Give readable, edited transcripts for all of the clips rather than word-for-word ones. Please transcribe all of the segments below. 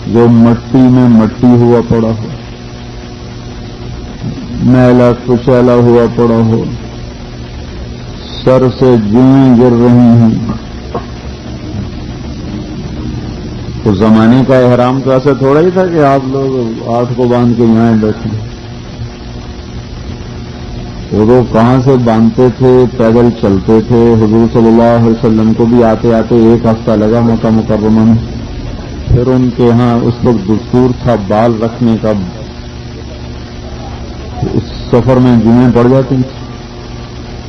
جو مٹی میں مٹی ہوا پڑا ہو، میلا کچیلا ہوا پڑا ہو، سر سے جوئیں گر رہی ہیں، تو زمانے کا احرام تو ایسا تھوڑا ہی تھا کہ آپ لوگ آٹھ کو باندھ کے یہاں بیٹھے. وہ کہاں سے باندھتے تھے، پیدل چلتے تھے. حضور صلی اللہ علیہ وسلم کو بھی آتے آتے 1 ہفتہ لگا مکہ مکرمہ میں. پھر ان کے ہاں اس وقت دستور تھا بال رکھنے کا. اس سفر میں جمعیں پڑ جاتی تھیں.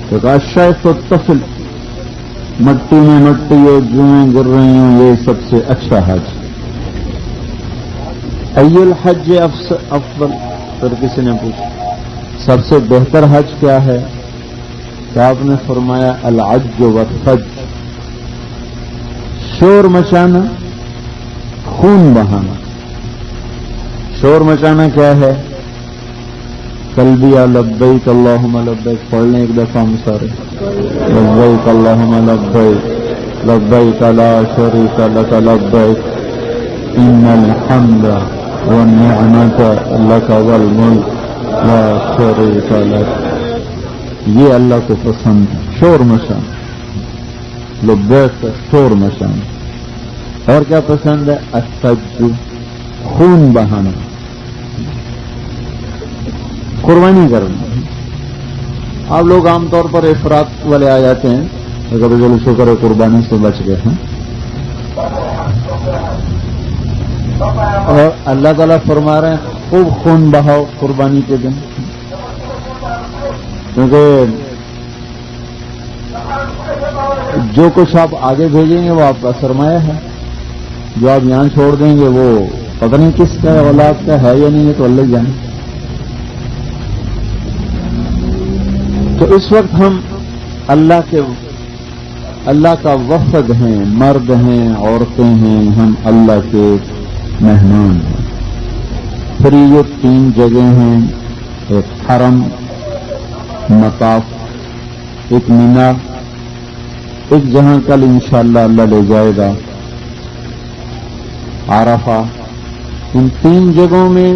تو کہا شیخ الطفل، مٹی میں مٹی اور جمعیں گر رہی ہوں، یہ سب سے اچھا حج. ای الحج افضل، پھر کسی نے پوچھا سب سے بہتر حج کیا ہے؟ تو آپ نے فرمایا العج والفج، شور مچانا، خون بہانا. شور مچانا کیا ہے؟ تلبیہ لبیک اللہم لبیک پڑھ لیں ایک دفعہ ہم سارے. لبیک اللہم لبیک لبیک لا شریک لک لبیک ان الحمد والنعمت لک والملک لا شریک لک. یہ اللہ کو پسند ہے شور مچانا، لبیک شور مچانا. اور کیا پسند ہے؟ الفج، خون بہانا، قربانی کرنا. آپ لوگ عام طور پر افراط والے آ جاتے ہیں، اگر چلو شکر ہے قربانی سے بچ گئے ہیں. اور اللہ تعالیٰ فرما رہے ہیں خوب خون بہاؤ قربانی کے دن، کیونکہ جو کچھ آپ آگے بھیجیں گے وہ آپ کا سرمایہ ہے. جو آپ یہاں چھوڑ دیں گے وہ پتہ نہیں کس کا اولاد کا ہے یا نہیں ہے، تو اللہ جانے. تو اس وقت ہم اللہ کا وفد ہیں، مرد ہیں، عورتیں ہیں، ہم اللہ کے مہمان ہیں. پھر یہ 3 جگہیں ہیں، ایک حرم، مطاف، ایک مینا، ایک جہاں کل انشاءاللہ اللہ لے جائے گا عرفہ. ان 3 جگہوں میں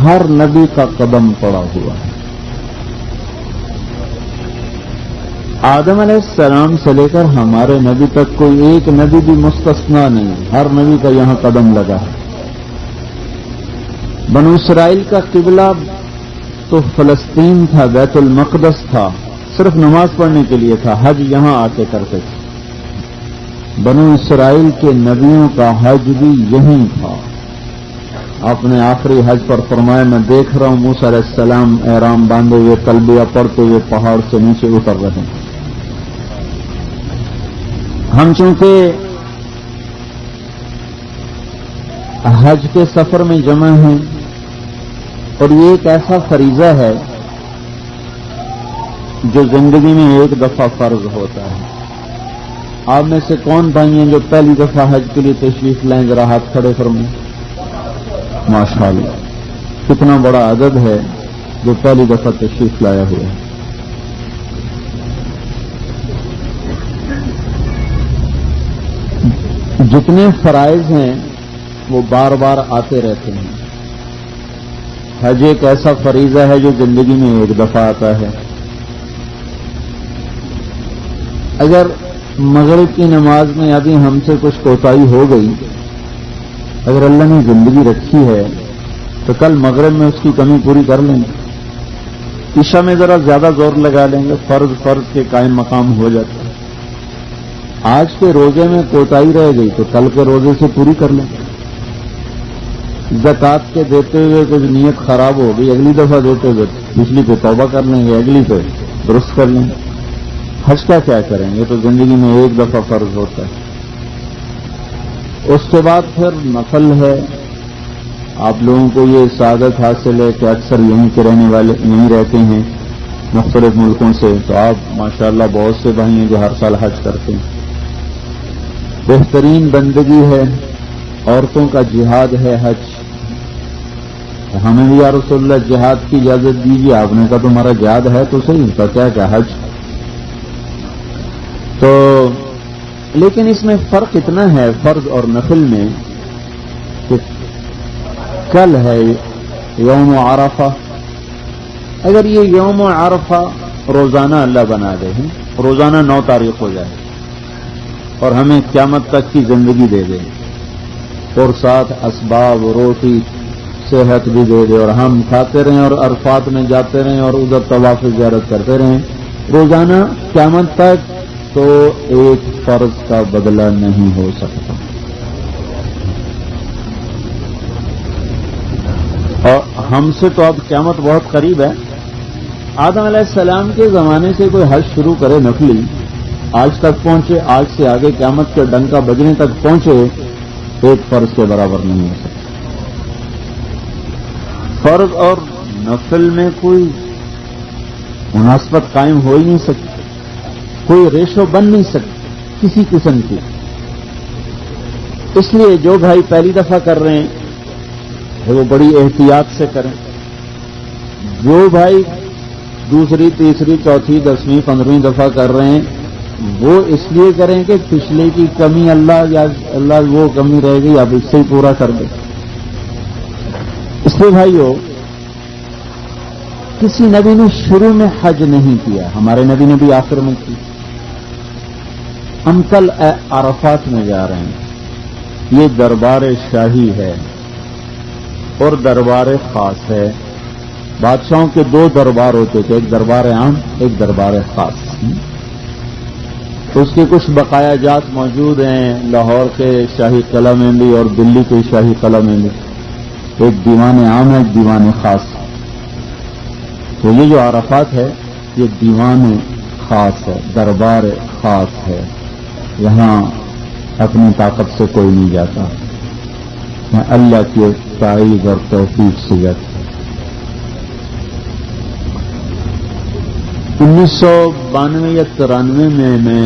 ہر نبی کا قدم پڑا ہوا ہے. آدم علیہ السلام سے لے کر ہمارے نبی تک کوئی ایک نبی بھی مستثنا نہیں، ہر نبی کا یہاں قدم لگا ہے. بنو اسرائیل کا قبلہ تو فلسطین تھا، بیت المقدس تھا، صرف نماز پڑھنے کے لیے تھا. حج یہاں آ کے کرتے تھے. بنو اسرائیل کے نبیوں کا حج بھی یہیں تھا. آپ نے آخری حج پر فرمایا میں دیکھ رہا ہوں موسیٰ علیہ السلام احرام باندھے ہوئے تلبیہ پڑھتے ہوئے پہاڑ سے نیچے اتر رہے ہیں. ہم چونکہ حج کے سفر میں جمع ہیں اور یہ ایک ایسا فریضہ ہے جو زندگی میں ایک دفعہ فرض ہوتا ہے. آپ میں سے کون بھائی ہیں جو پہلی دفعہ حج کے لیے تشریف لائیں؟ ذرا ہاتھ کھڑے فرمائیں. ماشاءاللہ، کتنا بڑا عدد ہے جو پہلی دفعہ تشریف لایا ہوا ہے. جتنے فرائض ہیں وہ بار بار آتے رہتے ہیں. حج ایک ایسا فریضہ ہے جو زندگی میں ایک دفعہ آتا ہے. اگر مغرب کی نماز میں ابھی ہم سے کچھ کوتاہی ہو گئی، اگر اللہ نے زندگی رکھی ہے تو کل مغرب میں اس کی کمی پوری کر لیں گے. عشاء میں ذرا زیادہ زور لگا لیں گے، فرض کے قائم مقام ہو جاتا ہے. آج کے روزے میں کوتاہی رہ گئی تو کل کے روزے سے پوری کر لیں. زکوٰۃ کے دیتے ہوئے کچھ نیت خراب ہو گئی، اگلی دفعہ دیتے ہوئے پچھلی پہ توبہ کر لیں گے، اگلی پہ درست کر لیں گے. حج کا کیا کریں گے؟ تو زندگی میں ایک دفعہ فرض ہوتا ہے. اس کے بعد پھر نفل ہے. آپ لوگوں کو یہ سعادت حاصل ہے کہ اکثر یہیں کے رہنے والے یہیں رہتے ہیں مختلف ملکوں سے، تو آپ ماشاءاللہ بہت سے بھائی ہیں جو ہر سال حج کرتے ہیں. بہترین بندگی ہے، عورتوں کا جہاد ہے حج. ہمیں بھی یا رسول اللہ جہاد کی اجازت دیجیے. آپ نے کہا تمہارا جہاد ہے تو صحیح، کا کیا حج. تو لیکن اس میں فرق اتنا ہے فرض اور نفل میں کہ کل ہے یوم عرفہ، اگر یہ یوم عرفہ روزانہ اللہ بنا دے، روزانہ 9 تاریخ ہو جائے اور ہمیں قیامت تک کی زندگی دے دے اور ساتھ اسباب روٹی صحت بھی دے دے اور ہم کھاتے رہیں اور عرفات میں جاتے رہیں اور ادھر طواف زیارت کرتے رہیں روزانہ قیامت تک، تو ایک فرض کا بدلہ نہیں ہو سکتا۔ اور ہم سے تو اب قیامت بہت قریب ہے۔ آدم علیہ السلام کے زمانے سے کوئی حج شروع کرے نفلی، آج تک پہنچے، آج سے آگے قیامت کے ڈنکا بجنے تک پہنچے، ایک فرض کے برابر نہیں ہو سکتا۔ فرض اور نفل میں کوئی مناسبت قائم ہو ہی نہیں سکتی، کوئی ریشو بن نہیں سکتی کسی قسم کی۔ اس لیے جو بھائی پہلی دفعہ کر رہے ہیں وہ بڑی احتیاط سے کریں، جو بھائی دوسری تیسری چوتھی 10ویں 15ویں دفعہ کر رہے ہیں وہ اس لیے کریں کہ پچھلے کی کمی اللہ وہ کمی رہ گئی اب اس سے ہی پورا کر دے۔ اس لیے بھائیو، کسی نبی نے شروع میں حج نہیں کیا، ہمارے نبی نے بھی آخر میں کی۔ ہم کل عرفات میں جا رہے ہیں، یہ دربار شاہی ہے اور دربار خاص ہے۔ بادشاہوں کے 2 دربار ہوتے تھے، ایک دربار عام ایک دربار خاص۔ اس کے کچھ بقایا جات موجود ہیں لاہور کے شاہی قلعہ میں بھی اور دلی کے شاہی قلعہ میں بھی، ایک دیوان عام ہے ایک دیوان خاص۔ تو یہ جو عرفات ہے یہ دیوان خاص ہے، دربار خاص ہے، یہاں اپنی طاقت سے کوئی نہیں جاتا، میں اللہ کی تائید اور توفیق سے جاتا۔ 1992 یا 93 میں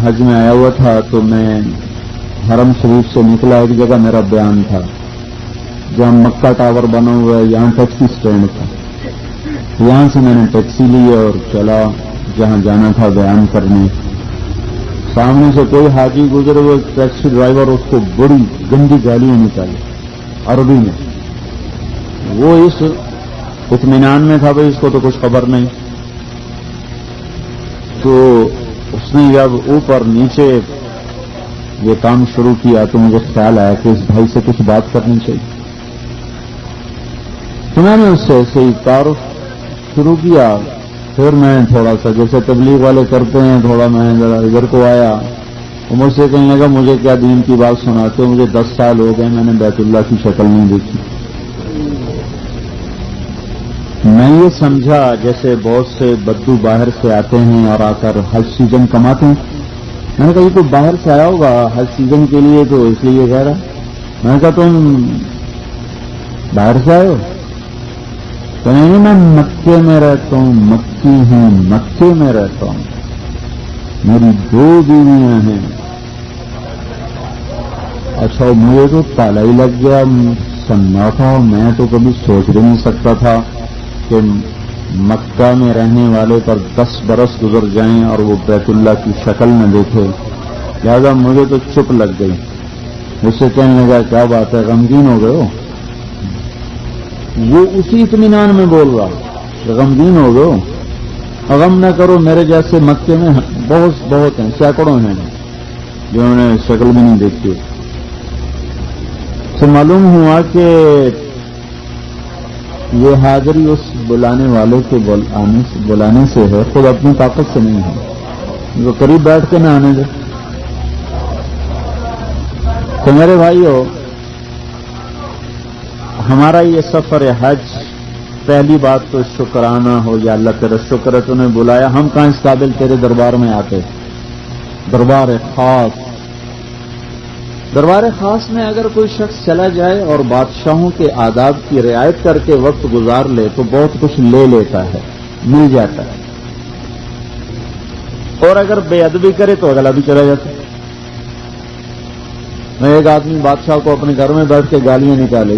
حج میں آیا ہوا تھا، تو میں حرم شریف سے نکلا، ایک جگہ میرا بیان تھا جہاں مکہ ٹاور بنا ہوا ہے، یہاں ٹیکسی اسٹینڈ تھا، یہاں سے میں نے ٹیکسی لی اور چلا جہاں جانا تھا بیان کرنے۔ سامنے سے کوئی حاجی گزرے ہوئے، ٹیکسی ڈرائیور اس کو بڑی گندی گالیاں نکالی عربی میں، وہ اس اطمینان میں تھا بھائی اس کو تو کچھ خبر نہیں، تو اس نے جب اوپر نیچے یہ کام شروع کیا تو مجھے خیال آیا کہ اس بھائی سے کچھ بات کرنی چاہیے، تو میں نے اس سے ایسے ہی تعارف شروع کیا۔ پھر میں تھوڑا سا جیسے تبلیغ والے کرتے ہیں، تھوڑا میں ذرا ادھر کو آیا، وہ مجھ سے کہنے لگا مجھے کیا دین کی بات سناتے ہو، مجھے 10 سال ہو گئے میں نے بیت اللہ کی شکل نہیں دیکھی۔ میں یہ سمجھا جیسے بہت سے بدو باہر سے آتے ہیں اور آ کر حج سیزن کماتے ہیں، میں نے کہا یہ تو باہر سے آیا ہوگا حج سیزن کے لیے تو اس لیے کہہ رہا، میں نے کہا تم باہر سے آئے ہو؟ تو نہیں، میں مکے میں رہتا ہوں، مکی ہوں، مکے میں رہتا ہوں، میری 2 بیویاں ہیں۔ اچھا مجھے تو تالا ہی لگ گیا، سناٹا، میں تو کبھی سوچ بھی نہیں سکتا تھا کہ مکہ میں رہنے والے پر 10 برس گزر جائیں اور وہ بیت اللہ کی شکل نہ دیکھے، لہذا مجھے تو چپ لگ گئی۔ مجھ سے کہنے لگا کیا بات ہے غمگین ہو گئے ہو؟ وہ اسی اطمینان میں بول رہا غمگین ہو گئے ہو؟ غم نہ کرو، میرے جیسے مکے میں بہت ہیں، سینکڑوں ہیں جنہوں نے شکل بھی نہیں دیکھی۔ تو معلوم ہوا کہ یہ حاضری اس بلانے والے کے بلانے سے ہے، خود اپنی طاقت سے نہیں ہے، جو قریب بیٹھ کے نہ آنے دے۔ تو میرے بھائیو، ہمارا یہ سفر حج، پہلی بات تو شکرانہ ہو، یا اللہ تیرا شکر ہے تو نے بلایا، ہم کہاں اس قابل تیرے دربار میں آتے۔ دربار خاص میں اگر کوئی شخص چلا جائے اور بادشاہوں کے آداب کی رعایت کر کے وقت گزار لے تو بہت کچھ لے لیتا ہے، مل جاتا ہے، اور اگر بے ادبی کرے تو اگلا بھی چلا جاتا ہے۔ میں ایک آدمی بادشاہ کو اپنے گھر میں بیٹھ کے گالیاں نکالے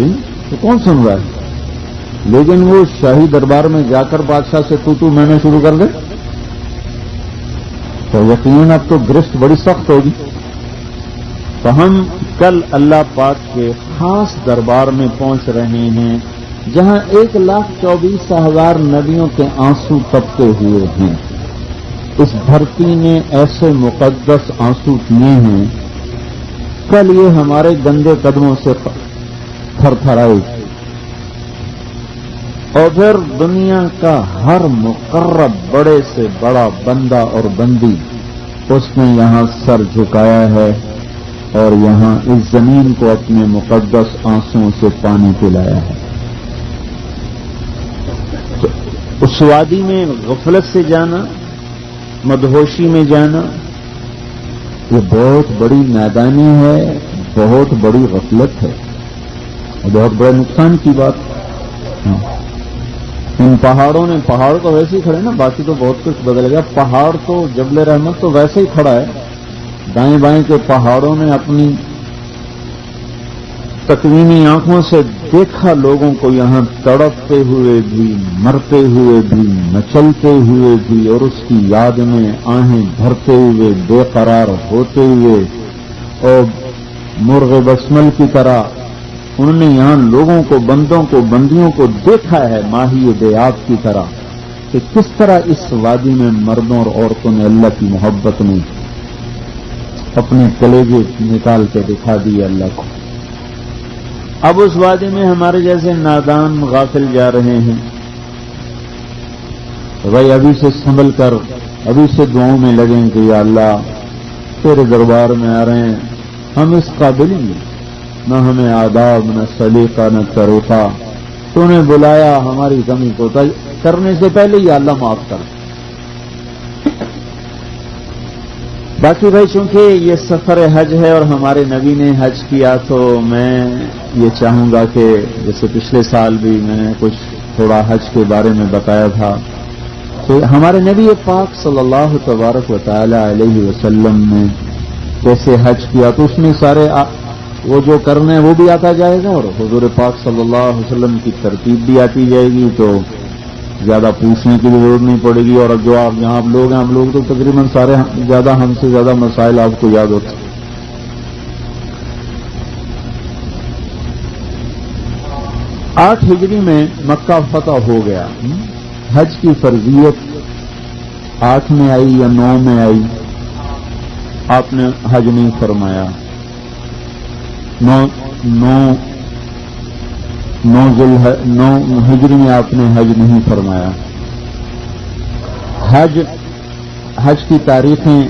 تو کون سن رہا ہے، لیکن وہ شاہی دربار میں جا کر بادشاہ سے تو میں نے شروع کر دے تو یقیناً اب تو گرفت بڑی سخت ہوگی۔ تو ہم کل اللہ پاک کے خاص دربار میں پہنچ رہے ہیں جہاں 1,24,000 نبیوں کے آنسو تپتے ہوئے ہیں. اس دھرتی نے ایسے مقدس آنسو کیے ہیں، کل یہ ہمارے گندے قدموں سے تھر تھرائے. اور پھر دنیا کا ہر مقرب بڑے سے بڑا بندہ اور بندی اس نے یہاں سر جھکایا ہے اور یہاں اس زمین کو اپنے مقدس آنسوؤں سے پانی پلایا ہے. تو اس وادی میں غفلت سے جانا، مدہوشی میں جانا، یہ بہت بڑی نادانی ہے، بہت بڑی غفلت ہے اور بہت بڑے نقصان کی بات. ان پہاڑوں نے، پہاڑ تو ویسے ہی کھڑے نا، باقی تو بہت کچھ بدل گیا. پہاڑ تو جبل رحمت تو ویسے ہی کھڑا ہے. دائیں بائیں کے پہاڑوں نے اپنی تکوینی آنکھوں سے دیکھا لوگوں کو یہاں تڑپتے ہوئے بھی، مرتے ہوئے بھی، مچلتے ہوئے بھی، اور اس کی یاد میں آہیں بھرتے ہوئے، بے قرار ہوتے ہوئے، اور مرغ بسمل کی طرح انہوں نے یہاں لوگوں کو، بندوں کو، بندیوں کو دیکھا ہے ماہی دیاب کی طرح کہ کس طرح اس وادی میں مردوں اور عورتوں نے اللہ کی محبت میں اپنے کلیجے نکال کے دکھا دیے اللہ کو. اب اس وادی میں ہمارے جیسے نادان غافل جا رہے ہیں. بھائی ابھی سے سنبھل کر، ابھی سے دعاؤں میں لگیں کہ یا اللہ تیرے دربار میں آ رہے ہیں، ہم اس قابل ہی نہیں، نہ ہمیں آداب، نہ سلیقہ، نہ طریقہ. تو نے بلایا، ہماری کمی کو کرنے سے پہلے یا اللہ معاف کر. باقی بھائی چونکہ یہ سفر حج ہے اور ہمارے نبی نے حج کیا، تو میں یہ چاہوں گا کہ جیسے پچھلے سال بھی میں نے کچھ تھوڑا حج کے بارے میں بتایا تھا کہ ہمارے نبی پاک صلی اللہ تبارک و تعالی علیہ وسلم نے کیسے حج کیا، تو اس میں سارے وہ جو کرنا ہے وہ بھی آتا جائے گا اور حضور پاک صلی اللہ علیہ وسلم کی ترتیب بھی آتی جائے گی. تو زیادہ پوچھنے کی بھی ضرورت نہیں پڑے گی. اور اب جو آپ یہاں لوگ ہیں، ہم لوگ تو تقریباً سارے زیادہ ہم سے زیادہ مسائل آپ کو یاد ہوتے ہیں. 8 ہجری میں مکہ فتح ہو گیا. حج کی فرضیت 8 میں آئی یا 9 میں آئی، آپ نے حج نہیں فرمایا. 9 ہجری میں آپ نے حج نہیں فرمایا. حج کی تاریخیں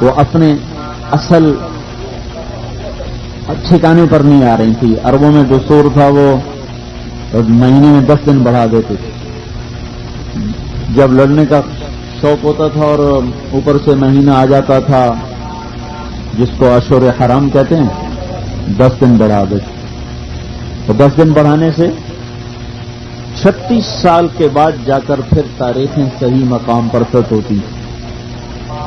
وہ اپنے اصل ٹھکانے پر نہیں آ رہی تھی. عربوں میں دستور تھا وہ مہینے میں 10 دن بڑھا دیتے تھے. جب لڑنے کا شوق ہوتا تھا اور اوپر سے مہینہ آ جاتا تھا جس کو اشہر حرام کہتے ہیں، 10 دن بڑھا دیتے. تو 10 دن بڑھانے سے 36 سال کے بعد جا کر پھر تاریخیں صحیح مقام پر سیٹ ہوتی.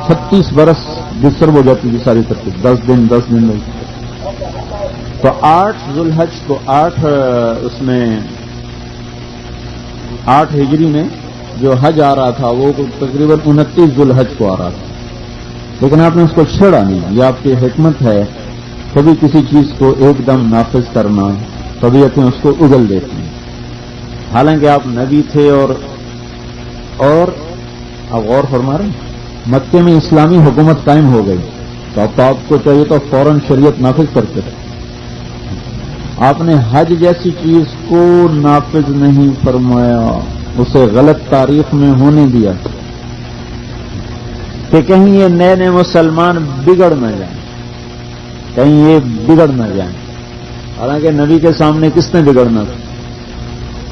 36 برس ڈسٹرب ہو جاتی تھی ساری ترتیب. 10 دن تو 8 ذوالحج کو 8 ہجری میں جو حج آ رہا تھا وہ تقریباً 29 ذوالحج کو آ رہا تھا. لیکن آپ نے اس کو چھیڑا نہیں. یہ آپ کی حکمت ہے. کبھی کسی چیز کو ایک دم نافذ کرنا، طبیعتیں اس کو اگل دیتی ہیں. حالانکہ آپ نبی تھے اور آپ غور فرما رہے ہیں، مکے میں اسلامی حکومت قائم ہو گئی تو اب تو آپ کو چاہیے تو فوراً شریعت نافذ کرتے رہے. آپ نے حج جیسی چیز کو نافذ نہیں فرمایا، اسے غلط تاریخ میں ہونے دیا کہ کہیں یہ نئے مسلمان بگڑ نہ جائیں، کہیں یہ بگڑ نہ جائیں. حالانکہ نبی کے سامنے کس نے بگڑنا تھا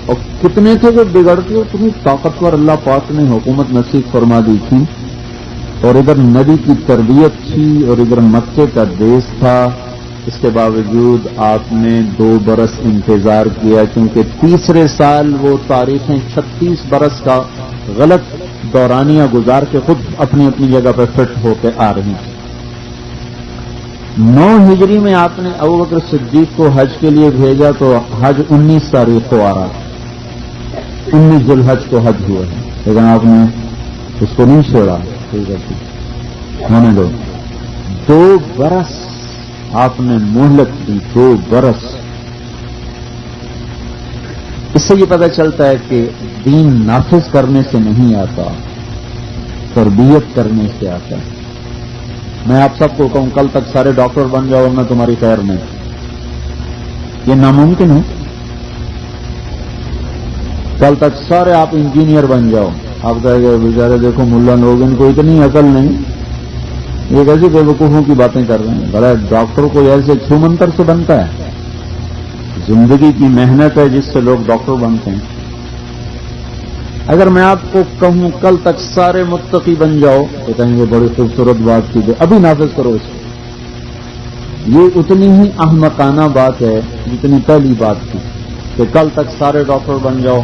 اور کتنے تھے جو بگڑتے. اتنی طاقتور اللہ پاک نے حکومت نصیب فرما دی تھی اور ادھر نبی کی تربیت تھی اور ادھر مکے کا دیش تھا. اس کے باوجود آپ نے 2 برس انتظار کیا کیونکہ تیسرے سال وہ تاریخیں 36 برس کا غلط دورانیہ گزار کے خود اپنی اپنی جگہ پہ فٹ ہو کے آ رہی تھی. 9 ہجری میں آپ نے ابوبکر صدیق کو حج کے لیے بھیجا تو حج 19 تاریخ کو آ رہا تھا. 19 ذوالحج کو حج ہوا ہے، لیکن آپ نے اس کو نہیں چھوڑا. ہونے دو. 2 برس آپ نے مہلت دی 2 برس. اس سے یہ پتہ چلتا ہے کہ دین نافذ کرنے سے نہیں آتا، تربیت کرنے سے آتا ہے. میں آپ سب کو کہوں کل تک سارے ڈاکٹر بن جاؤ میں تمہاری خیر میں، یہ ناممکن ہے. کل تک سارے آپ انجینئر بن جاؤ، آپ کہیں گے بیچارے دیکھو ملا لوگ ان کو اتنی عقل نہیں، یہ کیسی بے وقوفوں کی باتیں کر رہے ہیں. بڑا ڈاکٹر کوئی ایسے چھو منتر سے بنتا ہے؟ زندگی کی محنت ہے جس سے لوگ ڈاکٹر بنتے ہیں. اگر میں آپ کو کہوں کل تک سارے متقی بن جاؤ تو کہیں گے بڑی خوبصورت بات کی ہے، ابھی نافذ کرو اس کو. یہ اتنی ہی احمقانہ بات ہے جتنی پہلی بات تھی کہ کل تک سارے ڈاکٹر بن جاؤ.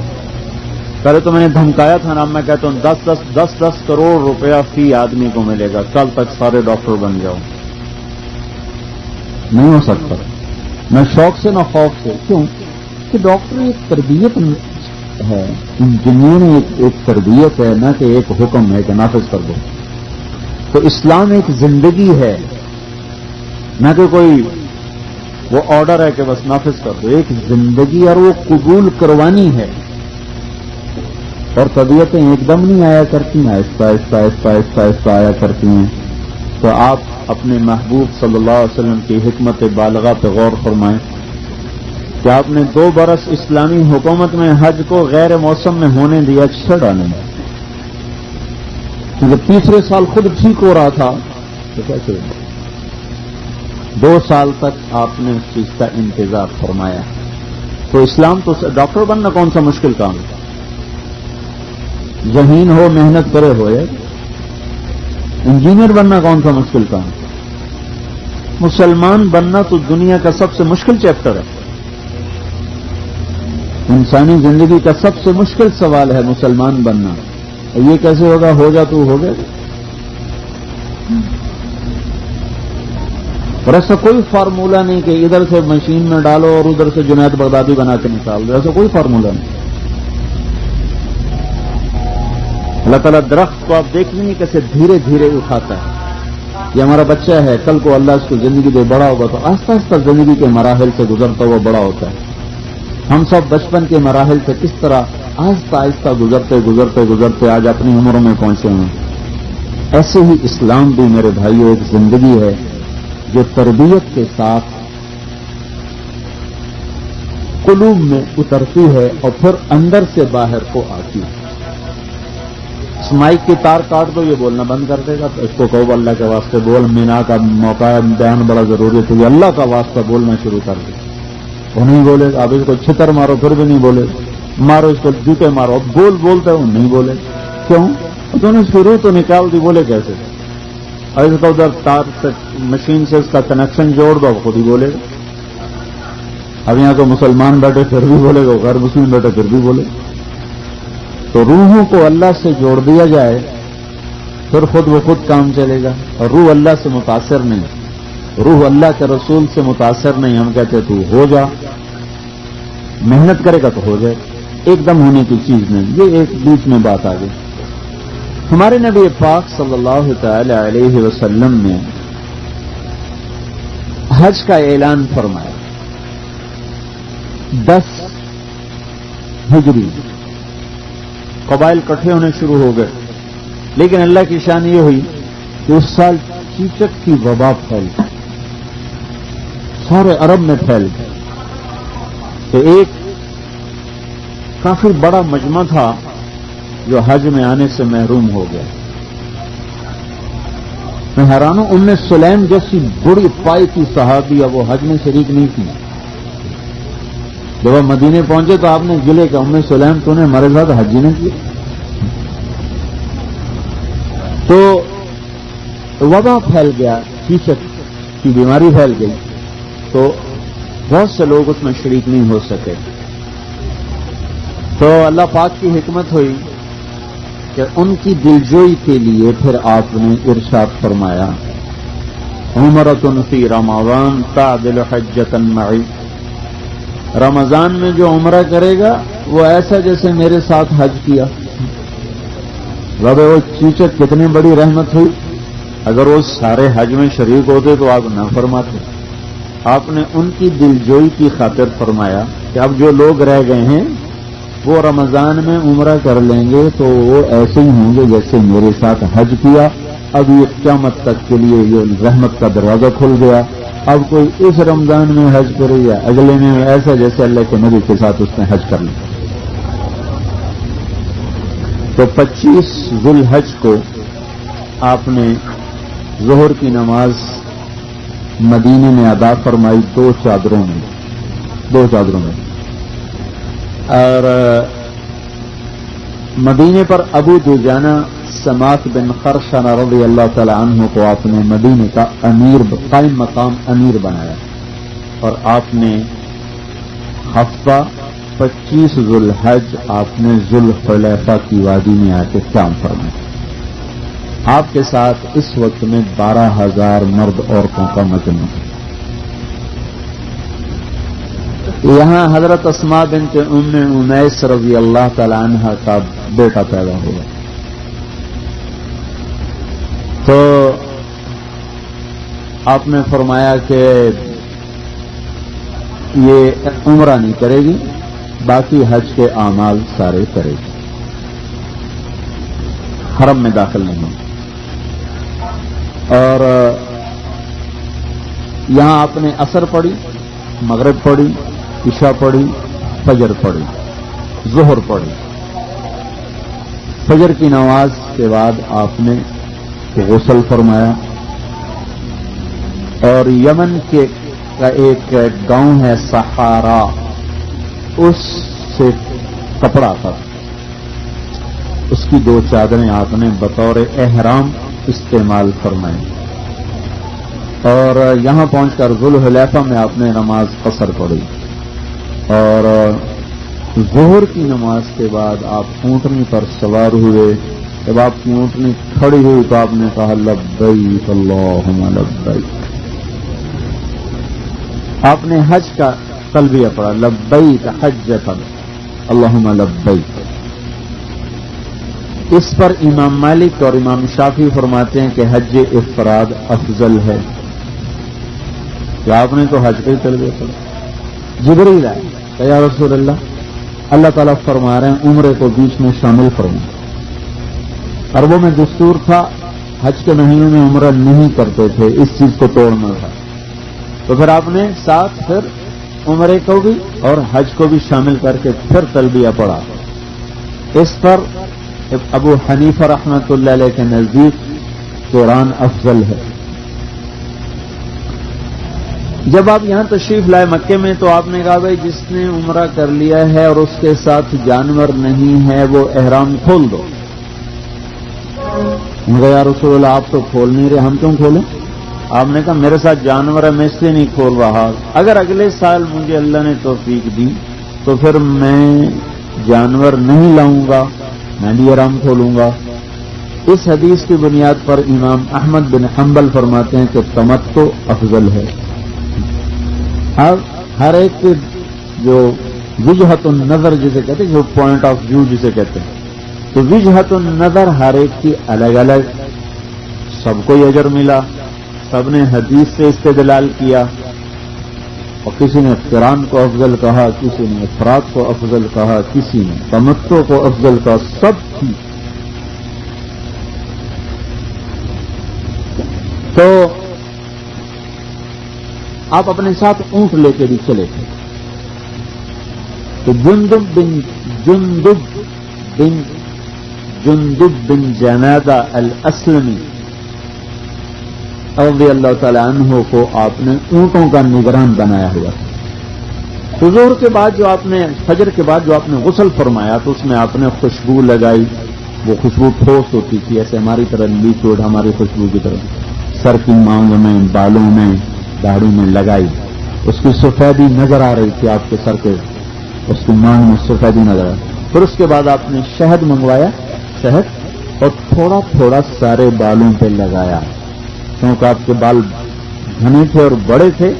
پہلے تو میں نے دھمکایا تھا نا، میں کہتا ہوں 10 کروڑ روپیہ فی آدمی کو ملے گا، کل تک سارے ڈاکٹر بن جاؤ. نہیں ہو سکتا، نہ شوق سے نہ خوف سے. کیوں کہ ڈاکٹر ایک تربیت ہے، انجینئر ایک تربیت ہے، نہ کہ ایک حکم ہے کہ نافذ کر دو. تو اسلام ایک زندگی ہے، نہ کہ کوئی وہ آرڈر ہے کہ بس نافذ کر دو. ایک زندگی اور وہ قبول کروانی ہے. اور طبیعتیں ایک دم نہیں آیا کرتی ہیں، آہستہ آہستہ آہستہ آہستہ آہستہ آیا کرتی ہیں. تو آپ اپنے محبوب صلی اللہ علیہ وسلم کی حکمت بالغہ پہ غور فرمائیں کہ آپ نے 2 برس اسلامی حکومت میں حج کو غیر موسم میں ہونے دیا، چھڑا نہیں. کیونکہ تیسرے سال خود ٹھیک ہو رہا تھا تو کیسے 2 سال تک آپ نے اس چیز کا انتظار فرمایا. تو اسلام تو ڈاکٹر بننا کون سا مشکل کام ہے؟ ذہین ہو، محنت کرے ہوئے. انجینئر بننا کون سا مشکل کام ہے؟ مسلمان بننا تو دنیا کا سب سے مشکل چیپٹر ہے. انسانی زندگی کا سب سے مشکل سوال ہے مسلمان بننا. یہ کیسے ہوگا؟ ہو جا تو ہو گئے. اور ایسا کوئی فارمولہ نہیں کہ ادھر سے مشین میں ڈالو اور ادھر سے جنید بغدادی بنا کے نکال دو، ایسا کوئی فارمولہ نہیں. اللہ تعالیٰ درخت کو آپ دیکھ لیں کیسے دھیرے دھیرے اٹھاتا ہے. یہ ہمارا بچہ ہے، کل کو اللہ اس کو زندگی دے بڑا ہوگا تو آہستہ آہستہ زندگی کے مراحل سے گزرتا ہوا بڑا ہوتا ہے. ہم سب بچپن کے مراحل سے کس طرح آہستہ آہستہ گزرتے گزرتے گزرتے آج اپنی عمروں میں پہنچے ہیں. ایسے ہی اسلام بھی میرے بھائیوں ایک زندگی ہے جو تربیت کے ساتھ قلوب میں اترتی ہے اور پھر اندر سے باہر کو آتی ہے. اس مائک کی تار کاٹ دو، یہ بولنا بند کر دے گا. تو اس کو کہو اللہ کے واسطے بول، مینا کا موقع بیان بڑا ضروری ہے، تو یہ اللہ کا واسطہ بولنا شروع کر دے. وہ نہیں بولے گا. اب اس کو چھتر مارو پھر بھی نہیں بولے. مارو اس کو جوتے مارو، اب بول بولتا ہے وہ نہیں بولے. کیوں؟ تو نے شروع تو نکال دی، بولے کیسے؟ اور اس کو ادھر تار سے مشین سے اس کا کنیکشن جوڑ دو، خود ہی بولے گا. اب یہاں تو مسلمان بیٹھے پھر بھی بولے گا، غیر مسلم بیٹھے پھر بھی بولے. تو روحوں کو اللہ سے جوڑ دیا جائے پھر خود وہ خود کام چلے گا. اور روح اللہ سے متاثر نہیں، روح اللہ کے رسول سے متاثر نہیں. ہم کہتے تو ہو جا، محنت کرے گا تو ہو جائے. ایک دم ہونے کی چیز نہیں. یہ ایک بیچ میں بات آ گئی. ہمارے نبی پاک صلی اللہ تعالی علیہ وسلم نے حج کا اعلان فرمایا 10 ہجری. قبائل کٹھے ہونے شروع ہو گئے، لیکن اللہ کی شان یہ ہوئی کہ اس سال چیچک کی وبا پھیل گئی، سارے عرب میں پھیل گئی. تو ایک کافی بڑا مجمع تھا جو حج میں آنے سے محروم ہو گیا. میں حیران ہوں، ام سلیم جیسی بڑی پائی کی صحابیہ وہ حج میں شریک نہیں تھی. جب آپ مدینے پہنچے تو آپ نے گلے کہ ام سلیم تو نے ہمارے ساتھ حج نہیں کیا. تو وبا پھیل گیا، چیچک کی بیماری پھیل گئی، تو بہت سے لوگ اس میں شریک نہیں ہو سکے. تو اللہ پاک کی حکمت ہوئی کہ ان کی دلجوئی کے لیے پھر آپ نے ارشاد فرمایا عمرۃ فی رمضان تعدل حجۃ معی. رمضان میں جو عمرہ کرے گا وہ ایسا جیسے میرے ساتھ حج کیا. وہ چیچک کتنی بڑی رحمت ہوئی. اگر وہ سارے حج میں شریک ہوتے تو آپ نہ فرماتے. آپ نے ان کی دلجوئی کی خاطر فرمایا کہ اب جو لوگ رہ گئے ہیں وہ رمضان میں عمرہ کر لیں گے تو وہ ایسے ہی ہوں گے جیسے میرے ساتھ حج کیا. اب یہ قیامت تک کے لیے یہ رحمت کا دروازہ کھل گیا. اب کوئی اس رمضان میں حج کرے یا اگلے میں ایسا جیسے اللہ کے نبی کے ساتھ اس نے حج کر لیا. تو 25 ذو الحج کو آپ نے ظہر کی نماز مدینے میں ادا فرمائی دو چادروں میں. اور مدینے پر ابو دجانہ سماک بن خرشنہ رضی اللہ تعالی عنہ کو آپ نے مدینے کا قائم مقام امیر بنایا اور آپ نے ہفتہ 25 ذو الحج آپ نے ذوالحلیفہ کی وادی میں آ کے قیام فرمایا. آپ کے ساتھ اس وقت میں 12,000 مرد عورتوں کا مجمع. یہاں حضرت اسماء بنت ام امیس رضی اللہ تعالی عنہ کا بیٹا پیدا ہوا. تو آپ نے فرمایا کہ یہ عمرہ نہیں کرے گی، باقی حج کے اعمال سارے کرے گی، حرم میں داخل نہیں ہو. اور یہاں آپ نے عصر پڑھی، مغرب پڑھی، عشاء پڑھی، فجر پڑھی، ظہر پڑھی. فجر کی نماز کے بعد آپ نے غسل فرمایا اور یمن کے کا ایک گاؤں ہے سہارا، اس سے کپڑا تھا، اس کی 2 چادریں آپ نے بطور احرام استعمال فرمائی. اور یہاں پہنچ کر ذوالحلیفہ میں آپ نے نماز قصر پڑھی اور ظہر کی نماز کے بعد آپ اونٹنی پر سوار ہوئے. جب آپ کی اونٹنی کھڑی ہوئی تو آپ نے کہا لبیک اللہم لبیک. آپ نے حج کا تلبیہ پڑھا، لبیک حجۃ اللہم لبیک. اس پر امام مالک اور امام شافعی فرماتے ہیں کہ حج افراد افضل ہے. کہ آپ نے تو حج کا ہی تلبیہ پڑھا. جبریل آئے کہ یا رسول اللہ تعالیٰ فرما رہے ہیں عمرے کو بیچ میں شامل فرمائیں. عربوں میں دستور تھا حج کے مہینے میں عمرہ نہیں کرتے تھے، اس چیز کو توڑنا تھا. تو پھر آپ نے ساتھ پھر عمرے کو بھی اور حج کو بھی شامل کر کے پھر تلبیہ پڑھا. اس پر ابو حنیفہ رحمۃ اللہ علیہ کے نزدیک قرآن افضل ہے. جب آپ یہاں تشریف لائے مکے میں تو آپ نے کہا بھائی جس نے عمرہ کر لیا ہے اور اس کے ساتھ جانور نہیں ہے وہ احرام کھول دو. یا رسول اللہ آپ تو کھول نہیں رہے، ہم کیوں کھولیں؟ آپ نے کہا میرے ساتھ جانور ہے، میں اس لیے نہیں کھول رہا. اگر اگلے سال مجھے اللہ نے توفیق دی تو پھر میں جانور نہیں لاؤں گا، میں بھی احرام کھولوں گا. اس حدیث کی بنیاد پر امام احمد بن حنبل فرماتے ہیں کہ تمتع افضل ہے. اب ہر ایک جو وجہت النظر جسے کہتے ہیں، جو پوائنٹ آف ویو جسے کہتے ہیں، تو وجہت النظر ہر ایک کی الگ الگ. سب کو اجر ملا، سب نے حدیث سے استدلال کیا اور کسی نے قرآن کو افضل کہا، کسی نے افراد کو افضل کہا، کسی نے تمتع کو افضل کہا، سب کی. تو آپ اپنے ساتھ اونٹ لے کے بھی چلے تھے. تو جندب بن جنادہ الاسلمی رضی اللہ تعالی عنہ کو آپ نے اونٹوں کا نگران بنایا ہوا. ظہر کے بعد جو آپ نے فجر کے بعد جو آپ نے غسل فرمایا تو اس میں آپ نے خوشبو لگائی. وہ خوشبو ٹھوس ہوتی تھی، ایسے ہماری طرح لیکوڈ ہماری خوشبو کی طرح سر کی مانگ میں، بالوں میں، داڑھی میں لگائی. اس کی سفیدی نظر آ رہی تھی، آپ کے سر کے اس کی مانگ میں سفیدی نظر آ رہی. پھر اس کے بعد آپ نے شہد منگوایا، شہد، اور تھوڑا تھوڑا سارے بالوں پہ لگایا. کیونکہ آپ کے بال گھنے تھے اور بڑے تھے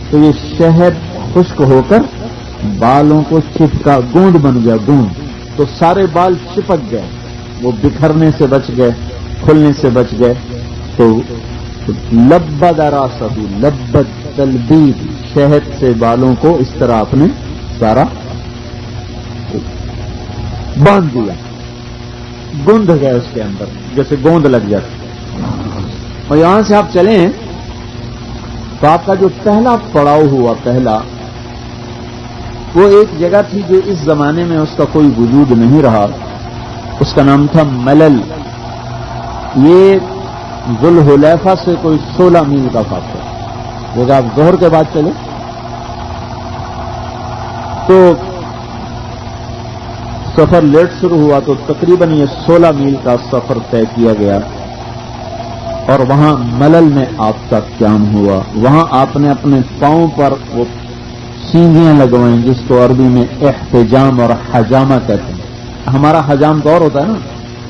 تو یہ شہد خشک ہو کر بالوں کو چپکا، گوند بن گیا، گوند. تو سارے بال چپک گئے، وہ بکھرنے سے بچ گئے، کھلنے سے بچ گئے. تو لبد راسہ، لبد تلبید، شہد سے بالوں کو اس طرح آپ نے سارا باندھ دیا، گوندھ گئے اس کے اندر جیسے گوند لگ جاتی۔ اور یہاں سے آپ چلیں تو آپ کا جو پہلا پڑاؤ ہوا، پہلا وہ ایک جگہ تھی جو اس زمانے میں اس کا کوئی وجود نہیں رہا، اس کا نام تھا ملل۔ یہ ذوالحلیفہ سے کوئی 16 میل کا فاصلہ، جب آپ ظہر کے بعد چلے تو سفر لیٹ شروع ہوا تو تقریباً یہ 16 میل کا سفر طے کیا گیا، اور وہاں ملل میں آپ کا قیام ہوا۔ وہاں آپ نے اپنے پاؤں پر وہ سینگیاں لگوائیں جس کو عربی میں احتجام اور حجامہ کہتے ہیں۔ ہمارا حجام تو اور ہوتا ہے نا،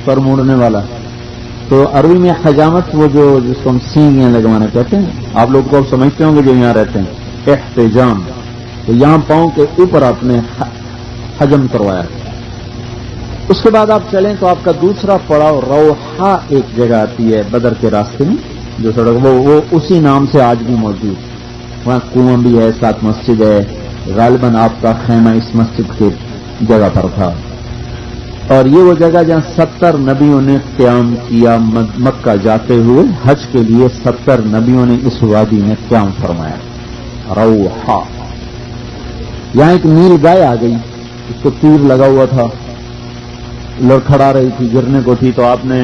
پر موڑنے والا، تو عربی میں حجامت وہ جو جس کو ہم سینگیاں لگوانا کہتے ہیں، آپ لوگ کو سمجھتے ہوں گے جو یہاں رہتے ہیں، احتجام۔ تو یہاں پاؤں کے اوپر آپ نے حجم کروایا۔ اس کے بعد آپ چلیں تو آپ کا دوسرا پڑاؤ روحا ایک جگہ آتی ہے بدر کے راستے میں، جو سڑک وہ اسی نام سے آج بھی موجود، وہاں کنواں بھی ہے، ساتھ مسجد ہے، غالباً آپ کا خیمہ اس مسجد کی جگہ پر تھا۔ اور یہ وہ جگہ جہاں 70 نبیوں نے قیام کیا، مکہ جاتے ہوئے حج کے لیے 70 نبیوں نے اس وادی میں قیام فرمایا، روحا۔ یہاں ایک نیل گائے آ گئی، اس کو تیر لگا ہوا تھا، لڑکھڑا رہی تھی، گرنے کو تھی، تو آپ نے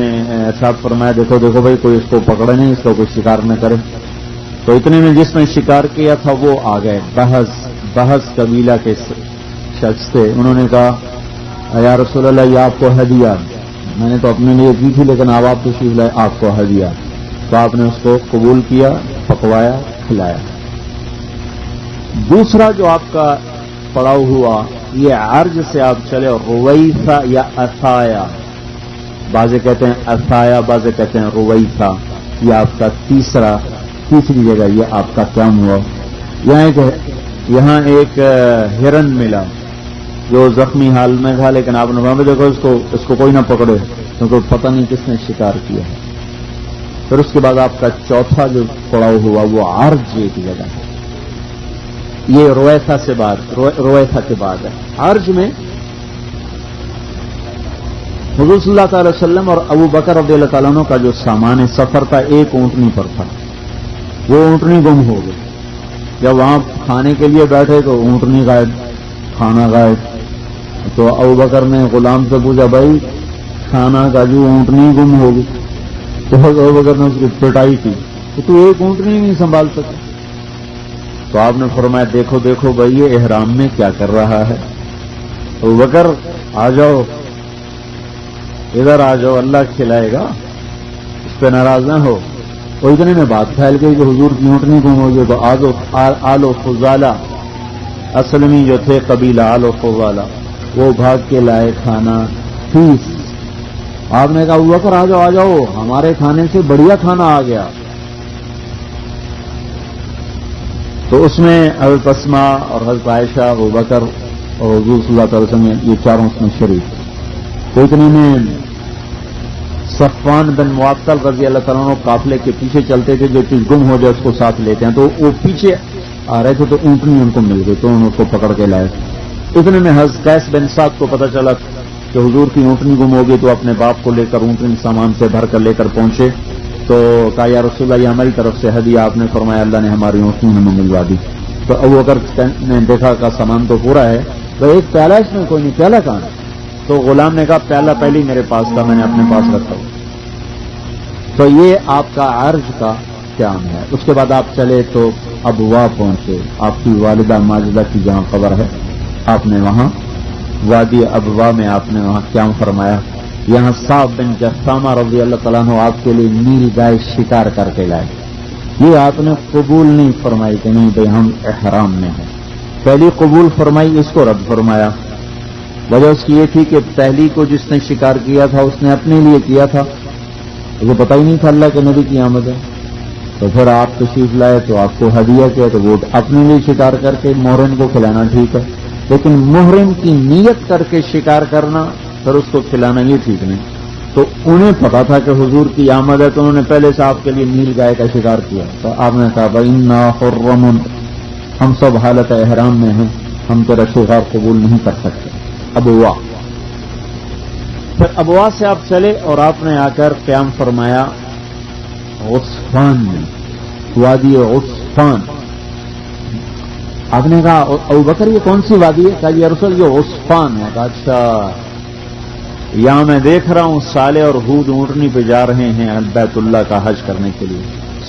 ارشاد فرمایا دیکھو دیکھو بھائی کوئی اس کو پکڑے نہیں، اس کا کوئی شکار نہ کرے۔ تو اتنے میں جس نے شکار کیا تھا وہ آ گئے، بحث قبیلہ کے شخص تھے۔ انہوں نے کہا یا رسول اللہ یہ آپ کو ہدیہ، میں نے تو اپنے لیے کی تھی لیکن اب آپ تشریف لائے، آپ کو ہدیہ۔ تو آپ نے اس کو قبول کیا، پکوایا، کھلایا۔ دوسرا جو آپ کا پڑاؤ ہوا یہ عرج سے آپ چلے، رویثہ یا اثایا، بعضے کہتے ہیں اثایا، بعضے کہتے ہیں رویثہ، یہ آپ کا تیسری جگہ یہ آپ کا قیام ہوا۔ یہاں ایک ہرن ملا جو زخمی حال میں تھا، لیکن آپ نے وہاں پہ دیکھو اس کو کوئی نہ پکڑے کیونکہ پتہ نہیں کس نے شکار کیا ہے۔ پھر اس کے بعد آپ کا چوتھا جو پڑاؤ ہوا وہ عرج ایک جگہ ہے، یہ رویثہ کے بعد ہے۔ عرج میں حضور صلی اللہ تعالی وسلم اور ابو بکر رضی اللہ تعالیٰ عنہ کا جو سامان سفر تھا ایک اونٹنی پر تھا، وہ اونٹنی گم ہو گئی۔ جب وہاں کھانے کے لیے بیٹھے تو اونٹنی غائب، کھانا غائب۔ تو ابو بکر نے غلام سے پوچھا بھائی کھانا کا جو اونٹنی گم ہو گئی، تو ابو بکر نے اس کی پٹائی کی کہ تو ایک اونٹنی نہیں سنبھال سکا۔ تو آپ نے فرمایا دیکھو دیکھو بھائی یہ احرام میں کیا کر رہا ہے۔ ابو بکر آ جاؤ، ادھر آ جاؤ، اللہ کھلائے گا، اس پہ ناراض نہ ہو۔ اور اتنے میں بات پھیل گئی کہ حضور کی اونٹنی گم ہو گئی، تو آل و فضالہ اسلمی جو تھے قبیلہ آل و فضالہ وہ بھاگ کے لائے کھانا، فیس۔ آپ نے کہا ابو بکر آ جاؤ آ جاؤ، ہمارے کھانے سے بڑھیا کھانا آ گیا۔ تو اس میں حضرت اسماء اور حضرت عائشہ، ابو بکر اور حضور صلی اللہ علیہ وسلم یہ چاروں اس میں شریک۔ تو اتنے میں صفوان بن معطل رضی اللہ تعالیٰ عنہ قافلے کے پیچھے چلتے تھے، جو چیز گم ہو جائے اس کو ساتھ لیتے ہیں، تو وہ پیچھے آ رہے تھے تو اونٹنی ان کو مل گئی، تو انہوں نے اس کو پکڑ کے لائے۔ اتنے میں حضرت قیس بن سعد کو پتہ چلا کہ حضور کی اونٹنی گم ہو گئی، تو اپنے باپ کو لے کر اونٹنی سامان سے بھر کر لے کر پہنچے، تو کہا یا رسول اللہ یہ ہماری طرف سے ہدیہ، آپ نے فرمایا اللہ نے ہماری اونٹنی ہمیں ملوا دی۔ تو ابو بکر نے دیکھا کہ سامان تو پورا ہے، تو ایک پیالہ اس میں کوئی نہیں، پیالہ کہاں ہے؟ تو غلام نے کہا پیالہ پہلے میرے پاس تھا، میں نے اپنے پاس رکھا ہوں۔ تو یہ آپ کا عرج کا قیام ہے۔ اس کے بعد آپ چلے تو ابوا پہنچے، آپ کی والدہ ماجدہ کی جہاں قبر ہے، آپ نے وہاں وادی ابوا میں آپ نے وہاں قیام فرمایا۔ یہاں صاحب بن جسامہ رضی اللہ تعالیٰ عنہ آپ کے لیے نیل گائے شکار کر کے لائے۔ یہ آپ نے قبول نہیں فرمائی کہ نہیں بھائی ہم احرام میں ہیں، پہلی قبول فرمائی، اس کو رد فرمایا۔ وجہ اس کی یہ تھی کہ پہلی کو جس نے شکار کیا تھا اس نے اپنے لیے کیا تھا، وہ پتہ ہی نہیں تھا اللہ کے نبی کی آمد ہے۔ تو پھر آپ تشریف لائے تو آپ کو ہدیہ کیا، تو وہ اپنے لیے شکار کر کے محرم کو کھلانا ٹھیک ہے، لیکن محرم کی نیت کر کے شکار کرنا پھر اس کو کھلانا یہ ٹھیک نہیں۔ تو انہیں پتا تھا کہ حضور کی آمد ہے، تو انہوں نے پہلے سے آپ کے لیے نیل گائے کا شکار کیا. تو آپ نے کہا بَإِنَّا حُرَّمٌ، ہم سب حالت احرام میں ہیں، ہم تیرا شکار قبول نہیں کر سکتے. ابوا. پھر ابوا سے آپ چلے اور آپ نے آ کر قیام فرمایا عصفان میں، وادی عصفان. آپ نے کہا ابوبکر یہ کون سی وادی ہے؟ کہا یا رسول یہ عصفان ہے. کہا اچھا، یہاں میں دیکھ رہا ہوں صالح اور ہود اونٹنی پہ جا رہے ہیں بیت اللہ کا حج کرنے کے لیے.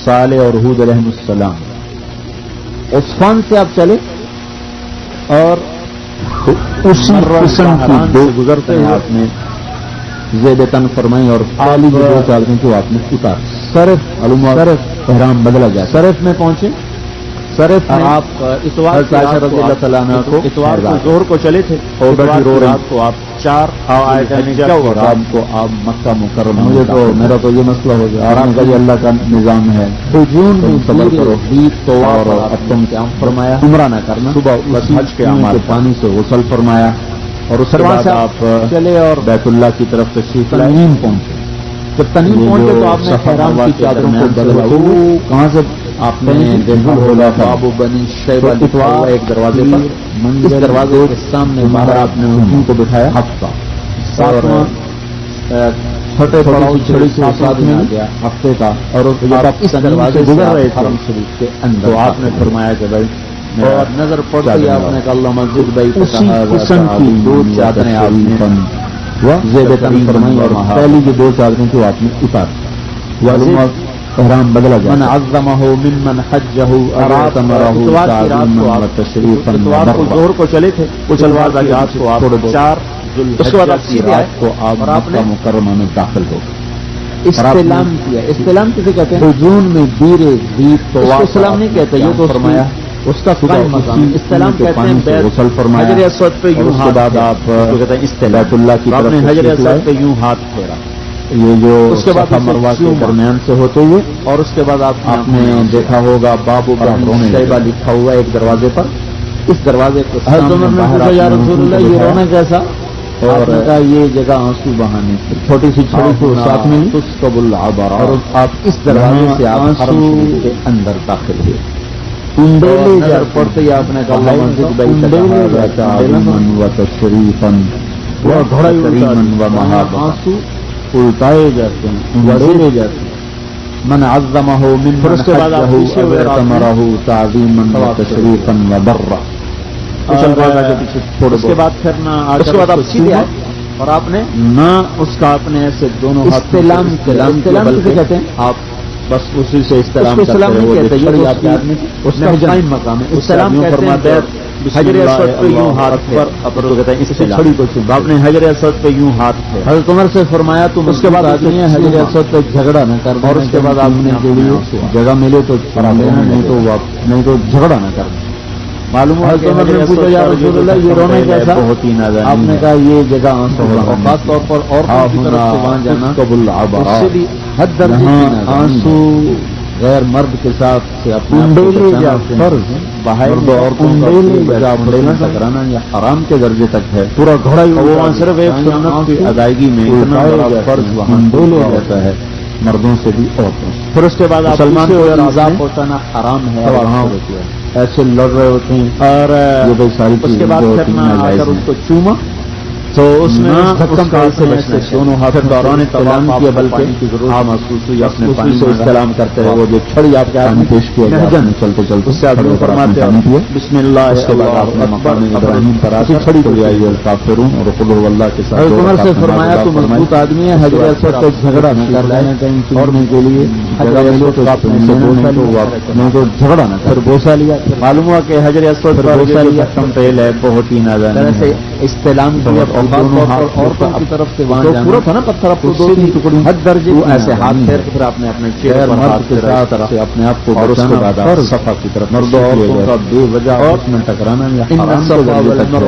صالح اور ہود علیہ السلام. عصفان سے آپ چلے اور اسی قسم کی دو گزرتے ہیں آپ نے زید تن فرمائی اور پالی جو دو چادریں جو آپ نے اتار. صرف صرف احرام بدلا جائے. صرف میں پہنچے. صرف آپ اتوار رضی اللہ تعالیٰ عنہ کو اتوار کو ظہر کو چلے تھے اور بیٹھی رو رات کو آپ 4 رات کو آپ مکہ مکرمہ. مجھے تو میرا تو یہ مسئلہ ہو گیا. آرام کا یہ اللہ کا نظام ہے. جون میں صبر کرو تو اور اب تم قیام فرمایا. عمرہ نہ کرنا. صبح حج کے اعمال پانی سے غسل فرمایا اور اس کے بعد آپ چلے اور بیت اللہ کی طرف تشریف لائے. تنعیم پہنچے. جب تنعیم پہنچے تو آپ نے احرام کی چادروں کو بدلا. کہاں سے آپ نے دیکھا ہوگا بابو بنی شیبہ اتوار ایک دروازے پر. اس دروازے کے سامنے باہر آپ نے ان کو بٹھایا. ہفتہ چھٹے چھڑی سے ساتھ میں گیا ہفتے کا. اور اس دروازے سے گزر رہے حرم شریف کے اندر تو آپ نے فرمایا کہ بھائی اور نظر پڑتی آپ نے کہا اللہ مسجد بھائی اسی قسم کی 2 چادریں آپ نے زیب تن فرمائی اور پہلی جو 2 چادریں جو آپ نے اتار احرام بدلا جائے. من عظمہ ممن حجہ اعتمرہ تعظیما وتشریفا. اتوار کو ظہر کو چلے تھے کچلوار رات کو آپ 4 اس کے بعد آپ سیدھے رات کو آپ مکہ مکرمہ میں داخل ہو گئے. استلام کیا. استلام کسے کہتے ہیں؟ جون میں دیرے دیپ تو استلام نہیں کہتے. یہ تو فرمایا اس کا قائم مقام. استلام کہتے ہیں غسل فرمایا حجر اسود پہ یوں ہاتھ. بعد آپ کہتے ہیں استلام اللہ کی طرف حجر اسود پہ یوں ہاتھ پھیرا. یہ جو اس کے بعد مروہ کے درمیان سے ہوتے ہوئے اور اس کے بعد آپ نے دیکھا ہوگا بابو بنی شیبہ لکھا ہوا ایک دروازے پر. اس دروازے کو یا رسول اللہ یہ رونا کیسا؟ اور یہ جگہ آنسو بہانے کی چھوٹی سی چھڑی کو ساتھ میں تسکب العبرا. اور آپ اس دروازے سے آپ حرم شریف کے اندر داخل ہوئے. نظر پڑتے ہی آپ نے کہا مسجد بھائی تعظیما وتشریفا وتکریما ومحابا. الٹائے جاتے ہیں وڑے جاتے ہیں. من عظمہ ممن حجہ واعتمرہ تعظیما وتشریفا وبرا. اس کے بعد پھر نہ اس کے بعد آپ سیدھے آئے اور آپ نے نہ اس کا اپنے ایسے دونوں استلام کسے کہتے ہیں؟ آپ بس اسی سے استلام کرتے ہیں. اس میں قائم مقام ہے. استلام کہتے ہیں حجر اسود پہ یوں ہاتھ پر کہتے ہیں چھڑی کو چھو. آپ نے حجر اسود پہ یوں ہاتھ پہ حضرت عمر سے فرمایا تم اس کے بعد آدمی ہے حجر اسود پہ جھگڑا نہ کر. اور اس کے بعد آپ نے جو جگہ ملے تو لینا نہیں تو جھگڑا نہ کرنا. معلوم ہوا کہ حضرت عمر نے یا رسول اللہ یہ رونا کیسا؟ بہت ہی نازنین. آپ نے کہا یہ جگہ آنسو اور خاص طور پر عورتوں کی طرف سے وہاں جانا قبول اس سے بھی حد درجے آنسو غیر مرد کے ساتھ سے اپنے فرض باہر عورتوں کا ٹکرانا یا حرام کے درجے تک ہے. پورا گھوڑا وہاں صرف ایک سنت کی ادائیگی میں اتنا بڑا فرض وہاں ڈولے جاتا ہے مردوں سے بھی عورتوں سے. پھر اس کے بعد مسلمان کو عذاب پہنچانا حرام ہے. وہاں ایسے لڑ رہے ہوتے ہیں اور یہ ساری اس کے بعد اس کو چوما تو اس میں دونوں ہاتھ دوران تمام کیا بلکہ آپ محسوس ہوئی اپنے پانی سے استلام کرتے رہے. وہ جو چھڑی آپ کے ہاتھ میں پیش کیا چلتے چلتے اس سے آدمی فرماتے ہیں بسم اللہ. اس کے بعد آپ نے مقام ابراہیم پر آ کر چھڑی کو لیا کافرون اور قل هو اللہ کے ساتھ. عمر سے فرمایا تو مضبوط آدمی ہے حجر اسود پہ جھگڑا نہ کر رہے ہیں اور کے لیے تو جھگڑا نہ کر. بوسا لیا. معلوم ہوا کہ حجر اسود پر بوسا لیا کم پہل ہے بہت ہی نازنین ہے. استلام کیا عورتوں کی طرف سے وہاں پورا تھا نا پتھر آپ کو ٹکڑی حد درجے ایسے ہاتھ پھیر کے پھر آپ نے اپنے چہرے پر ہاتھ کے ساتھ اپنے آپ کو اور اس کے بعد صفا کی طرف مرد عورتوں کا بے وجہ اور میں ٹکرانا یا حرام کے ذریعے تک ہے.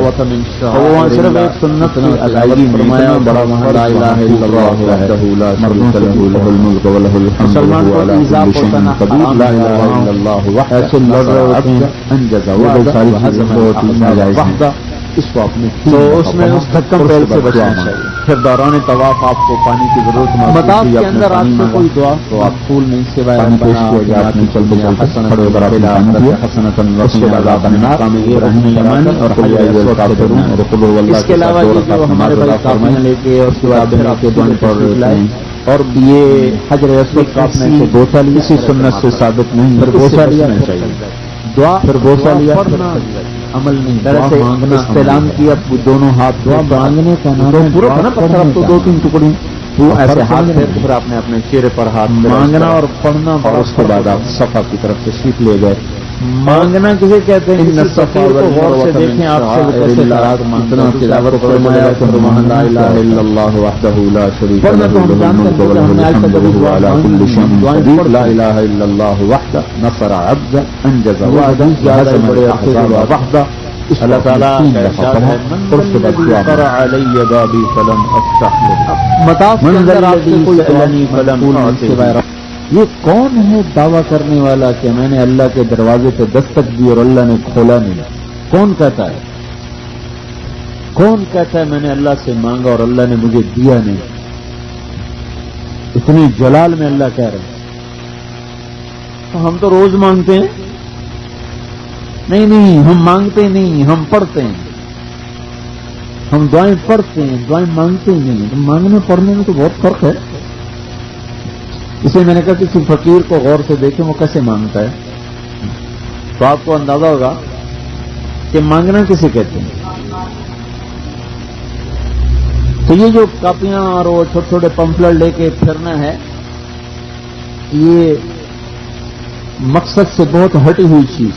وہاں صرف ایک سنت کی ادائیگی فرمایا بڑا وہاں لا الہ الا اللہ وحدہ لا شریک لہ الملک وله الحمد وهو على كل شيء قدير. لا الہ الا اللہ وحدہ ایسے لڑ رہے ہوتے ہیں انجز وعدہ وحزم وحدہ اس کو آپ نے تو اس میں اس دھکم پہل سے بچنا چاہیے. پھر دوران طواف آپ کو پانی کی ضرورت مطاف کے اندر آپ سے کوئی دعا تو آپ پھول نہیں سے پانی پیش کیا گیا. آپ نے چلتے چلتے کھڑے ہو کر آپ نے پانی پیا. اس کے بعد آپ نے مقام ابراہیم یمانی اور حجر اسود سے کروں اور قل هو اللہ. اس کے علاوہ یہ جو ہمارے بھائی کاپیاں لے کے اور اس کے بعد پھر آپ دعائیں پڑھ رہے ہیں اور یہ حجر اسود کا آپ نے سے بوسہ لیا, کسی سنت سے ثابت نہیں. پھر بوسہ لیا چاہیے دعا, پھر بوسہ لیا, عمل نہیں. دراصل مانگنا استعلام کیا دونوں ہاتھ دعا مانگنے کا نام ہے. پورا تھا نا پتھر, اب تو 2-3 ٹکڑی وہ ایسے ہاتھ پھیر کے پھر آپ نے اپنے چہرے پر ہاتھ مانگنا اور پڑھنا, اور اس کے بعد آپ صفا کی طرف سے سیکھ لے گئے. مانگنا کسے کہتے ہیں؟ کسی فقیر کو غور سے دیکھیں آپ سے وہ کیسے قرار مانگنا. تلاوت فرمایا سبحان لا الہ الا اللہ وحدہ لا شریک له له الملک وله الحمد وهو على كل شيء قدیر. لا الہ الا اللہ وحدہ نصر عبدہ انجز وعدہ وهزم الاحزاب وحدہ. اللہ تعالیٰ کا ارشاد ہے من قرع علی بابی فلم افتح له. مطاف کے اندر آپ سے کوئی سألنی فلم اعطه. یہ کون ہے دعویٰ کرنے والا کہ میں نے اللہ کے دروازے پہ دستک دی اور اللہ نے کھولا نہیں؟ کون کہتا ہے؟ کون کہتا ہے میں نے اللہ سے مانگا اور اللہ نے مجھے دیا نہیں؟ اتنی جلال میں اللہ کہہ رہے ہیں. تو ہم تو روز مانگتے ہیں. نہیں ہم مانگتے نہیں, ہم پڑھتے ہیں. ہم دعائیں پڑھتے ہیں, دعائیں مانگتے نہیں. مانگنے پڑھنے میں تو بہت فرق ہے. اسے میں نے کہا کسی فقیر کو غور سے دیکھیں وہ کیسے مانگتا ہے, تو آپ کو اندازہ ہوگا کہ مانگنا کسے کہتے ہیں. تو یہ جو کاپیاں اور وہ چھوٹے چھوٹے پمفلٹ لے کے پھرنا ہے, یہ مقصد سے بہت ہٹی ہوئی چیز.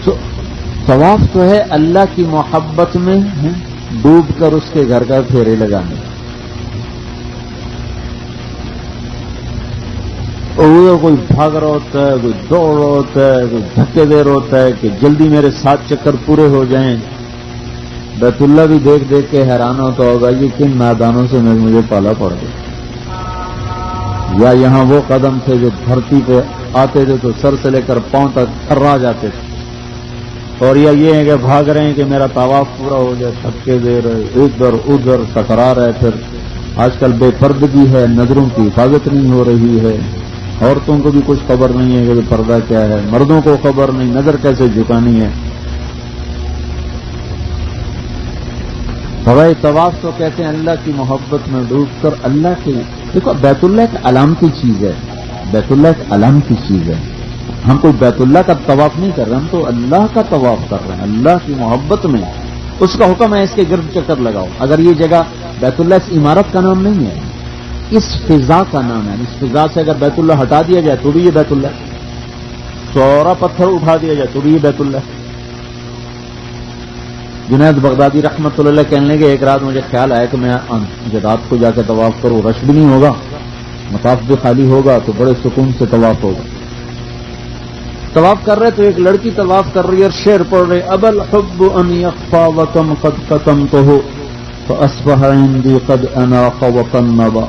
تو طواف تو ہے اللہ کی محبت میں ڈوب کر اس کے گھر کا پھیرے لگانے. اور کوئی بھاگ رہا ہوتا ہے, کوئی دوڑ رہا ہوتا ہے, کوئی دھکے دے رہا ہوتا ہے کہ جلدی میرے 7 چکر پورے ہو جائیں. بیت اللہ بھی دیکھ دیکھ کے حیران ہوتا ہوگا یہ کن نادانوں سے مجھے پالا پڑ گیا. یا یہاں وہ قدم تھے جو دھرتی پہ آتے تھے تو سر سے لے کر پاؤں تک تھرا جاتے تھے, اور یا یہ ہے کہ بھاگ رہے ہیں کہ میرا طواف پورا ہو جائے. دھکے دے رہے ادھر ادھر ٹکرا رہے. پھر آج کل بے پردگی ہے, نظروں کی حفاظت نہیں ہو رہی ہے. عورتوں کو بھی کچھ خبر نہیں ہے کہ پردہ کیا ہے, مردوں کو خبر نہیں نظر کیسے جھکانی ہے. ہوائی طواف تو کہتے ہیں اللہ کی محبت میں ڈوب کر اللہ کے. دیکھو بیت اللہ ایک علامتی چیز ہے, بیت اللہ ایک علامتی چیز ہے. ہم کوئی بیت اللہ کا طواف نہیں کر رہے, ہم تو اللہ کا طواف کر رہے ہیں. اللہ کی محبت میں اس کا حکم ہے اس کے گرد چکر لگاؤ. اگر یہ جگہ بیت اللہ اس عمارت کا نام نہیں ہے, اس فضا کا نام ہے. اس فضا سے اگر بیت اللہ ہٹا دیا جائے تو بھی یہ بیت اللہ, چورا پتھر اٹھا دیا جائے تو بھی یہ بیت اللہ. جنید بغدادی رحمت اللہ کہنے لگے ایک رات مجھے خیال آیا کہ میں رات کو جا کے طواف کروں, رش بھی نہیں ہوگا, مطاف بھی خالی ہوگا, تو بڑے سکون سے طواف ہوگا. طواف کر رہے تو ایک لڑکی طواف کر رہی ہے اور شعر پڑھ رہے اب الحب ان یخفا وکم قد قتمتہ فاصبح عندی قد اناق وطنبا.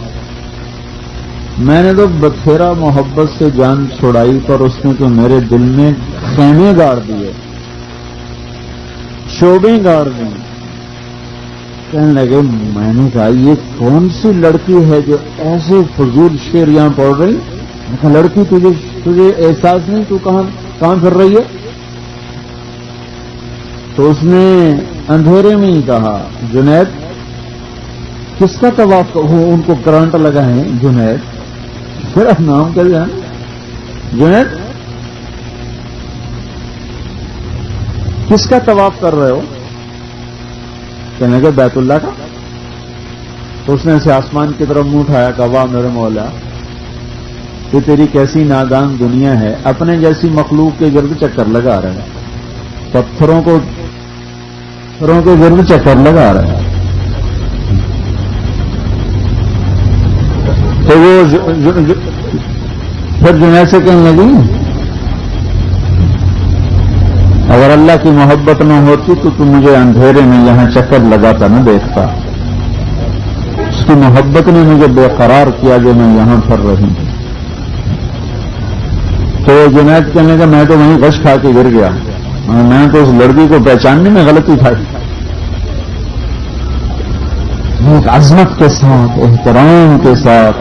میں نے تو بتھیرا محبت سے جان چھڑائی پر اس نے تو میرے دل میں خیمے گاڑ دیے, شعبیں گاڑ دی. کہنے لگے میں نے کہا یہ کون سی لڑکی ہے جو ایسے فضول شعر یہاں پڑھ رہی؟ میں کہا لڑکی تجھے احساس نہیں, تو کہاں پھر رہی ہے؟ تو اس نے اندھیرے میں ہی کہا جنید کس کا طواف, ان کو کرنٹ لگا ہے. جنید میرا نام کیا جان, جنید کس کا طواف کر رہے ہو؟ کہنے لگے بیت اللہ کا. تو اس نے اسے آسمان کی طرف منہ اٹھایا, کہا واہ میرے مولا یہ تیری کیسی نادان دنیا ہے, اپنے جیسی مخلوق کے گرد چکر لگا رہا ہے, پتھروں کے گرد چکر لگا رہا ہے. تو وہ پھر جنید سے کہنے لگی اگر اللہ کی محبت نہ ہوتی تو مجھے اندھیرے میں یہاں چکر لگاتا نہ دیکھتا. اس کی محبت نے مجھے بے قرار کیا جو میں یہاں پھر رہی ہوں. تو جنید کہنے کا میں تو وہیں غش کھا کے گر گیا. میں تو اس لڑکی کو پہچاننے میں غلطی اٹھائی. ایک عظمت کے ساتھ، احترام کے ساتھ.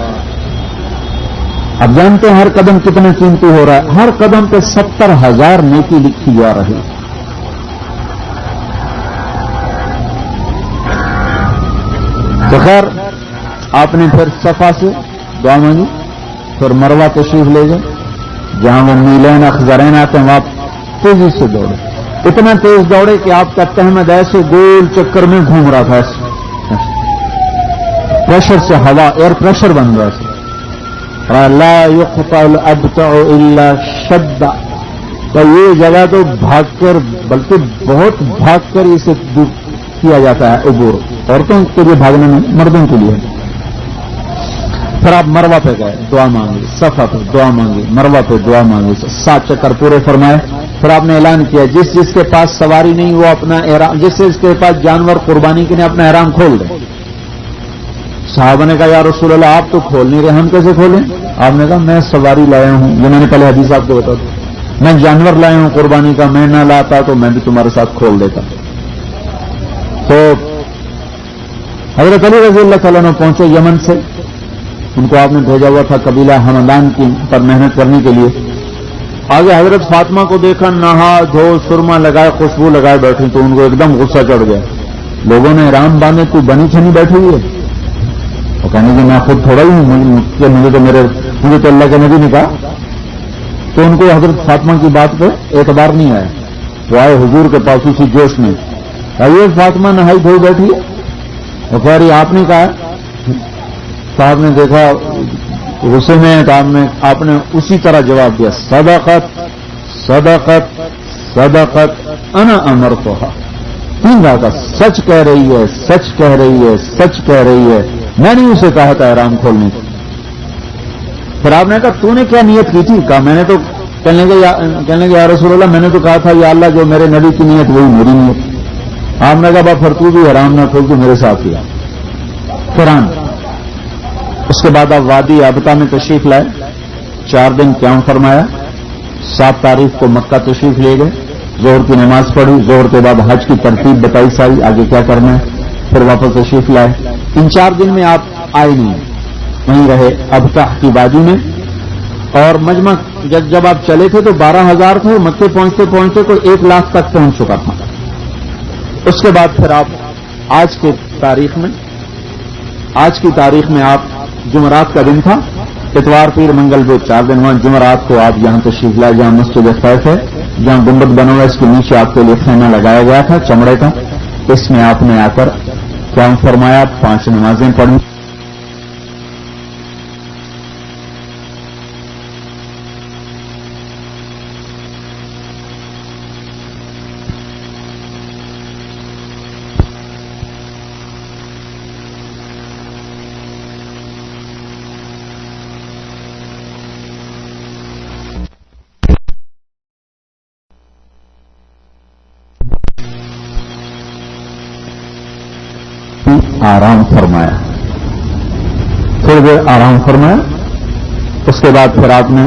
اب جانتے ہیں ہر قدم کتنا قیمتی ہو رہا ہے. ہر قدم پہ 70,000 نیکی لکھی جا رہی. تو خیر آپ نے پھر صفا سے دعا مانگی، پھر مروہ تشریف لے گئے جہاں وہ نیلین اخضرین آتے ہیں. وہاں تیزی سے دوڑے، اتنا تیز دوڑے کہ آپ کا تہمد ایسے گول چکر میں گھوم رہا تھا. پریشر سے ہوا، ایئر پریشر بن رہا تھا. لا يقطع الابتع الا شد. تو یہ جگہ تو بھاگ کر، بلکہ بہت بھاگ کر اسے کیا جاتا ہے عبور. عورتوں کے لیے بھاگنا نہیں، مردوں کے لیے. پھر آپ مروہ پہ گئے، دعا مانگی. صفا پہ دعا مانگی، مروہ پہ دعا مانگی. 7 چکر پورے فرمائے. پھر آپ نے اعلان کیا جس جس کے پاس سواری نہیں وہ اپنا احرام، جس کے پاس جانور قربانی کے لیے اپنا احرام کھول دیں. صحابہ نے کہا یا رسول اللہ آپ تو کھول نہیں رہے، ہم کیسے کھولیں؟ آپ نے کہا میں سواری لایا ہوں. یہ میں نے پہلے حدیث آپ کو بتا دوں. میں جانور لایا ہوں قربانی کا، میں نہ لاتا تو میں بھی تمہارے ساتھ کھول دیتا. تو حضرت علی رضی اللہ تعالیٰ نے پہنچے یمن سے. ان کو آپ نے بھیجا ہوا تھا قبیلہ ہمدان کی پر محنت کرنے کے لیے. آگے حضرت فاطمہ کو دیکھا نہا دھو سرما لگائے خوشبو لگائے بیٹھی، تو ان کو ایک دم غصہ چڑھ گیا. لوگوں نے رام باندھے تو بنی چھنی بیٹھی ہوئی ہے. وہ کہنے کہ میں خود تھوڑا ہی ہوں، مجھے تو اللہ کے نبی نے کہا. تو ان کو حضرت فاطمہ کی بات پہ اعتبار نہیں آیا. وہ آئے حضور کے پاس اسی جوش میں، یہ فاطمہ نہائی دھوئی بیٹھی ہے. وہ کہہ رہی آپ نے کہا. صاحب نے دیکھا غصے میں، آپ نے اسی طرح جواب دیا صدقت صدقت صدقت انا امرتها. 3 بار کا سچ کہہ رہی ہے، سچ کہہ رہی ہے، سچ کہہ رہی ہے، میں نے اسے کہا تھا احرام کھولنے کو. پھر آپ نے کہا تو نے کیا نیت کی تھی؟ کہا میں نے تو کہنے کے یا رسول اللہ میں نے تو کہا تھا یا اللہ جو میرے نبی کی نیت وہی میری نیت. آپ نے کہا پھر تو بھی حرام نہ کھول کے میرے ساتھ کیا. قرآن. اس کے بعد آپ وادی ابتا میں تشریف لائے، 4 دن قیام فرمایا. 7 تاریخ کو مکہ تشریف لے گئے، ظہر کی نماز پڑھی. ظہر کے بعد حج کی ترتیب بتائی ساری، آگے کیا کرنا ہے. پھر واپس تشریف لائے. ان 4 دن میں آپ آئے نہیں، وہیں رہے ابتا کی وادی میں. اور مجمع جب آپ چلے تھے تو 12,000 تھے، مکے پہنچتے پہنچتے کوئی 1 لاکھ تک پہنچ چکا تھا. اس کے بعد پھر آپ آج کی تاریخ میں آپ جمعرات کا دن تھا، اتوار پیر منگل جو 4 دن ہوا. جمعرات کو آپ یہاں تشریف لائے جہاں مسجد خیف ہے، جہاں گنبد بنا ہوا ہے، اس کے نیچے آپ کے لیے خیمہ لگایا گیا تھا چمڑے کا. اس میں آپ نے آ کر قیام فرمایا، 5 نمازیں پڑھی. آرام فرمایا، تھوڑی دیر آرام فرمایا. اس کے بعد پھر آپ نے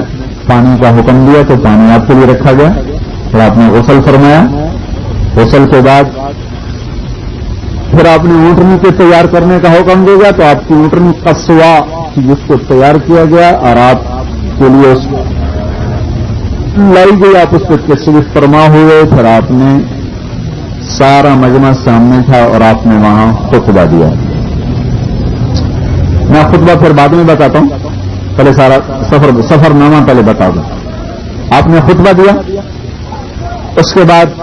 پانی کا حکم دیا تو پانی آپ کے لیے رکھا گیا. پھر آپ نے غسل فرمایا. غسل کے بعد پھر آپ نے اونٹنی کو تیار کرنے کا حکم دیا تو آپ کی اونٹنی قصوا جس کو تیار کیا گیا اور آپ کے لیے لائی گئی. آپ اس پہ تشریف فرما ہوئے. پھر آپ نے سارا مجمع سامنے تھا اور آپ نے وہاں خطبہ دیا. میں خطبہ پھر بعد میں بتاتا ہوں، پہلے سارا سفر نامہ پہلے بتا دوں. آپ نے خطبہ دیا. اس کے بعد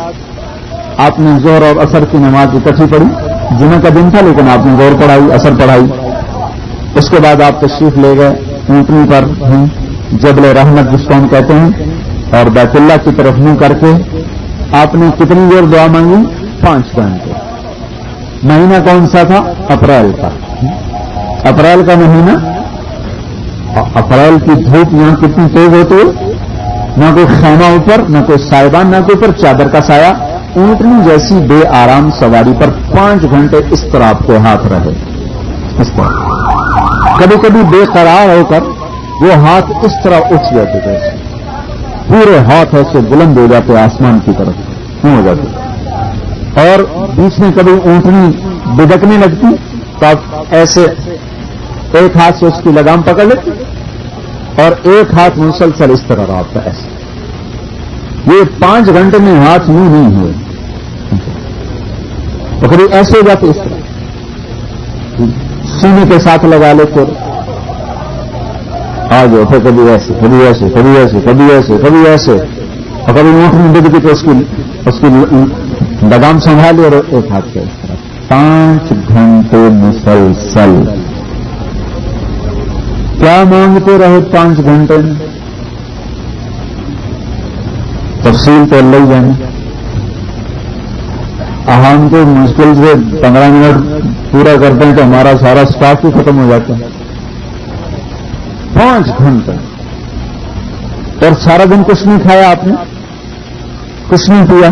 آپ نے ظہر اور عصر کی نماز اکٹھی پڑھی. جمعہ کا دن تھا لیکن آپ نے ظہر پڑھائی، عصر پڑھائی. اس کے بعد آپ تشریف لے گئے اونٹنی پر جبل رحمت جس کو ہم کہتے ہیں، اور بیت اللہ کی طرف منہ کر کے آپ نے کتنی دیر دعا مانگی؟ 5 گھنٹے. مہینہ کون سا تھا؟ اپریل کا. اپریل کا مہینہ. اپریل کی دھوپ یہاں کتنی تیز ہوتی ہے، نہ کوئی خیمہ اوپر، نہ کوئی سائبان، نہ کوئی اوپر چادر کا سایہ. اونٹنی جیسی بے آرام سواری پر 5 گھنٹے اس طرح آپ کے ہاتھ رہے. اس طرح کبھی کبھی بے قرار ہو کر وہ ہاتھ اس طرح اٹھ جاتے تھے، پورے ہاتھ ایسے بلند ہو جاتے آسمان کی طرف. یوں ہو جاتی. اور بیچ میں کبھی اونٹنی بدکنے لگتی تو آپ ایسے ایک ہاتھ سے اس کی لگام پکڑ لیتے اور ایک ہاتھ مسلسل اس طرح رہا تھا ایسے. یہ 5 گھنٹے میں ہاتھ یوں نہیں ہوئے تو کبھی ایسے ہو جاتے اس طرح سینے کے ساتھ لگا لیتے آ جاؤ. پھر کبھی ایسے کبھی ایسے کبھی ایسے کبھی ایسے کبھی ایسے اور کبھی اونٹ میں ڈب گئی تو اس کی لگام سنبھالی اور ایک ہاتھ کے اس طرح 5 گھنٹے مسلسل. کیا مانگتے رہے 5 گھنٹے میں؟ تفصیل تو اللہ ہی جانے. ہم تو مشکل سے 15 منٹ پورا کرتے ہیں تو ہمارا سارا اسٹاف ہی ختم ہو جاتا ہے. 5 گھنٹے اور سارا دن کچھ نہیں کھایا آپ نے, کچھ نہیں پیا.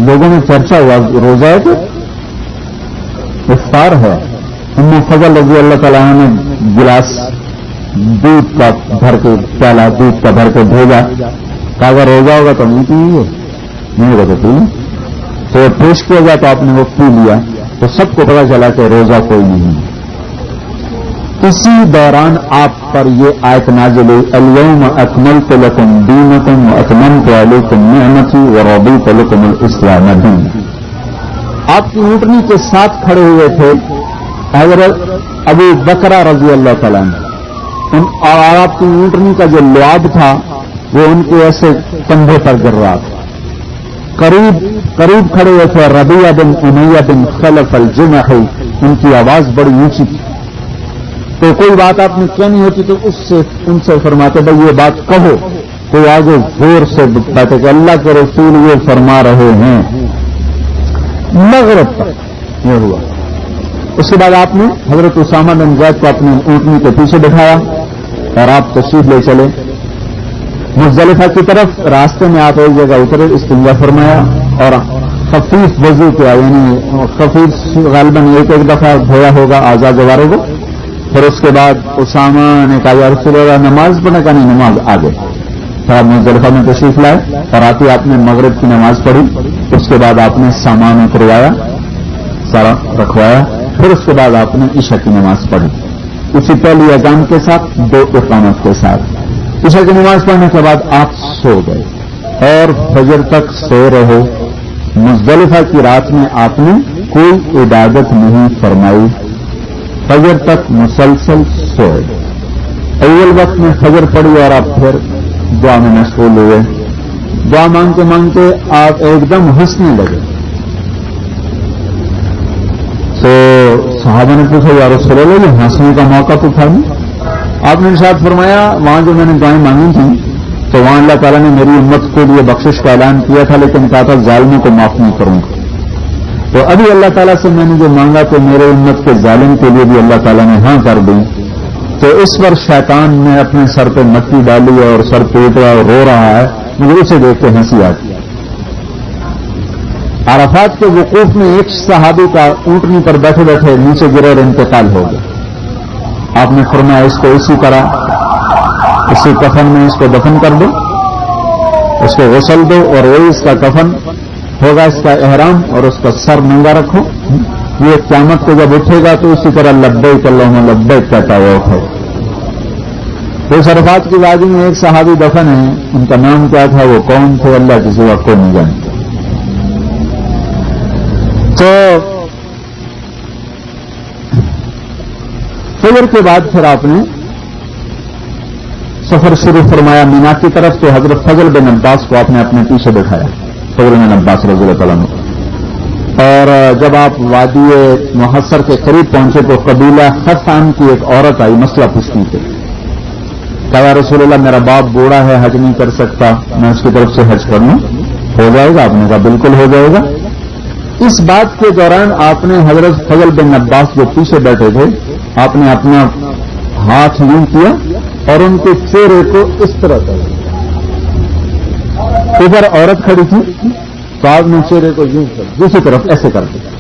لوگوں میں چرچا ہوا روزہ ہے تو افطار ہے. ام فضل رضی اللہ تعالیٰ نے گلاس دودھ کا بھر کے پیالہ دودھ کا بھر کے بھیجا. کہا اگر روزہ ہوگا تو نہیں پیئے, نہیں ہوگا تو پی لیں. تو پیش کیا جائے تو آپ نے وہ پی لیا تو سب کو پتا چلا کہ روزہ کوئی نہیں. اسی دوران آپ پر یہ آیت نازل ہوئی الیوم اکملت لکم دینکم واتممت علیکم نعمتی ورضیت لکم الاسلام دینا. آپ کی اونٹنی کے ساتھ کھڑے ہوئے تھے حضرت ابو بکر رضی اللہ تعالیٰ عنہ, اور آپ کی اونٹنی کا جو لعاب تھا وہ ان کے ایسے کندھے پر گر رہا تھا. قریب کھڑے ہوئے تھے ربیعہ بن امیہ بن خلف الجمحی, ان کی آواز بڑی اونچی تھی تو کوئی بات آپ نے کہنی ہوتی تو ان سے فرماتے بھائی یہ بات کہو. کوئی آگے زور سے بتاتے کہ اللہ کے رسول یہ فرما رہے ہیں. مغرب تک یہ ہوا. اس کے بعد آپ نے حضرت اسامہ بن زید کو اپنی اونٹنی کے پیچھے بٹھایا اور آپ تشریف لے چلے مزدلفہ کی طرف. راستے میں آپ ایک جگہ اترے, استنجا فرمایا اور خفیف وضو کیا, یعنی خفیف غالباً ایک دفعہ دھویا ہوگا آزاد جوارے کو. پھر اس کے بعد اسامہ نے کہا یا رسول اللہ نماز پڑھنے کا, نہیں نماز آگے. پھر آپ مزدلفہ میں تشریف لائے اور آتے آپ نے مغرب کی نماز پڑھی. اس کے بعد آپ نے سامان اتروایا, سارا رکھوایا. پھر اس کے بعد آپ نے عشاء کی نماز پڑھی اسی پہلی اذان کے ساتھ 2 اقامت کے ساتھ. عشاء کی نماز پڑھنے کے بعد آپ سو گئے اور فجر تک سو رہے. مزدلفہ کی رات میں آپ نے کوئی عبادت نہیں فرمائی, فجر تک مسلسل سوئے. اول وقت میں فجر پڑی اور آپ پھر دعا میں مشغول ہوئے. دعا مانگتے مانگتے آپ ایک دم ہنسنے لگے. تو صحابہ نے پوچھا یا رسول اللہ یہ ہنسنے کا موقع تو تھا نہیں. آپ نے ارشاد فرمایا وہاں جو میں نے دعائیں مانگی تھیں تو وہاں اللہ تعالیٰ نے میری امت کے لیے بخشش کا اعلان کیا تھا, لیکن کہا تھا ظالموں کو معاف نہیں کروں گا. تو ابھی اللہ تعالیٰ سے میں نے جو مانگا تو میرے امت کے ظالم کے لیے بھی اللہ تعالیٰ نے ہاں کر دی. تو اس پر شیطان نے اپنے سر پہ مٹی ڈالی اور سر پیٹا اور رو رہا ہے. مجھے اسے دیکھ کے ہنسی آتی. عرفات کے وقوف میں ایک صحابی کا اونٹنی پر بیٹھے بیٹھے نیچے گرے اور انتقال ہو گیا. آپ نے فرمایا اس کو اسی طرح اسی کفن میں اس کو دفن کر دو, اس کو غسل دو اور وہی اس کا کفن ہوگا, اس کا احرام اور اس کا سر ننگا رکھو. یہ قیامت کو جب اٹھے گا تو اسی طرح لبیک اللہم لبیک کہتا ہوا اٹھے. اس عرفات کی وادی میں ایک صحابی دفن ہے, ان کا نام کیا تھا, وہ کون تھے, اللہ کے سوا کوئی نہیں جانتا. تو فجر کے بعد پھر آپ نے سفر شروع فرمایا مینا کی طرف. تو حضرت فضل بن عباس کو آپ نے اپنے پیچھے بٹھایا, فضل بن عباس رضی اللہ تعالیٰ عنہ. اور جب آپ وادی محصر کے قریب پہنچے تو قبیلہ خطان کی ایک عورت آئی مسئلہ پوچھنے کے. کہا یا رسول اللہ میرا باپ بوڑھا ہے, حج نہیں کر سکتا, میں اس کی طرف سے حج کر لوں, ہو جائے گا؟ آپ نے کہا بالکل ہو جائے گا. اس بات کے دوران آپ نے حضرت فضل بن عباس جو پیچھے بیٹھے تھے آپ نے اپنا ہاتھ یوں کیا اور ان کے چہرے کو اس طرح کر. ادھر عورت کھڑی تھی تو آپ نے چہرے کو یوں کر, دوسری طرف ایسے کر دیا.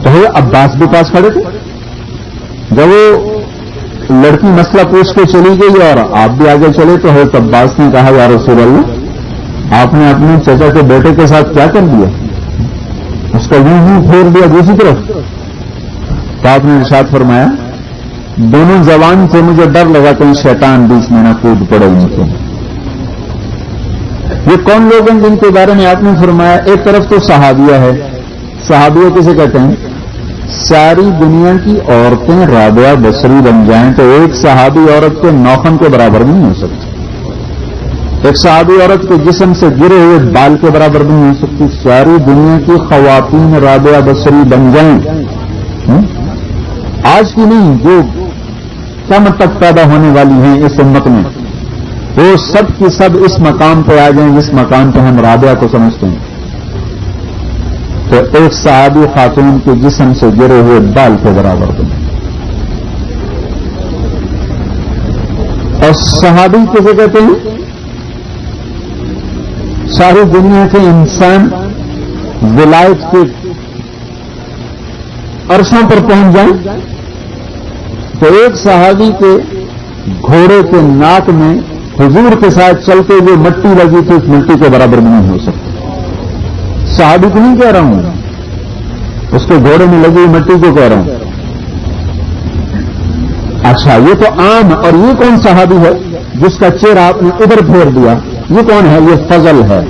تو عباس بھی پاس کھڑے تھے. جب وہ لڑکی مسئلہ پوچھ کے چلی گئی اور آپ بھی آگے چلے تو حضرت عباس نے کہا یا رسول اللہ آپ نے اپنے چچا کے بیٹے کے ساتھ کیا کر دیا؟ اس کا یوں پھیر دیا دوسری طرف. تو آپ نے ارشاد فرمایا دونوں جوان سے مجھے ڈر لگا کہیں شیطان بیچ میں نہ کود پڑے ان کو. یہ کون لوگ ہیں جن کے بارے میں آپ نے فرمایا؟ ایک طرف تو صحابیہ ہے. صحابیہ کسے کہتے ہیں؟ ساری دنیا کی عورتیں رابعہ بصری بن جائیں تو ایک صحابی عورت کے نوخن کے برابر نہیں ہو سکتی. ایک صحابی عورت کے جسم سے گرے ہوئے بال کے برابر نہیں ہو سکتی. ساری دنیا کی خواتین رابعہ بصری بن جائیں، آج کی نہیں، جو قیامت تک پیدا ہونے والی ہیں اس امت میں، وہ سب کی سب اس مقام پہ آ جائیں جس مقام پہ ہم رابعہ کو سمجھتے ہیں، تو ایک صحابی خاتون کے جسم سے گرے ہوئے بال کے برابر بنے. اور صحابی کسے کہتے ہیں؟ ساری دنیا کے انسان ولایت کے عرصوں پر پہنچ جائیں تو ایک صحابی کے گھوڑے کے ناک میں حضور کے ساتھ چلتے جو مٹی لگی تھی اس مٹی کے برابر بھی نہیں ہو سکتی. صحابی کو نہیں کہہ رہا ہوں، اس کے گھوڑے میں لگی مٹی کو کہہ رہا ہوں. اچھا یہ تو عام، اور یہ کون صحابی ہے جس کا چہرہ آپ نے ادھر پھیر دیا؟ یہ کون ہے؟ یہ فضل ہے.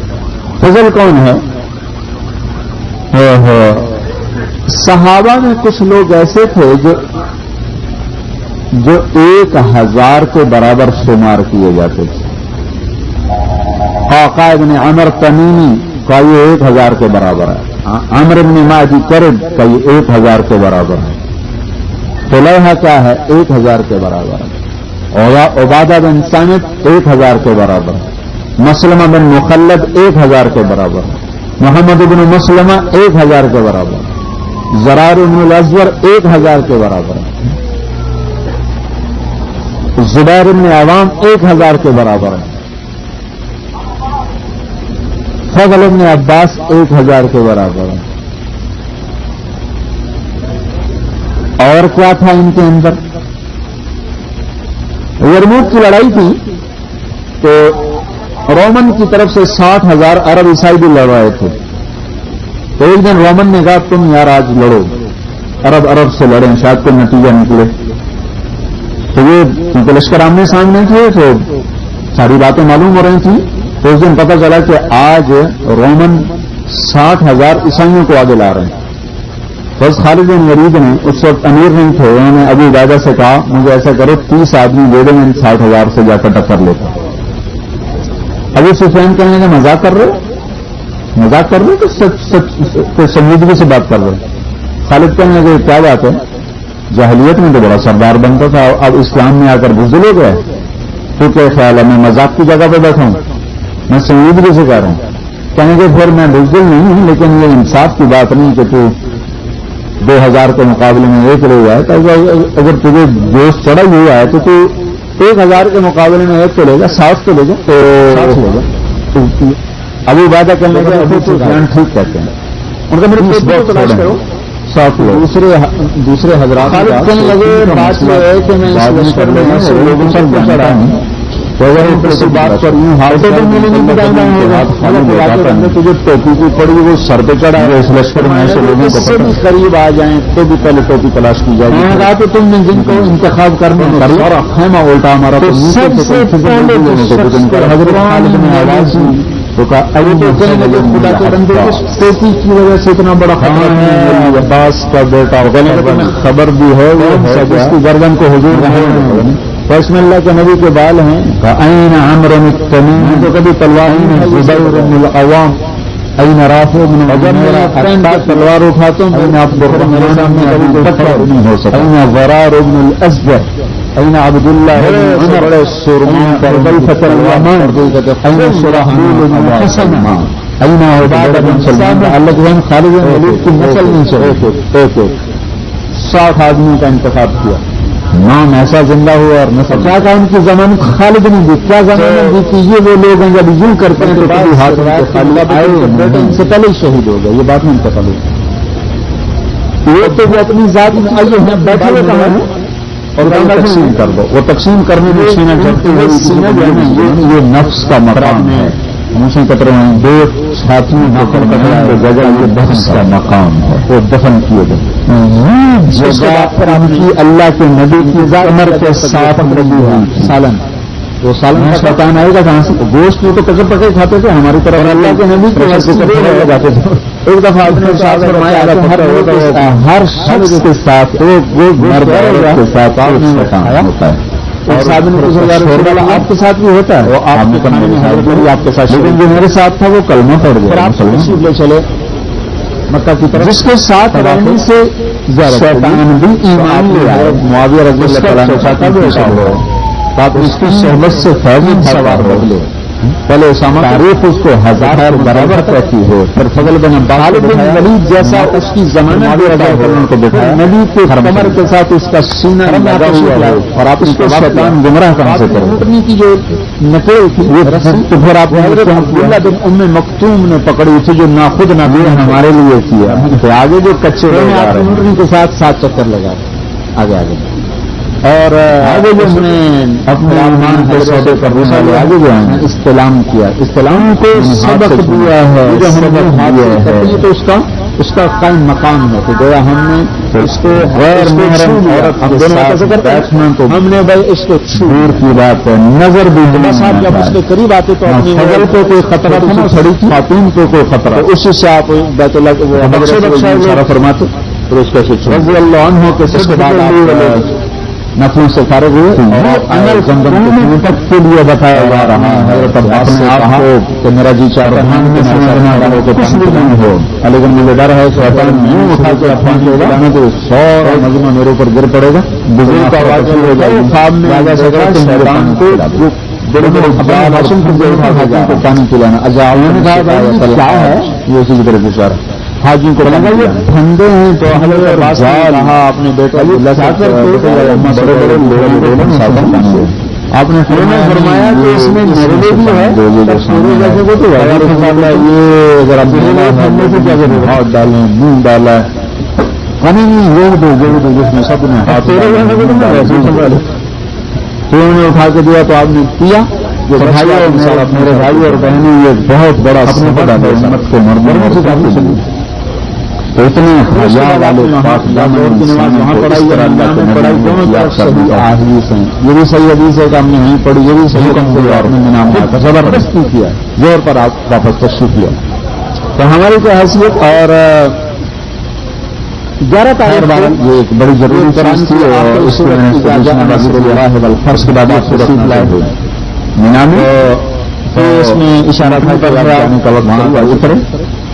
فضل کون ہے؟ صحابہ میں کچھ لوگ ایسے تھے جو 1000 کے برابر شمار کیے جاتے تھے. آقا ابن عمر تمیمی کا یہ 1000 کے برابر ہے. عمر ابن مہدی کرب کا یہ 1000 کے برابر ہے. طلحہ کیا ہے؟ 1000 کے برابر ہے. اور عبادہ بن سامت 1000 کے برابر ہے. مسلمہ بن مخلد 1000 کے برابر ہے. محمد بن مسلمہ 1000 کے برابر ہے. زرار بن الازور 1000 کے برابر ہے. زبیر بن عوام 1000 کے برابر ہے. فضل بن عباس 1000 کے برابر ہے. اور کیا تھا ان کے اندر؟ یرموک کی لڑائی تھی تو رومن کی طرف سے 60,000 عرب عیسائی بھی لڑ رہے تھے. تو ایک دن رومن نے کہا تم یار آج لڑو، عرب سے لڑیں، شاید کوئی نتیجہ نکلے. تو یہ لشکر آمنے سامنے تھے تو ساری باتیں معلوم ہو رہی تھیں. تو اس دن پتہ چلا کہ آج رومن 60,000 عیسائیوں کو آگے لا رہے ہیں. بس خالد بن ولید نے اس وقت امیر نہیں تھے، انہوں نے ابو عبیدہ سے کہا مجھے ایسا کرو 30 آدمی دے دیں، 60,000 سے جا کر ٹکر لیتا. ابو سفیان کہنے لگے مذاق کر رہے کہ سنجیدگی سے بات کر رہے؟ خالد کہنے لگے کیا بات ہے، جاہلیت میں تو بڑا سردار بنتا تھا، اب اسلام میں آ کر بزدل ہو گیا. تو کیا خیال ہے میں مذاق کی جگہ پہ بیٹھا ہوں؟ میں سنجیدگی سے کہہ رہا ہوں. کہنے کے پھر میں بزدل نہیں ہوں، لیکن یہ انصاف کی بات نہیں کہ تو 2000 کے مقابلے میں 1 لے جائے. اگر تجھے جوش چڑھا ہوا ہے تو 1000 کے مقابلے میں 1 تو لے گا، 60 تو لے گا، تو 60 لے گا. ابو عبیدہ کرنے کے ابو سفیان ٹھیک کہتے ہیں. ان کا میرے تلاش کرو 60 لوگ دوسرے حضرات کہنے لگے بات یہ ہے کہ میں اس لشکر میں لوگوں سے چڑھا ہوں تو اگر اس بات پر یوں ہاتھ تجھے ٹوپی کی پڑی وہ سر پہ چڑھا ہے، اس لشکر میں ایسے لوگوں کو قریب آ جائیں تو بھی پہلے ٹوپی تلاش کی جائے. میں نے کہا کہ تم نے جن کو انتخاب کرنے میں خیمہ الٹا ہمارا حضرت خالد نے آواز تو کہا ابھی تو کہنے لگے خدا کے بندے ٹوپی کی وجہ سے اتنا بڑا خطرہ ہے. عباس کا بیٹا خبر بھی ہے اس کی گردن کو حضور رہے بسم اللہ کے نبی کے بال ہیں. این عمرو التمیم تو کبھی تلوار میں زبیر بن العوام این رافع بن عمر تلوار اٹھاتا ہوں میں آپ کو میرے سامنے کبھی پتھر نہیں ہو سکتا. این ضرار بن الازور این عبداللہ بن عمر السرمان بلفة اليمان این شرحبیل بن حسن این عبادہ بن سلمان. اللہ کے خالد بن ولید کی نسل میں سے 60 آدمی کا انتخاب کیا. نام ایسا زندہ ہوا اور نسل کیا کہا ان کی زمان خالد نہیں دی. کیا زمانہ دی کہ یہ وہ لوگ ہیں جب یوں کرتے ہیں تو کبھی ہاتھ خالد آئے ان سے پہلے ہی شہید ہو گئے. یہ بات نہیں پتہ لگی. یہ تو وہ اپنی ذات میں آئیے ہیں بیٹھے ہوئے کہاں ہیں اور تقسیم کر دو. وہ تقسیم کرنے میں سینہ جھڑتے ہوئے یہ نفس کا مقام ہے. موسم قطر میں 2 ساتھیوں کو جگہ یہ بحث کا مقام ہے، وہ دفن کیے گئے جگہ کی اللہ کے نبی کی عمر کے ساتھ لگی ہوئی سالن. وہ سالن کا شیطان آئے گا کہاں سے؟ گوشت وہ تو کچر پکے کھاتے تھے ہماری طرف، اللہ کے نبی لگاتے تھے. ایک دفعہ آپ نے ہر شخص کے ساتھ مرد کے ساتھ ہوتا ہے. اور آپ کے ساتھ بھی ہوتا ہے، آپ کے ساتھ، لیکن جو میرے ساتھ تھا وہ کلمہ پڑ گیا. آپ لے چلے مکہ کی طرف، جس کے ساتھ رہنے سے شیطان بھی ایمان لے آئے. معاویہ رضی اللہ تعالیٰ نے چاہتا ہے آپ اس کی صحبت سے فیض سوار ہو لے. پہلے اسامہ تعریف اس کو 1000 برابر کہتی ہے، پھر فضل بن خالد بن ولید جیسا اس کی ضمانت کو بٹھایا، نبی کے کمر کے ساتھ اس کا سینہ لگا ہوا ہے، اور آپ اس کو شیطان گمراہ کہاں سے کریں کی جو نکل تھی وہ تو پھر آپ عبداللہ بن ام مکتوم نے پکڑی تھی جو نہ خود نہ بھی ہمارے لیے کیا. پھر آگے جو کچے اونٹنی کے ساتھ 7 چکر لگا آگے آگے، اور آگے جو ہم نے اپنے ایمان کے سودے پر آگے جو ہے استلام کیا، استلام کو سبق دیا ہے جو ہم نے تو اس کا قائم مقام ہے. تو گویا ہم نے اس کو غیر محرم بیٹھنا تو ہم نے بھائی اس کو دور کی بات ہے. نظر بھی صاحب جب اس کے قریب آتے تو فضل کو کوئی خطرہ تھا، چھڑی تھی خاتون کو کوئی خطرہ، اسی سے آپ بیت اللہ کو فرماتے پھر اس کو رضی اللہ عنہ کے بعد نفلوں سے فارغ ہوئے اور زمزم کے لیے بتایا جا رہا ہے. کہ میرا جی چاہ رہا ہو لیکن مجھے ڈر ہے شیطان یوں اٹھا کے افغان لے گا تو 100 مجمع میرے اوپر گر پڑے گا. بزرگ کا واقعہ ہو جائے خواب میں آگے سے شیطان کو پانی پلانا کیا ہے یہ اسی کی طرف گزارا حاجی کو ٹھنڈے ہیں تو رہا اپنے بیٹا آپ نے فرمایا کہ اس میں میرے لیے بھی ہے یہ اگر آپ ٹھنڈے سے کیا کریں ہاتھ ڈالیں نون ڈالا جوڑ دو جس میں سب نے ہاتھ تو انہوں نے اٹھا کے دیا تو آپ نے کیا. میرے بھائی اور بہنوں یہ بہت بڑا امت کو مردوں سے کافی چلی تو اتنے حیا والے یہ بھی صحیح حدیث ہے کہ ہم نے نہیں پڑھی، یہ بھی صحیح کم زبردستی کیا زور پر آپ واپس تشریف کیا. تو ہماری کیا حیثیت اور 11 تاریخ یہ ایک بڑی ضروری چیز تھی اور اس فرض کے بعد آپ تشریف لائے ہوئے مینا میں اس میں اشارہ تھا اترے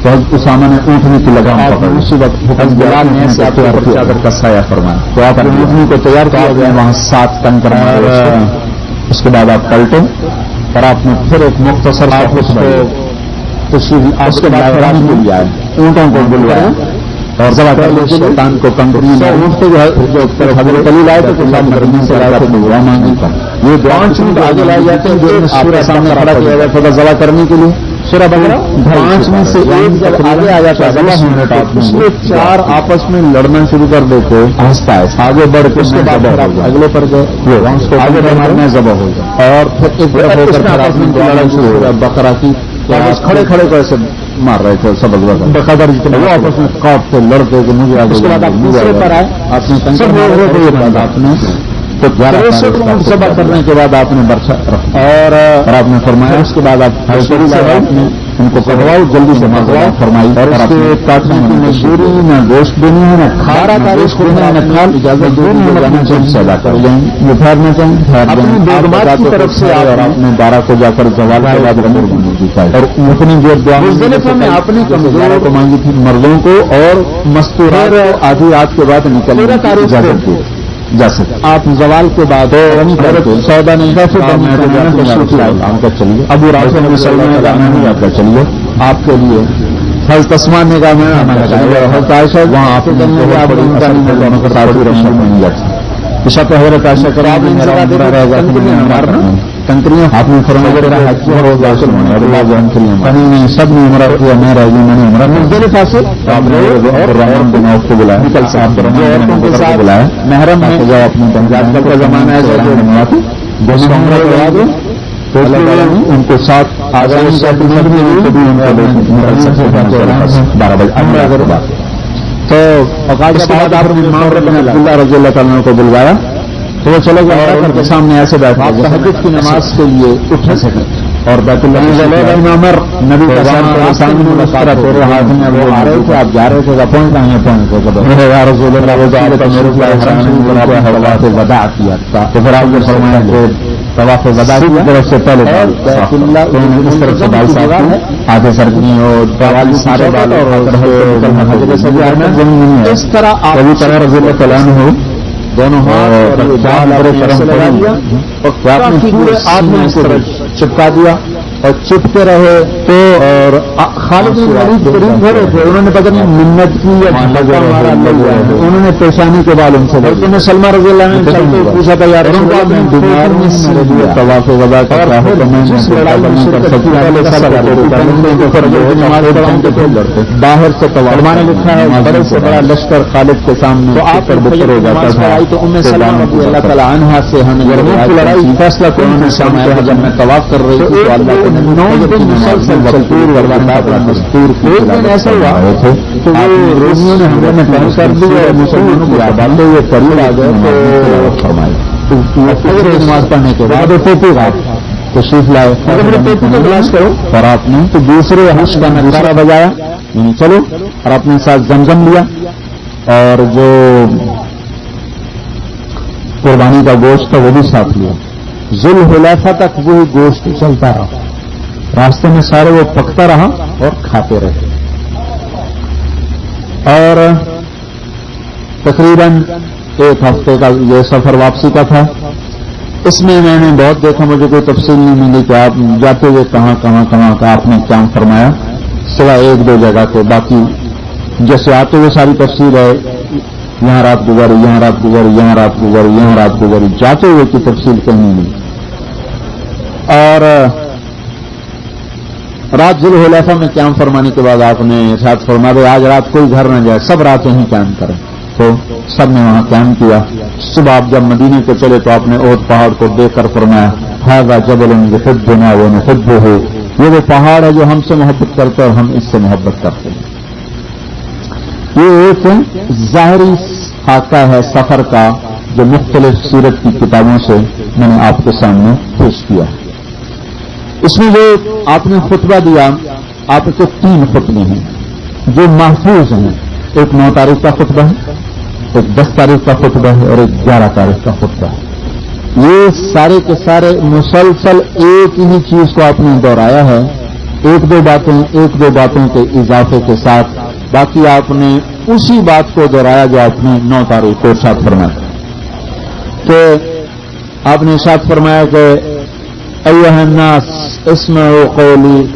تو اسامہ نے اونٹنی کی لگام پکڑی. اسی وقت بلال نے چادر کا سایہ فرمایا تو آپ اونٹنی کو تیار کیا گیا وہاں 7 ٹن کرنا. اس کے بعد آپ پلٹیں اور آپ نے پھر ایک مختصر تشریف اس کے بعد اونٹوں کو بلوایا اور شیطان کو کنکری اونٹ جو حضرت علی لائے تھے دعا مانگی تھا. یہ 5 منٹ آگے لائے جاتے ہیں جو آپ کے سامنے کھڑا کیا گیا تھا ذبح کرنے کے لیے. سورہ بقرہ 5 میں سے ایک جب آگے آ جاتا ہے ذبح ہونے کا اس میں 4 آپس میں لڑنا شروع کر دیتے آہستہ آہستہ آگے بڑھ کے اس کے بعد اگلے پر گئے آگے بڑھنا ذبح ہو گیا اور پھر ایک لڑائی شروع ہو گیا بقرہ کی. کھڑے کھڑے کو ایسے مار رہے تھے سب بقدر جتنے وہ آپس میں کاٹتے لڑتے کہ مجھے آگے. اس کے بعد آپ دوسرے پر آئے آپ نے آپ نے تو 63 سبا کرنے کے بعد آپ نے برچہ رکھا اور آپ نے فرمایا. اس کے بعد آپ نے ان کو کٹواؤ جلدی سے مزواؤ فرمائی اور اس کے کاٹنے کی مزدوری نہ گوشت دینی ہے نہ کھارا تاریخ کرنا نہ کھال اجازت دینی ہے جلد سے ادا کر جائیں یہ ٹھہرنا چاہیں اپنی بیگمات کی طرف سے اور آپ نے 12 کو جا کر زوال کے بعد اور اپنی جو دعا میں آپ نے کمزوروں کو مانگی تھی مردوں کو اور مستورات آدھی رات کے بعد نکلنے کی اجازت دی جا سکتے. آپ زوال کے بعد سودا نہیں چلیے ابو راشد نہیں آپ کا چلیے آپ کے لیے حل تسمان کا میں وہاں آپ پیشہ پہ حضرت عائشہ کرا مارنا کنکریاں آپ نے فرمایا سب نے عمرہ کیا میں رہ گئی میں نے عمرہ میرے پاس کو بلایا بلایا محرم ہے اپنے پنجاب کا زمانہ ہے تو اللہ تعالیٰ نے ان کو ساتھ آزادی کا تو اس کے بعد آپ نے عبداللہ رضی اللہ تعالیٰ کو بلوایا تو وہ چلے گئے عمر کے سامنے ایسے بیٹھا آپ تہجد کی نماز کے لیے اٹھ سکے اور بیت اللہ عمر نبی کا سامنے مشورہ کر رہا تھا وہ آ رہے تھے آپ جا رہے تھے اپنے کہیں یا رسول اللہ ودا کیا تو پھر آپ نے فرمایا کہ طواف ودا کی طرف سے پہلے اس طرف سے بال صاحب آدھے سرگنی اور سارے بال اور اس طرح ابھی طرح رضی اللہ تعالیٰ ہو دونوں ہاتھ پورے آدمی کو چپکا دیا اور چپتے رہے تو اور خالد بن ولید قریب کھڑے تھے انہوں نے پتہ نہیں منت کی یا انہوں نے پیشانی کے بال ان سے میں سلمہ رضی اللہ نے پوچھا تھا یار طواف ودا کا باہر سے فرمانے لکھا ہے بڑے سے بڑا لشکر خالد کے سامنے تو آپ پر بکر ہو جاتا تھا تو ام سلمہ رضی اللہ تعالیٰ عنہا سے ہمیں لڑائی فیصلہ کون نے سامنے جب میں طواف کر رہی تھی تو اللہ کو مسلسل ایسا ہوا تو رومیوں نے ہمیں کر دی اور مسلمانوں کو ڈالتے ہوئے قریب آ گئے فرمائے نماز پڑھنے کے بعد ٹوپی کا تشریف لائے ٹوپی کو تلاش کرو اور آپ نے تو دوسرے حج کا نظارہ بجایا یعنی چلو اور اپنے ساتھ زمزم لیا اور جو قربانی کا گوشت تھا وہ بھی ساتھ لیا ذوالحلیفہ تک وہی گوشت چلتا رہا راستے میں سارے وہ پکتا رہا اور کھاتے رہے اور تقریباً ایک ہفتے کا یہ سفر واپسی کا تھا اس میں میں نے بہت دیکھا مجھے کوئی تفصیل نہیں ملی کہ آپ جاتے ہوئے کہاں کا آپ نے قیام فرمایا سوائے ایک دو جگہ کو باقی جیسے آتے ہوئے ساری تفصیل ہے یہاں رات گزاری یہاں رات گزاری یہاں رات گزاری یہاں رات گزاری جاتے ہوئے کی تفصیل کہیں نہیں ملی اور رات ذوالحلیفہ میں قیام فرمانے کے بعد آپ نے ارشاد فرما دے آج رات کوئی گھر نہ جائے سب راتیں ہی قیام کریں تو سب نے وہاں قیام کیا صبح آپ جب مدینے کو چلے تو آپ نے احد پہاڑ کو دیکھ کر فرمایا ھذا جبل یحبنا ونحبہ یہ وہ پہاڑ ہے جو ہم سے محبت کرتا ہے اور ہم اس سے محبت کرتے ہیں یہ ایک ظاہری خاکہ ہے سفر کا جو مختلف سیرت کی کتابوں سے میں نے آپ کے سامنے پیش کیا اس میں جو آپ نے خطبہ دیا آپ کے 3 خطبے ہیں جو محفوظ ہیں ایک 9 تاریخ کا خطبہ ہے ایک 10 تاریخ کا خطبہ ہے اور ایک 11 تاریخ کا خطبہ ہے یہ سارے کے سارے مسلسل ایک ہی چیز کو آپ نے دہرایا ہے ایک دو باتوں کے اضافے کے ساتھ باقی آپ نے اسی بات کو دہرایا جو آپ نے 9 تاریخ کو ارشاد فرمایا کہ آپ نے ارشاد فرمایا کہ ایھا الناس اسمعوا قولی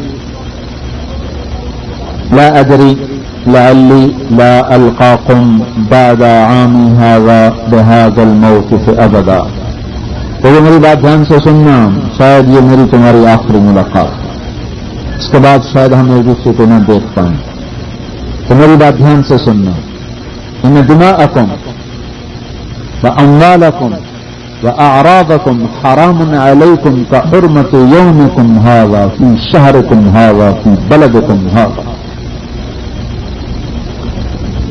لا ادری لعلی لا القاکم بعد عامی ھذا بھذا الموقف ابدا تو یہ میری بات دھیان سے سننا شاید یہ میری تمہاری آخری ملاقات اس کے بعد شاید ہم ایک دوسرے کو نہ دیکھ پائیں تو میری بات دھیان سے سننا ان دماءکم واموالکم واعراضکم حرام علیکم کحرمۃ یومکم ھذا فی شہرکم ھذا فی بلدکم ھذا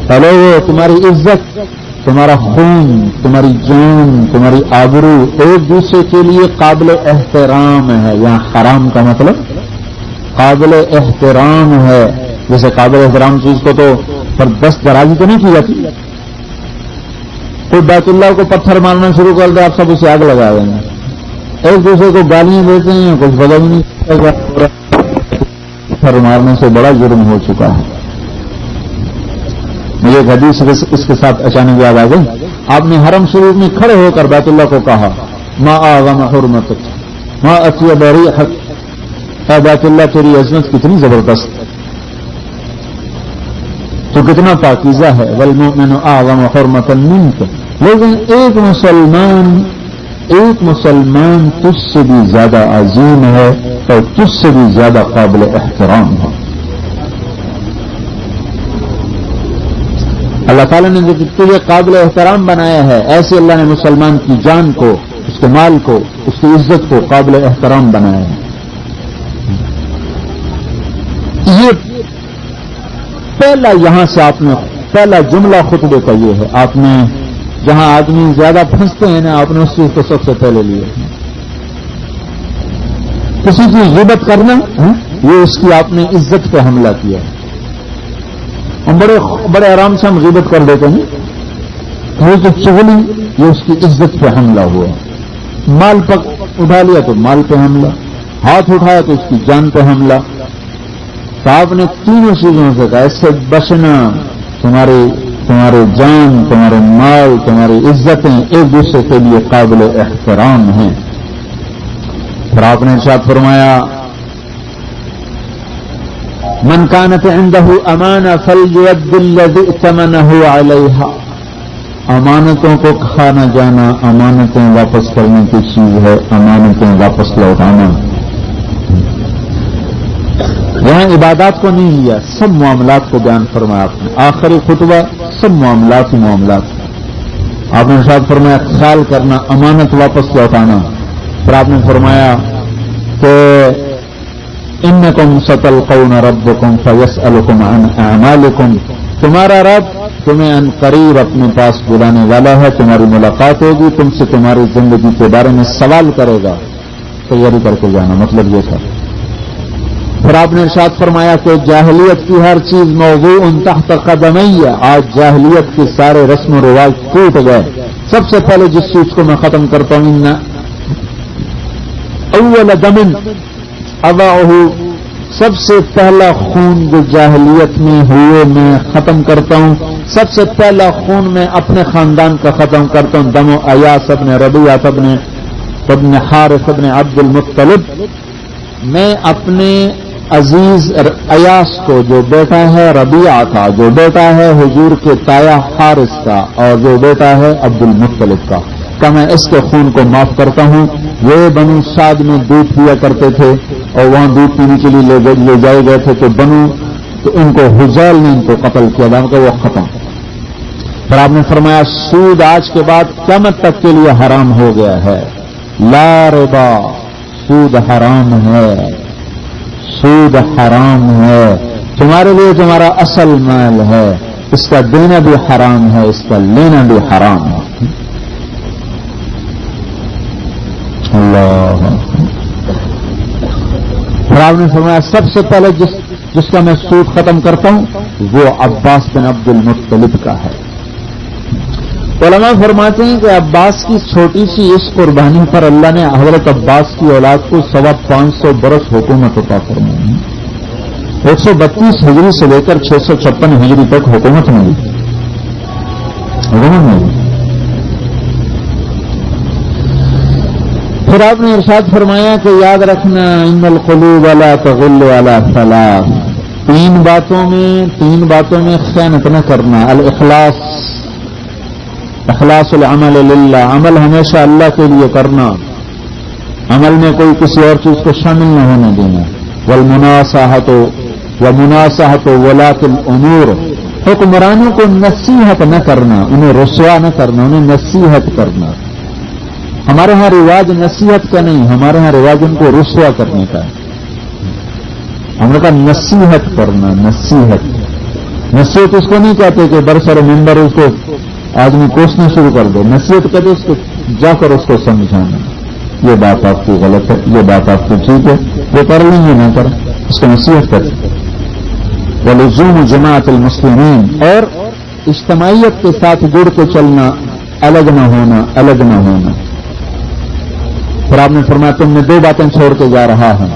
پہلے وہ تمہاری عزت تمہارا خون تمہاری جان تمہاری آبرو ایک دوسرے کے لیے قابل احترام ہے یہاں حرام کا مطلب قابل احترام ہے جیسے قابل احترام چیز کو تو پر دست درازی تو نہیں کی جاتی کوئی بیت اللہ کو پتھر مارنا شروع کر دے آپ سب اسے آگ لگا دیں گے ایک دوسرے کو گالیاں دیتے ہیں کچھ بدل نہیں پتھر مارنے سے بڑا جرم ہو چکا ہے مجھے ایک حدیث اس کے ساتھ اچانک یاد آ گئی آپ نے حرم شریف میں کھڑے ہو کر بیت اللہ کو کہا ما اعظم حرمتک ما اطیب ریحک اے بیت اللہ تیری عظمت کتنی زبردست تو کتنا پاکیزہ ہے والمؤمن اعظم حرمۃ منک لیکن ایک مسلمان تجھ سے بھی زیادہ عظیم ہے اور تجھ سے بھی زیادہ قابل احترام ہے اللہ تعالیٰ نے جو تجھے قابل احترام بنایا ہے ایسے اللہ نے مسلمان کی جان کو اس کے مال کو، اس کی عزت کو قابل احترام بنایا ہے۔ یہ پہلا یہاں سے آپ نے پہلا جملہ خطبے کا یہ ہے، آپ نے جہاں آدمی زیادہ پھنستے ہیں نا، آپ نے اس چیز کو سب سے پہلے لیا۔ کسی کی غیبت کرنا یہ اس کی آپ نے عزت پہ حملہ کیا۔ ہم بڑے آرام سے ہم غیبت کر دیتے ہیں، وہ جو چغلی یہ اس کی عزت پہ حملہ ہوا۔ مال اٹھا لیا تو مال پہ حملہ، ہاتھ اٹھایا تو اس کی جان پہ حملہ۔ تو آپ نے تینوں چیزوں سے کہا اس سے بچنا، تمہاری جان، تمہارے مال، تمہاری عزتیں ایک دوسرے کے لیے قابل احترام ہیں۔ پھر آپ نے ارشاد فرمایا من كانت عنده امانہ فليؤد الذي ائتمنه عليها۔ امانتوں کو کھانا جانا، امانتیں واپس کرنے کی چیز ہے، امانتیں واپس لوٹانا۔ یہاں عبادات کو نہیں لیا، سب معاملات کو بیان فرمایا آپ نے۔ آخری خطبہ سب معاملات ہی معاملات۔ آپ نے ارشاد فرمایا خیال کرنا، امانت واپس لوٹانا۔ پھر آپ نے فرمایا کہ انکم ستلقون ربکم فیسألکم عن اعمالکم، تمہارا رب تمہیں ان قریب اپنے پاس بلانے والا ہے، تمہاری ملاقات ہوگی، تم سے تمہاری زندگی کے بارے میں سوال کرے گا، تیاری کر کے جانا، مطلب یہ تھا۔ پھر آپ نے ارشاد فرمایا کہ جاہلیت کی ہر چیز موضوع تحت قدمی، آج جاہلیت کے سارے رسم و رواج ٹوٹ گئے۔ سب سے پہلے جس چیز کو میں ختم کرتا ہوں، اول دم اضاعہ، سب سے پہلا خون جو جاہلیت میں ہوئے میں ختم کرتا ہوں۔ سب سے پہلا خون میں اپنے خاندان کا ختم کرتا ہوں، دم و ایاس ابن ربیعہ ابن حارث ابن عبد المطلب۔ میں اپنے عزیز ایاس کو، جو بیٹا ہے ربیعہ کا، جو بیٹا ہے حضور کے تایا حارث کا، اور جو بیٹا ہے عبد المطلب کا، کہ میں اس کے خون کو معاف کرتا ہوں۔ یہ بنو سعد میں دودھ پیا کرتے تھے اور وہاں دودھ پینے کے لیے لے جائے گئے تھے، تو ان کو حجال نے ان کو قتل کیا، دام کا وہ ختم۔ پھر آپ نے فرمایا سود آج کے بعد قیامت تک کے لیے حرام ہو گیا ہے، لا ربا، سود حرام ہے، سود حرام ہے، تمہارے لیے تمہارا اصل مال ہے، اس کا دینا بھی حرام ہے، اس کا لینا بھی حرام ہے۔ اللہ۔ پھر آپ نے فرمایا سب سے پہلے جس کا میں سود ختم کرتا ہوں وہ عباس بن عبد المطلب کا ہے۔ علماء فرماتے ہیں کہ عباس کی چھوٹی سی اس قربانی پر اللہ نے حضرت عباس کی اولاد کو 550 برس حکومت عطا فرمائی۔ 132 ہجری سے لے کر 656 ہجری تک حکومت ملی۔ پھر آپ نے ارشاد فرمایا کہ یاد رکھنا ان القلوب لا تغل ولا ثلاث، تین باتوں میں خیانت نہ کرنا، الاخلاص، اخلاص العمل للہ، عمل ہمیشہ اللہ کے لیے کرنا، عمل میں کوئی کسی اور چیز کو شامل نہ ہونے دینا، ومناصحت ولاۃ الامور، حکمرانوں کو نصیحت نہ کرنا، انہیں رسوا نہ کرنا، انہیں نصیحت کرنا۔ ہمارے ہاں رواج نصیحت کا نہیں، ہمارے ہاں رواج ان کو رسوا کرنے کا ہے۔ ہم نے کہا نصیحت کرنا، نصیحت اس کو نہیں کہتے کہ برسر ممبر اس کو آدمی کوسنا شروع کر دے، نصیحت کہتے اس کو جا کر اس کو سمجھانا، یہ بات آپ کی غلط ہے، یہ بات آپ کی ٹھیک ہے، وہ کر لیں گے نہ کر، اس کو نصیحت کرتے۔ ولزوم جماعت المسلمین، اور اجتماعیت کے ساتھ جڑ کے چلنا، الگ نہ ہونا۔ پھر آپ نے فرمایا تم نے 2 باتیں چھوڑ کے جا رہا ہے،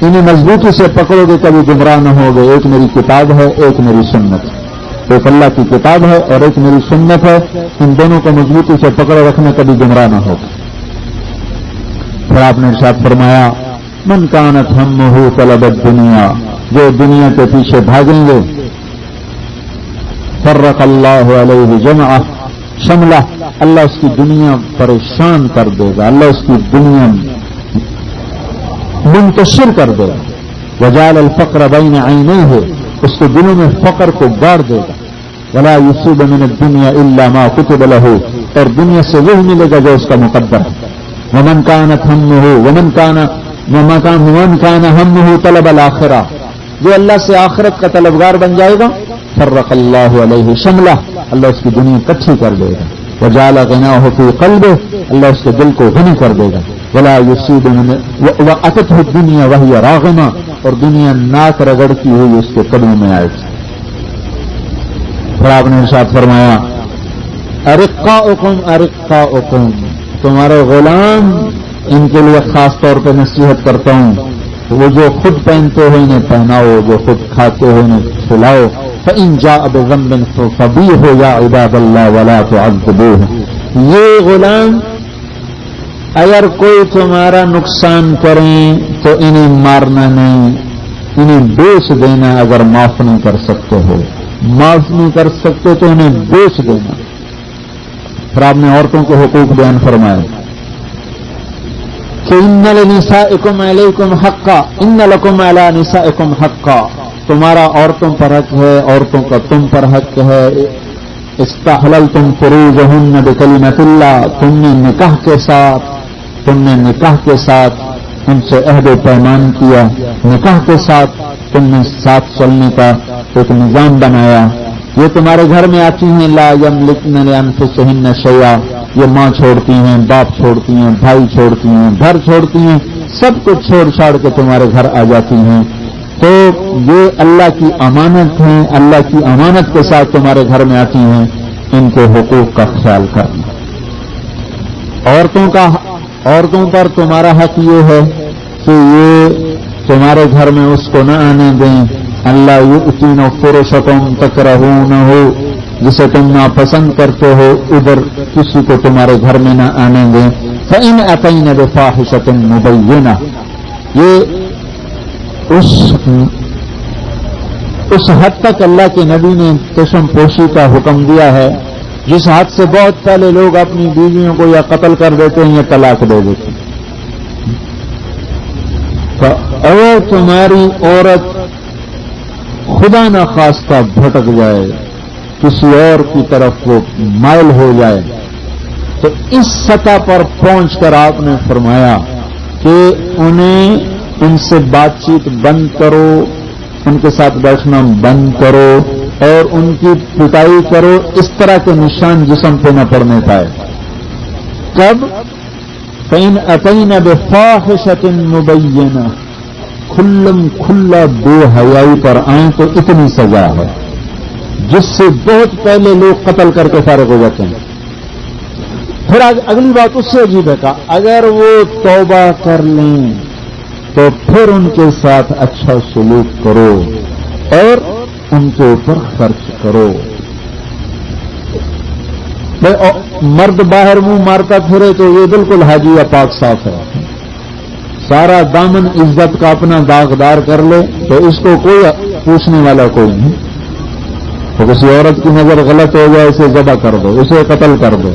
انہیں مضبوطی سے پکڑو گے کبھی گمراہ نہ ہوگے، ایک میری کتاب ہے، ایک میری سنت، ایک اللہ کی کتاب ہے اور ایک میری سنت ہے، ان دونوں کو مضبوطی سے پکڑے رکھنا، کبھی گمراہ نہ ہوگا۔ پھر آپ نے ارشاد فرمایا من کانت ہمہ طلب الدنیا، جو دنیا کے پیچھے بھاگیں گے، فرق اللہ علیہ جمعہ شملہ، اللہ اس کی دنیا پریشان کر دے گا، اللہ اس کی دنیا منتشر کر دے گا، وجعل الفقر بین عینیہ، اس کے دلوں میں فقر کو گاڑ دے گا، ولا یصیب من الدنیا الا ما کتب له، اور دنیا سے وہی ملے گا جو اس کا مقدر ہے۔ ومن كانت همه ومن كان همه طلب الآخرہ، جو اللہ سے آخرت کا طلبگار بن جائے گا، فرق اللہ علیہ شملہ، اللہ اس کی دنیا اکٹھی کر دے گا، وجعل غناه في قلبه، اللہ اس کے دل کو غنی کر دے گا، ولا يصيب واتته الدنيا وهي راغمہ، اور دنیا ناک رگڑتی ہوئی اس کے قدموں میں آئے گی۔ پھر آپ نے ارشاد فرمایا ارقاؤکم، تمہارے غلام، ان کے لیے خاص طور پہ نصیحت کرتا ہوں، وہ جو خود پہنتے ہو انہیں پہناؤ، جو خود کھاتے ہو انہیں کھلاؤ، فَإِن جَاءَ بِذَنبٍ فَصَبِّحُوهُ يَا عِبَادَ اللَّهِ وَلَا تُعَذِّبُوهُ، یہ غلام اگر کوئی تمہارا نقصان کریں تو انہیں مارنا نہیں، انہیں بیچ دینا، اگر معاف نہیں کر سکتے ہو، معاف نہیں کر سکتے تو انہیں بیچ دینا۔ پھر آپ نے عورتوں کے حقوق بیان فرمائے کہ ان لنسائکم علیکم حقا، ان لکم علی نسائکم حقا، تمہارا عورتوں پر حق ہے، عورتوں کا تم پر حق ہے۔ استحللتم فروجہن بکلمۃ اللہ، تم نے نکاح کے ساتھ ان سے عہد و پیمان کیا، نکاح کے ساتھ تم نے ساتھ چلنے کا ایک نظام بنایا۔ یہ تمہارے گھر میں آتی ہیں، لا یملکن لانفسہن شیئا، یہ ماں چھوڑتی ہیں، باپ چھوڑتی ہیں، بھائی چھوڑتی ہیں، گھر چھوڑتی ہیں، سب کچھ چھوڑ چھاڑ کے تمہارے گھر آ جاتی ہیں، تو یہ اللہ کی امانت ہیں، اللہ کی امانت کے ساتھ تمہارے گھر میں آتی ہیں، ان کے حقوق کا خیال کرنا۔ عورتوں پر تمہارا حق یہ ہے کہ یہ تمہارے گھر میں اس کو نہ آنے دیں، اللہ یؤتین فرشکم تکرہونہ، جسے تم ناپسند کرتے ہو، ادھر کسی کو تمہارے گھر میں نہ آنے دیں۔ فإن أتین بفاحشۃ مبینہ، یہ اس حد تک اللہ کے نبی نے چشم پوشی کا حکم دیا ہے جس حد سے بہت پہلے لوگ اپنی بیویوں کو یا قتل کر دیتے ہیں یا طلاق دے دیتے ہیں۔ تو اگر تمہاری عورت خدا نخواستہ بھٹک جائے، کسی اور کی طرف وہ مائل ہو جائے، تو اس سطح پر پہنچ کر آپ نے فرمایا کہ ان سے بات چیت بند کرو، ان کے ساتھ بیٹھنا بند کرو، اور ان کی پٹائی کرو، اس طرح کے نشان جسم پہ نہ پڑنے پائے۔ کب؟ فَإِنْ أَتَيْنَ بِفَاحِشَةٍ مُبَيِّنَةٍ، کھلا بے حیائی پر آئیں تو اتنی سزا ہے جس سے بہت پہلے لوگ قتل کر کے فارغ ہو جاتے ہیں۔ پھر اگلی بات اس سے عجیب ہے کہ اگر وہ توبہ کر لیں تو پھر ان کے ساتھ اچھا سلوک کرو اور ان کے اوپر خرچ کرو۔ مرد باہر منہ مارتا پھرے تو یہ بالکل حاجی یا پاک صاف ہے، سارا دامن عزت کا اپنا داغدار کر لے تو اس کو کوئی پوچھنے والا کوئی نہیں۔ تو کسی عورت کی نظر غلط ہو جائے اسے ذبح کر دو، اسے قتل کر دو۔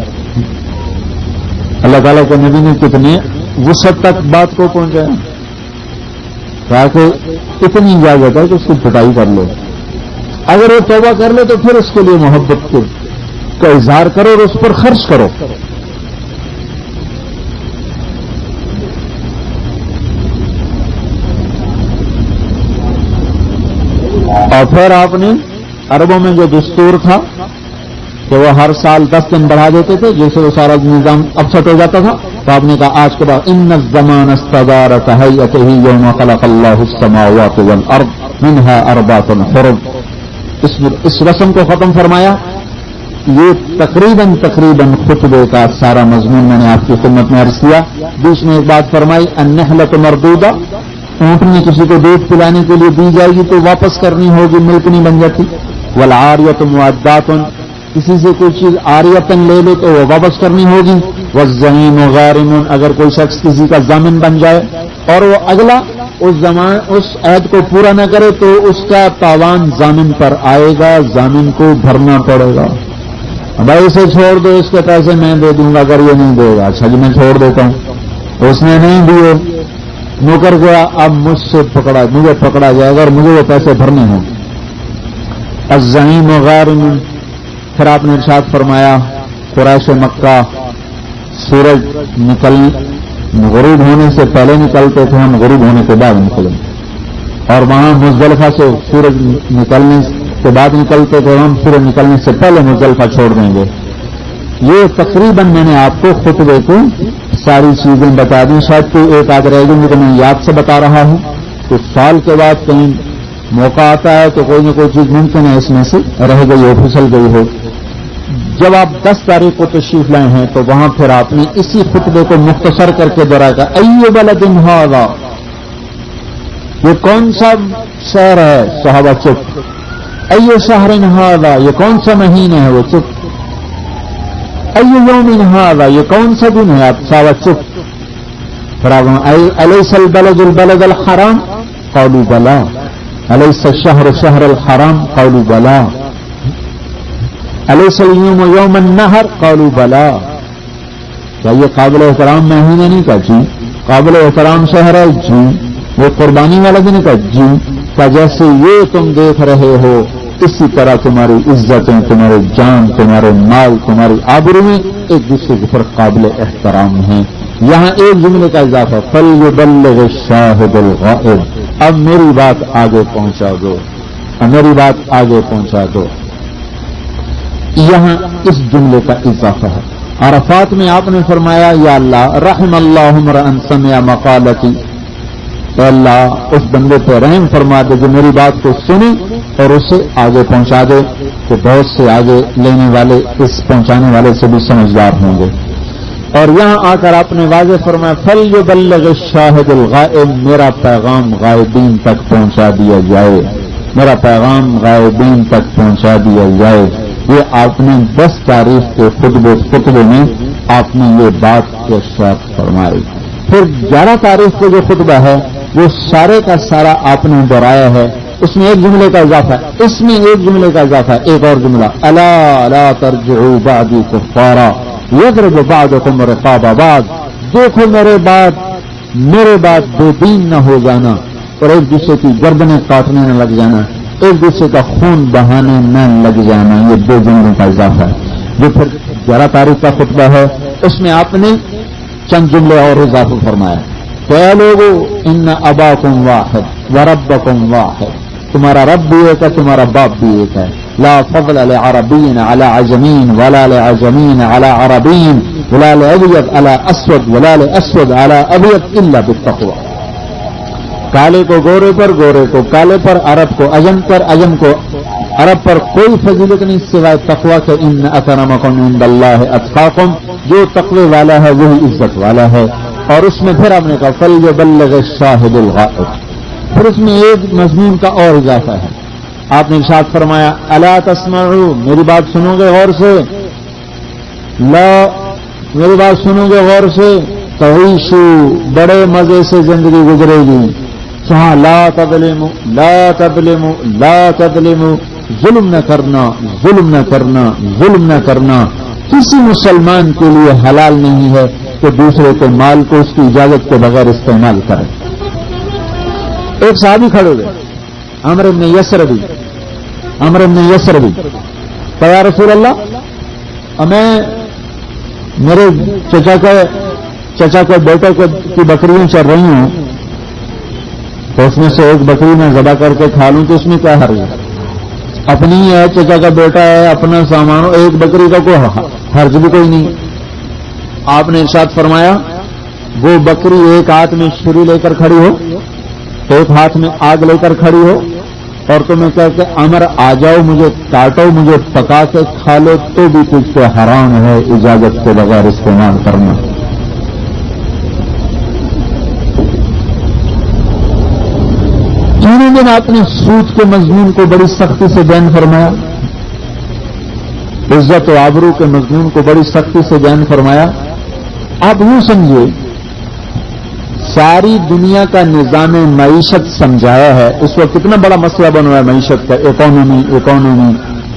اللہ تعالیٰ کے نبی نے کتنے وسعت تک بات کو پہنچایا، تاکہ اتنی اجازت ہے کہ اس کی پٹائی کر لو، اگر وہ توبہ کر لے تو پھر اس کے لیے محبت کا اظہار کرو اور اس پر خرچ کرو۔ اور پھر آپ نے عربوں میں جو دستور تھا کہ وہ ہر سال 10 دن بڑھا دیتے تھے، جیسے وہ سارا نظام اپسٹ ہو جاتا تھا، تو آپ نے کہا آج کے بعد ان الزمان استدار كهيئته يوم خلق الله السماوات والارض منها اربعة حرم، اس رسم کو ختم فرمایا۔ یہ تقریباً خطبے کا سارا مضمون میں نے آپ کی خدمت میں عرض کیا۔ بیچ میں ایک بات فرمائی، النحلۃ مردودہ، اونٹنی کسی کو دودھ پلانے کے لیے دی جائے گی تو واپس کرنی ہوگی، ملک نہیں بن جاتی۔ والعاریۃ معدات، کسی سے کوئی چیز عاریتاً لے لے تو وہ واپس کرنی ہوگی۔ والزمین غارم، اگر کوئی شخص کسی کا ضامن بن جائے اور وہ اگلا اس عہد کو پورا نہ کرے تو اس کا تاوان ضامن پر آئے گا، ضامن کو بھرنا پڑے گا۔ بھائی اسے چھوڑ دو، اس کے پیسے میں دے دوں گا، اگر یہ نہیں دے گا اچھا جی میں چھوڑ دیتا ہوں، اس نے نہیں دیے، نوکر گیا، اب مجھے پکڑا جائے گا اور مجھے وہ پیسے بھرنے ہوں۔ الزعیم غارم، پھر آپ نے ارشاد فرمایا قریش مکہ سورج غروب ہونے سے پہلے نکلتے تھے، ہم غروب ہونے کے بعد نکلیں، اور وہاں مزدلفہ سے سورج نکلنے کے بعد نکلتے تھے، ہم سورج نکلنے سے پہلے مزدلفہ چھوڑ دیں گے۔ یہ تقریباً میں نے آپ کو خطبے کی ساری چیزیں بتا دیں، شاید کوئی ایک آدھ رہ گئی تو میں یاد سے بتا رہا ہوں۔ کچھ سال کے بعد کہیں موقع آتا ہے تو کوئی نہ کوئی چیز ممکن ہے اس میں سے رہ گئی ہو، پھسل گئی ہو۔ جب آپ 10 تاریخ کو تشریف لائے ہیں تو وہاں پھر آپ نے اسی خطبے کو مختصر کر کے دہرایا تھا، ای بلد ھذا، یہ کون سا شہر ہے؟ صحابہ چپ۔ ای شہر ھذا، یہ کون سا مہینہ ہے؟ وہ چپ۔ ای یوم ھذا، یہ کون سا دن ہے؟ آپ صحابہ چپ۔ پھر آپ الیس البلد البلد الحرام؟ قالوا بلا۔ الیس الشہر شہر الحرام؟ قالوا بلا۔ الیس اليوم یوم النہر؟ قالوا بلا۔ کیا یہ قابل احترام مہینہ نہیں کا؟ جی۔ قابل احترام شہر ہے؟ جی۔ وہ قربانی والا دن کا؟ جی۔ کیا جیسے یہ تم دیکھ رہے ہو اسی طرح تمہاری عزتیں، تمہارے جان، تمہارے مال، تمہاری آبرویں ایک دوسرے کے پر قابل احترام ہیں۔ یہاں ایک جملے کا اضافہ، فَلْيُبَلِّغِ الشَّاهِدُ الْغَائِبُ، اب میری بات آگے پہنچا دو، اب میری بات آگے پہنچا دو۔ یہاں اس جملے کا اضافہ ہے۔ عرفات میں آپ نے فرمایا، یا اللہ رحم اللہ امرأ سمع مقالتی، اے اللہ اس بندے پہ رحم فرما دے جو میری بات کو سنے اور اسے آگے پہنچا دے، کہ بہت سے آگے لینے والے اس پہنچانے والے سے بھی سمجھدار ہوں گے۔ اور یہاں آ کر آپ نے واضح فرمایا، فَلْيُبَلِّغِ الشَّاهِدُ الْغَائِبُ، میرا پیغام غائبین تک پہنچا دیا جائے، میرا پیغام غائبین تک پہنچا دیا جائے۔ یہ آپ نے 10 تاریخ کے خطبے میں آپ نے یہ بات ارشاد فرمائی۔ پھر 11 تاریخ کو جو خطبہ ہے وہ سارے کا سارا آپ نے دہرایا ہے، اس میں ایک جملے کا اضافہ ہے، اس میں ایک جملے کا اضافہ ہے، ایک اور جملہ، الا لا ترجعوا بعدی کفارا یضرب بعضکم رقاب بعض، دیکھو میرے بعد بے دین نہ ہو جانا اور ایک دوسرے کی گردنیں کاٹنے نہ لگ جانا، ایک دوسرے کا خون بہانے نہ لگ جانا، یہ 2 جملوں کا اضافہ ہے۔ جو پھر 11 تاریخ کا خطبہ ہے اس میں آپ نے چند جملے اور اضافہ فرمایا، کہ اے لوگو ان اباکم واحد وربکم واحد، تمہارا رب بھی ایک ہے، تمہارا باپ بھی ایک ہے، لا فضل لعربین علی عجمین ولا لعجمین علی عربین ولا لابیض علی اسود ولا لاسود علی ابیض الا بالتقوی، کالے کو گورے پر، گورے کو کالے پر، عرب کو عجم پر، عجم کو عرب پر کوئی فضیلت نہیں سوائے تقوی کے، ان اکرمکم عند اللہ اتقاکم، جو تقوی والا ہے وہی عزت والا ہے۔ اور اس میں پھر آپ نے کہا فَلْيُبَلِّغِ الشَّاهِدُ الْغَائِبُ، پھر اس میں ایک مضمون کا اور اضافہ ہے، آپ نے ارشاد فرمایا، الا تسمعوا، میری بات سنو گے غور سے، لا میری بات سنو گے غور سے، تعیشوا، بڑے مزے سے زندگی گزرے گی، جہاں لا تظلموا لا تظلموا لا تظلموا، ظلم نہ کرنا، ظلم نہ کرنا، ظلم نہ کرنا، کسی مسلمان کے لیے حلال نہیں ہے کہ دوسرے کے مال کو اس کی اجازت کے بغیر استعمال کرے۔ ایک صحابی کھڑے ہوئے، عمرو بن یسربی، کہ یا رسول اللہ، میں میرے چچا کے بیٹے کی بکریاں چل رہی ہوں، تو اس میں سے ایک بکری میں ذبح کر کے کھا لوں تو اس میں کیا حرج ہے؟ اپنی ہے، چچا کا بیٹا ہے، اپنا سامان، ایک بکری کا کوئی حرج بھی کوئی نہیں۔ آپ نے ارشاد فرمایا، وہ بکری ایک ہاتھ میں چھری لے کر کھڑی ہو، ایک ہاتھ میں آگ لے کر کھڑی ہو، اور تمہیں کہتے عمر آ جاؤ، مجھے کاٹو، مجھے پکا کے کھا لو، تو بھی تجھ کو حرام ہے اجازت کے بغیر استعمال کرنا۔ تینوں دن آپ نے سود کے مضمون کو بڑی سختی سے بیان فرمایا، عزت و آبرو کے مضمون کو بڑی سختی سے بیان فرمایا۔ آپ یوں سمجھے، ساری دنیا کا نظام معیشت سمجھایا ہے۔ اس وقت کتنا بڑا مسئلہ بن رہا ہے معیشت کا، اکانومی،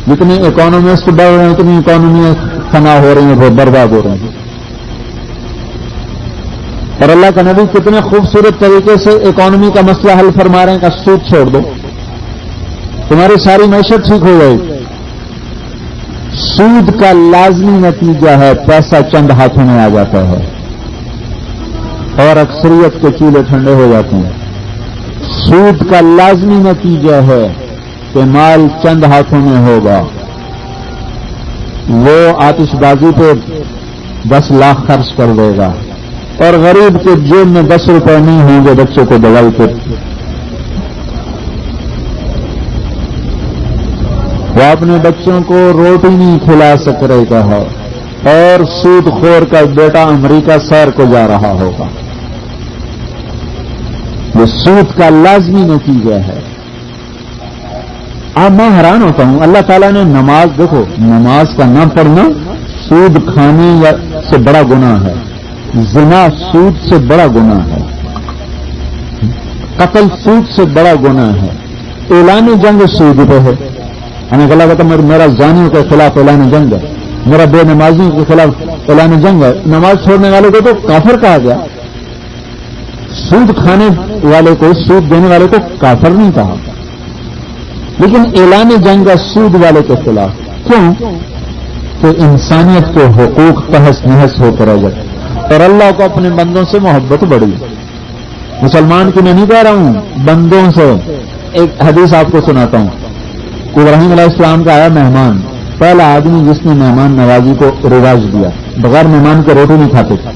جتنی اکانومیسٹ بڑھ رہے ہیں اتنی اکانومی فنا ہو رہی ہیں، برباد ہو رہے ہیں۔ اور اللہ کا نبی کتنے خوبصورت طریقے سے اکانومی کا مسئلہ حل فرما رہے ہیں کہ سود چھوڑ دو، تمہاری ساری معیشت ٹھیک ہو جائے گی۔ سود کا لازمی نتیجہ ہے پیسہ چند ہاتھوں میں آ جاتا ہے، اور اکثریت کے چولہے ٹھنڈے ہو جاتے ہیں۔ سود کا لازمی نتیجہ ہے کہ مال چند ہاتھوں میں ہوگا، وہ آتش بازی پہ 10 لاکھ خرچ کر دے گا، اور غریب کے جیب میں 10 روپے نہیں ہوں گے بچوں کو دوائی پہ، وہ اپنے بچوں کو روٹی نہیں کھلا سک رہا ہے، اور سود خور کا بیٹا امریکہ سیر کو جا رہا ہوگا۔ یہ سود کا لازمی نتیجہ ہے۔ اب میں حیران ہوتا ہوں، اللہ تعالیٰ نے نماز، دیکھو نماز کا نہ پڑھنا سود کھانے سے بڑا گناہ ہے، زنا سود سے بڑا گناہ ہے، قتل سود سے بڑا گناہ ہے، اعلان جنگ سود پہ ہے۔ ہمیں غلط کہتا میرا زانیوں کے خلاف اعلان جنگ ہے، میرا بے نمازیوں کے خلاف اعلان جنگ ہے۔ نماز چھوڑنے والے کو تو کافر کہا گیا، سود کھانے والے کو، سود دینے والے کو کافر نہیں کہا، لیکن اعلان جنگ ہے سود والے کے خلاف۔ کیوں؟ کہ انسانیت کے حقوق تہس نہس ہو کر رہ جائے، اور اللہ کو اپنے بندوں سے محبت بڑھی۔ مسلمان کی میں نہیں کہہ رہا ہوں، بندوں سے۔ ایک حدیث آپ کو سناتا ہوں۔ ابراہیم علیہ السلام کا آیا مہمان، پہلا آدمی جس نے مہمان نوازی کو رواج دیا، بغیر مہمان کے روٹی نہیں کھاتے تھے۔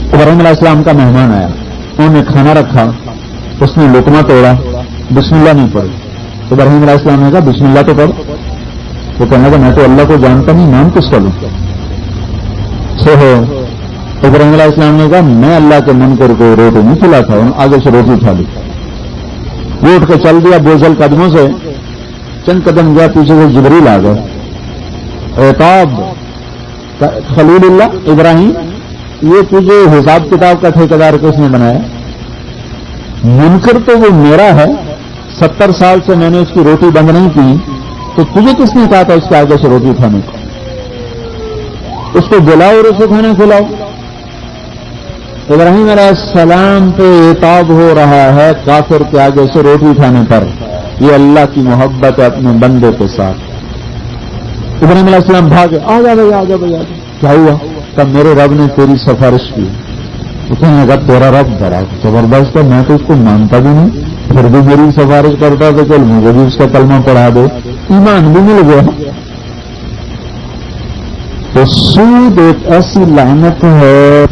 ابراہیم علیہ السلام کا مہمان آیا، انہوں نے کھانا رکھا، اس نے لقمہ توڑا، بسم اللہ نہیں پڑھی۔ ابراہیم علیہ السلام نے کہا بسم اللہ تو پڑھ۔ وہ کہنے لگا میں تو اللہ کو جانتا نہیں، نام کس کا لوں؟ ابراہیم علیہ السلام نے کہا میں اللہ کے منکر کو روٹی نہیں کھلاتا ہوں، آگے سے روٹی اٹھا لی۔ وہ اٹھ کے چل دیا بوجھل قدموں سے، چند قدم گیا، پیچھے سے جبریل آ گئے۔ عتاب خلیل اللہ ابراہیم، یہ تجھے حساب کتاب کا ٹھیکیدار کس نے بنایا؟ منکر تو وہ میرا ہے، 70 سال سے میں نے اس کی روٹی بند نہیں کی، تو تجھے کس نے کہا تھا اس کے آگے سے روٹی اٹھانے کو؟ اس کو بلاؤ اور اسے کھانا کھلاؤ۔ ابراہیم علیہ السلام پہ عتاب ہو رہا ہے کافر کے آگے سے روٹی اٹھانے پر۔ یہ اللہ کی محبت ہے اپنے بندے کے ساتھ۔ ابراہیم علیہ السلام بھاگے، آ جا بھائی، آ جا بھائی، آ جا۔ کیا ہوا؟ تب میرے رب نے تیری سفارش کی۔ کہنے لگا تیرا رب بڑا زبردست ہے، میں تو اس کو مانتا بھی نہیں، پھر بھی میری سفارش کرتا تو چل مجھے بھی اس کا کلمہ پڑھا دے، ایمان بھی مل گیا۔ تو سود ایک ایسی لعنت ہے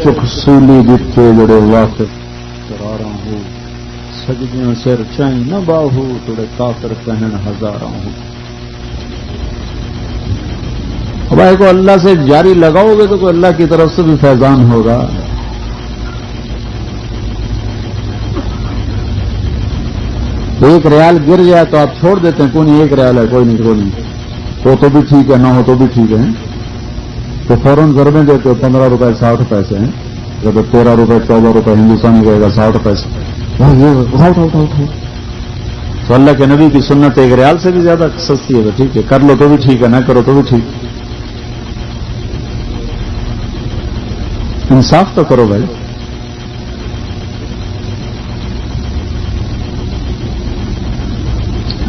چک سولی دتے جڑے واقف قراراں ہو، سجدیاں سر چائیں نہ باہو، تڑے کافر کہن ہزاراں ہو۔ بھائی کو اللہ سے جاری لگاؤ گے تو کوئی اللہ کی طرف سے بھی فیضان ہوگا۔ ایک ریال گر جائے تو آپ چھوڑ دیتے ہیں، کوئی نہیں ایک ریال ہے، کوئی نہیں، کوئی نہیں، ہو تو بھی ٹھیک ہے، نہ ہو تو بھی ٹھیک ہے، تو فوراً ضربیں دیتے ہو 15 روپے 60 پیسے ہیں، جب 13 روپے 14 روپے ہندوستانی کہے گا 60 پیسے، تو اللہ کے نبی کی سنت ایک ریال سے بھی زیادہ سستی ہے، ٹھیک ہے، کر لو تو بھی ٹھیک ہے، نہ کرو تو بھی ٹھیک۔ انصاف تو کرو بھائی۔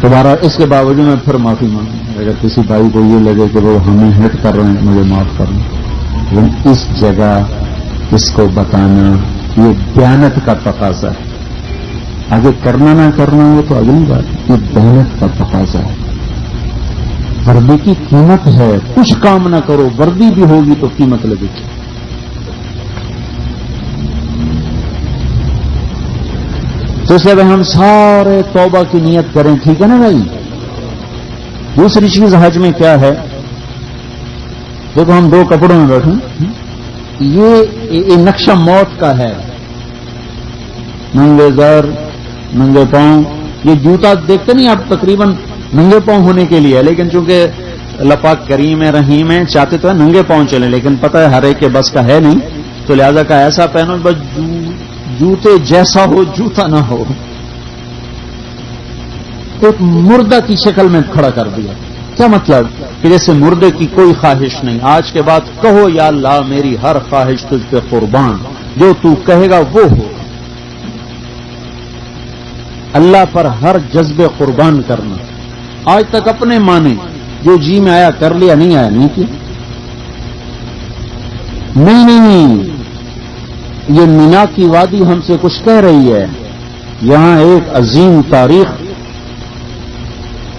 تمہارا اس کے باوجود میں پھر معافی مانگوں، اگر کسی بھائی کو یہ لگے کہ وہ ہمیں ہٹ کر رہے ہیں مجھے معاف کرنا، لیکن اس جگہ اس کو بتانا یہ دیانت کا تقاضا ہے۔ آگے کرنا نہ کرنا وہ تو اگلی بات، یہ دیانت کا تقاضا ہے۔ وردی کی قیمت ہے، کچھ کام نہ کرو وردی بھی ہوگی تو قیمت لگے گی۔ تو اس لیے ہم سارے توبہ کی نیت کریں، ٹھیک ہے نا بھائی۔ دوسری چیز حج میں کیا ہے، دیکھو ہم 2 کپڑوں میں بیٹھیں، یہ نقشہ موت کا ہے، ننگے زر، ننگے پاؤں۔ یہ جوتا دیکھتے نہیں آپ، تقریباً ننگے پاؤں ہونے کے لیے، لیکن چونکہ اللہ پاک کریم ہے رحیم ہے، چاہتے تو ہے ننگے پاؤں چلیں، لیکن پتہ ہے ہر ایک کے بس کا ہے نہیں، تو لہذا کا ایسا پہنو بس جوتے جیسا ہو جوتا نہ ہو. ایک مردہ کی شکل میں کھڑا کر دیا. کیا مطلب کہ جیسے مردے کی کوئی خواہش نہیں. آج کے بعد کہو یا اللہ میری ہر خواہش تجھ پہ قربان، جو تو کہے گا وہ ہو. اللہ پر ہر جذبے قربان کرنا. آج تک اپنے مانے جو جی میں آیا کر لیا، نہیں آیا نہیں کیا. نہیں، یہ مینا کی وادی ہم سے کچھ کہہ رہی ہے. یہاں ایک عظیم تاریخ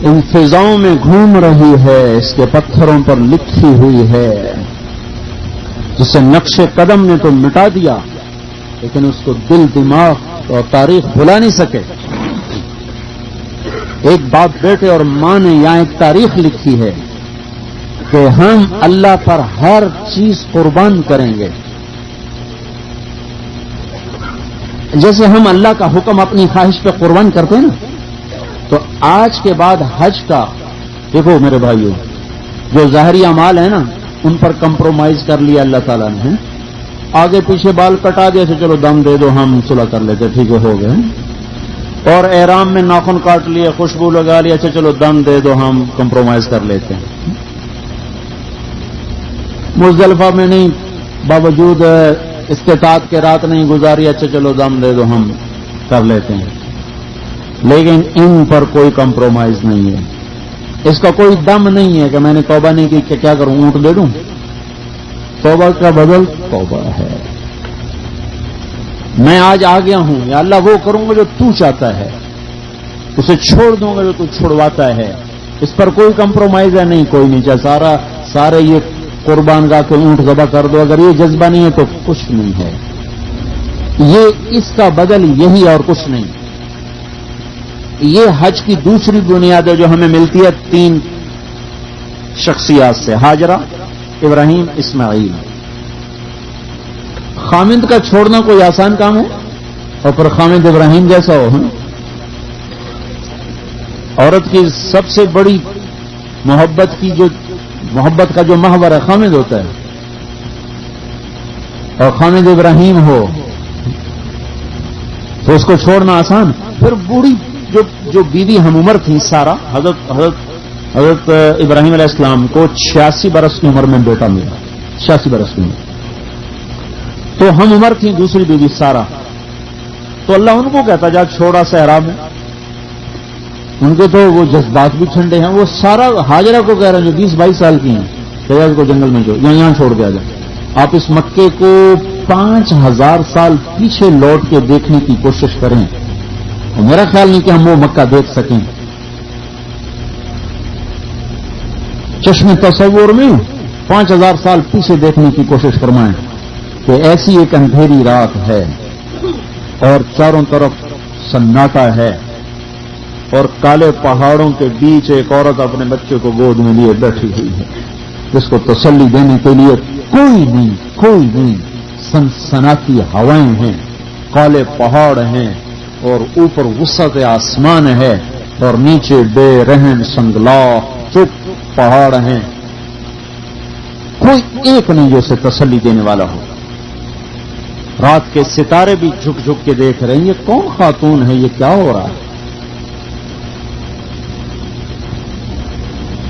ان فضاؤں میں گھوم رہی ہے، اس کے پتھروں پر لکھی ہوئی ہے، جسے نقش قدم نے تو مٹا دیا لیکن اس کو دل، دماغ اور تاریخ بھلا نہیں سکے. ایک باپ بیٹے اور ماں نے یہاں ایک تاریخ لکھی ہے کہ ہم اللہ پر ہر چیز قربان کریں گے. جیسے ہم اللہ کا حکم اپنی خواہش پہ قربان کرتے ہیں نا، تو آج کے بعد حج کا دیکھو میرے بھائیوں، جو ظاہری اعمال ہیں نا ان پر کمپرومائز کر لیا اللہ تعالیٰ نے. آگے پیچھے بال کٹا دیا، چلو دم دے دو ہم صلح کر لیتے، ٹھیک ہے ہو گئے. اور احرام میں ناخن کاٹ لیا، خوشبو لگا لیا، اچھا چلو دم دے دو ہم کمپرومائز کر لیتے ہیں. مزدلفہ میں نہیں، باوجود استطاعت کے رات نہیں گزاری، اچھا چلو دم دے دو ہم کر لیتے ہیں. لیکن ان پر کوئی کمپرومائز نہیں ہے. اس کا کوئی دم نہیں ہے کہ میں نے توبہ نہیں کی کہ کیا کروں، اونٹ دے دوں. توبہ کا بدل توبہ ہے. میں آج آ گیا ہوں، یا اللہ وہ کروں گا جو تو چاہتا ہے، اسے چھوڑ دوں گا جو تو چھوڑواتا ہے. اس پر کوئی کمپرومائز ہے نہیں، کوئی نہیں. چاہے سارے یہ قربان گاہ کے اونٹ ذبح کر دو، اگر یہ جذبہ نہیں ہے تو کچھ نہیں ہے. یہ اس کا بدل یہی اور کچھ نہیں. یہ حج کی دوسری بنیاد ہے جو ہمیں ملتی ہے 3 شخصیات سے: ہاجرہ، ابراہیم، اسماعیل. خامند کا چھوڑنا کوئی آسان کام ہے؟ اور پھر خامند ابراہیم جیسا ہو. عورت کی سب سے بڑی محبت کا جو محور ہے خامند ہوتا ہے، اور خامند ابراہیم ہو تو اس کو چھوڑنا آسان. پھر بوڑھی جو بیوی ہم عمر تھی سارا، حضرت ابراہیم علیہ السلام کو 86 برس کی عمر میں بیٹا ملا. 86 برس کی عمر تو ہم عمر تھی دوسری بیوی سارا. تو اللہ ان کو کہتا جا چھوڑا صحرا میں. ان کے تو وہ جذبات بھی ٹھنڈے ہیں. وہ سارا ہاجرہ کو کہہ رہے ہیں جو 20-22 سال کی ہیں، کہ کو جنگل میں جو یہاں چھوڑ دیا جائے. آپ اس مکے کو 5000 سال پیچھے لوٹ کے دیکھنے کی کوشش کریں، اور میرا خیال نہیں کہ ہم وہ مکہ دیکھ سکیں. چشم تصور میں 5000 سال پیچھے دیکھنے کی کوشش فرمائیں کہ ایسی ایک اندھیری رات ہے اور چاروں طرف سناٹا ہے، اور کالے پہاڑوں کے بیچ ایک عورت اپنے بچے کو گود میں لیے بیٹھی ہوئی ہے، جس کو تسلی دینے کے لیے کوئی نہیں. سنسناتی ہوائیں ہیں، کالے پہاڑ ہیں، اور اوپر وسعت آسمان ہے، اور نیچے بے رحم سنگلاخ چپ پہاڑ ہیں. کوئی ایک نہیں جو اسے تسلی دینے والا ہو. رات کے ستارے بھی جھک جھک کے دیکھ رہے ہیں یہ کون خاتون ہے، یہ کیا ہو رہا ہے،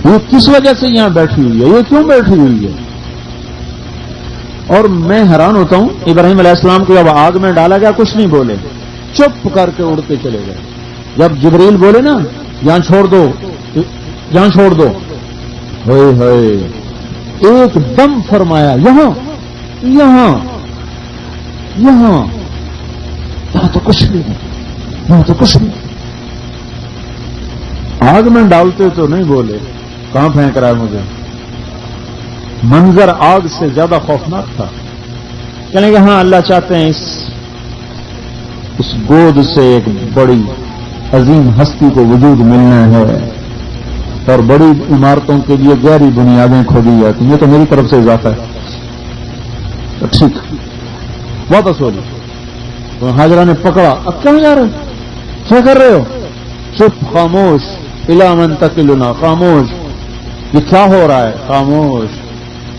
یہ کس وجہ سے یہاں بیٹھی ہوئی ہے، یہ کیوں بیٹھی ہوئی ہے. اور میں حیران ہوتا ہوں، ابراہیم علیہ السلام کو جب آگ میں ڈالا گیا کچھ نہیں بولے، چپ کر کے اڑ کے چلے گئے. جب جبریل بولے نا یہاں چھوڑ دو، یہاں چھوڑ دو، ہوئے ایک دم فرمایا یہاں یہاں یہاں یہاں تو کچھ نہیں، یہاں تو کچھ نہیں. آگ میں ڈالتے تو نہیں بولے، کہاں پھینک رہا ہے مجھے. منظر آگ سے زیادہ خوفناک تھا. کہنے کہ ہاں اللہ چاہتے ہیں اس گود سے ایک بڑی عظیم ہستی کو وجود ملنا ہے، اور بڑی عمارتوں کے لیے گہری بنیادیں کھودی جاتی ہیں. یہ تو میری طرف سے اضافہ ہے. تو ٹھیک واپس ہو گئی. تو حاجرہ نے پکڑا، اب کہاں جا رہے، کیا کر رہے ہو؟ چپ، خاموش. الا من تقلنا، خاموش. یہ کیا ہو رہا ہے، خاموش.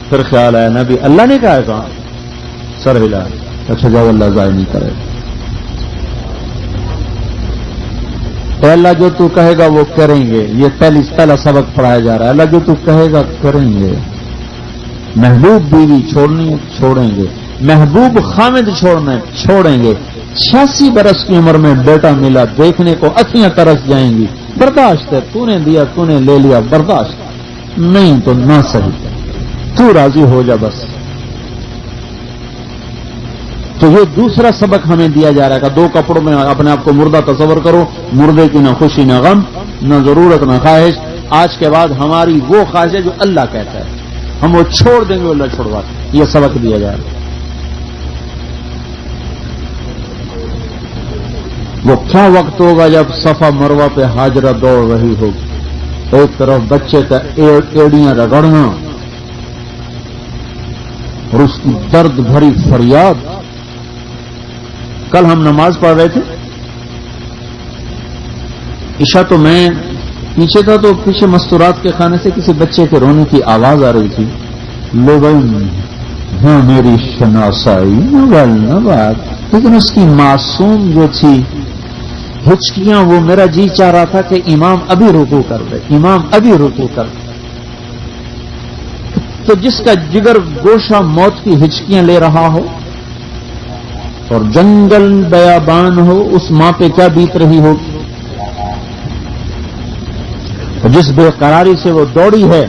پھر خیال آیا نبی اللہ نے کہا ہے کہاں، سر ہلا. اچھا جاؤ اللہ ضائع نہیں کرے. اے اللہ جو تو کہے گا وہ کریں گے. یہ پہلا سبق پڑھایا جا رہا ہے. اللہ جو تو کہے گا کریں گے. محبوب بیوی چھوڑنی چھوڑیں گے. محبوب خامد چھوڑیں گے. 86 برس کی عمر میں بیٹا ملا, دیکھنے کو اکھیاں ترس جائیں گی. برداشت ہے, تو نے دیا تو نے لے لیا, برداشت نہیں تو نہ صحیح, تو راضی ہو جا بس. تو یہ دوسرا سبق ہمیں دیا جا رہا ہے کہ 2 کپڑوں میں اپنے آپ کو مردہ تصور کرو. مردے کی نہ خوشی نہ غم, نہ ضرورت نہ خواہش. آج کے بعد ہماری وہ خواہش ہے جو اللہ کہتا ہے, ہم وہ چھوڑ دیں گے, اللہ چھوڑوا. یہ سبق دیا جا رہا ہے. وہ کیا وقت ہوگا جب صفا مروہ پہ ہاجرہ دوڑ رہی ہوگی, ایک طرف بچے کا ایڑیاں رگڑنا اور اس کی درد بھری فریاد. کل ہم نماز پڑھ رہے تھے, عشاء تو میں پیچھے تھا, تو پیچھے مستورات کے خانے سے کسی بچے کے رونے کی آواز آ رہی تھی. لوگن ہاں میری شناسائی نہ بات, لیکن اس کی معصوم جو تھی ہچکیاں, وہ میرا جی چاہ رہا تھا کہ امام ابھی رکوع کر دے, امام ابھی رکوع کر دے. تو جس کا جگر گوشہ موت کی ہچکیاں لے رہا ہو اور جنگل بیابان ہو, اس ماں پہ کیا بیت رہی ہو. اور جس بے قراری سے وہ دوڑی ہے,